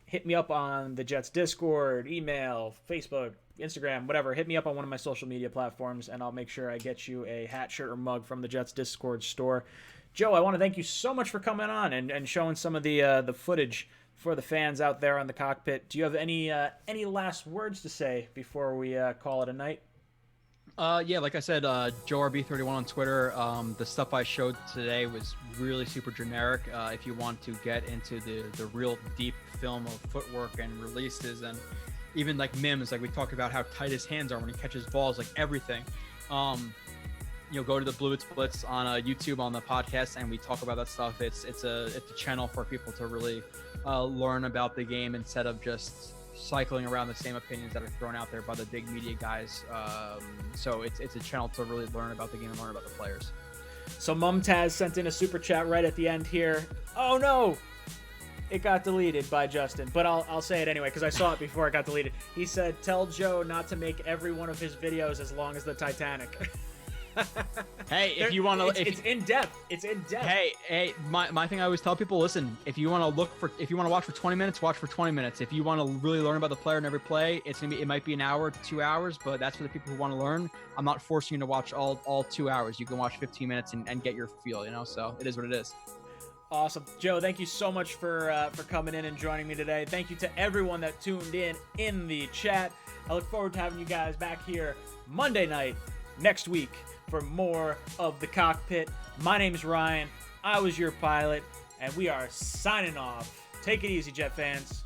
Hit me up on the Jets Discord, email, Facebook, Instagram, whatever. Hit me up on one of my social media platforms, and I'll make sure I get you a hat, shirt, or mug from the Jets Discord store. Joe, I want to thank you so much for coming on and showing some of the footage for the fans out there on the cockpit. Do you have any last words to say before we call it a night? Yeah, like I said, JoeRB31 on Twitter. The stuff I showed today was really super generic. If you want to get into the real deep film of footwork and releases and even like Mims, like we talked about how tight his hands are when he catches balls, like everything. Go to the Blewett Blitz on YouTube on the podcast, and we talk about that stuff. It's a channel for people to really learn about the game instead of just cycling around the same opinions that are thrown out there by the big media guys. So it's a channel to really learn about the game and learn about the players. So Mumtaz sent in a super chat right at the end here. Oh no, it got deleted by Justin, but I'll say it anyway because I saw it before it got deleted. He said, "Tell Joe not to make every one of his videos as long as the Titanic." Hey, if you want to, it's in depth. It's in depth. Hey, my thing I always tell people: listen, if you want to watch for 20 minutes, watch for 20 minutes. If you want to really learn about the player in every play, it might be an hour to 2 hours, but that's for the people who want to learn. I'm not forcing you to watch all 2 hours. You can watch 15 minutes and get your feel, So it is what it is. Awesome. Joe, thank you so much for coming in and joining me today. Thank you to everyone that tuned in the chat. I look forward to having you guys back here Monday night next week for more of The Cockpit. My name's Ryan. I was your pilot, and we are signing off. Take it easy, Jet fans.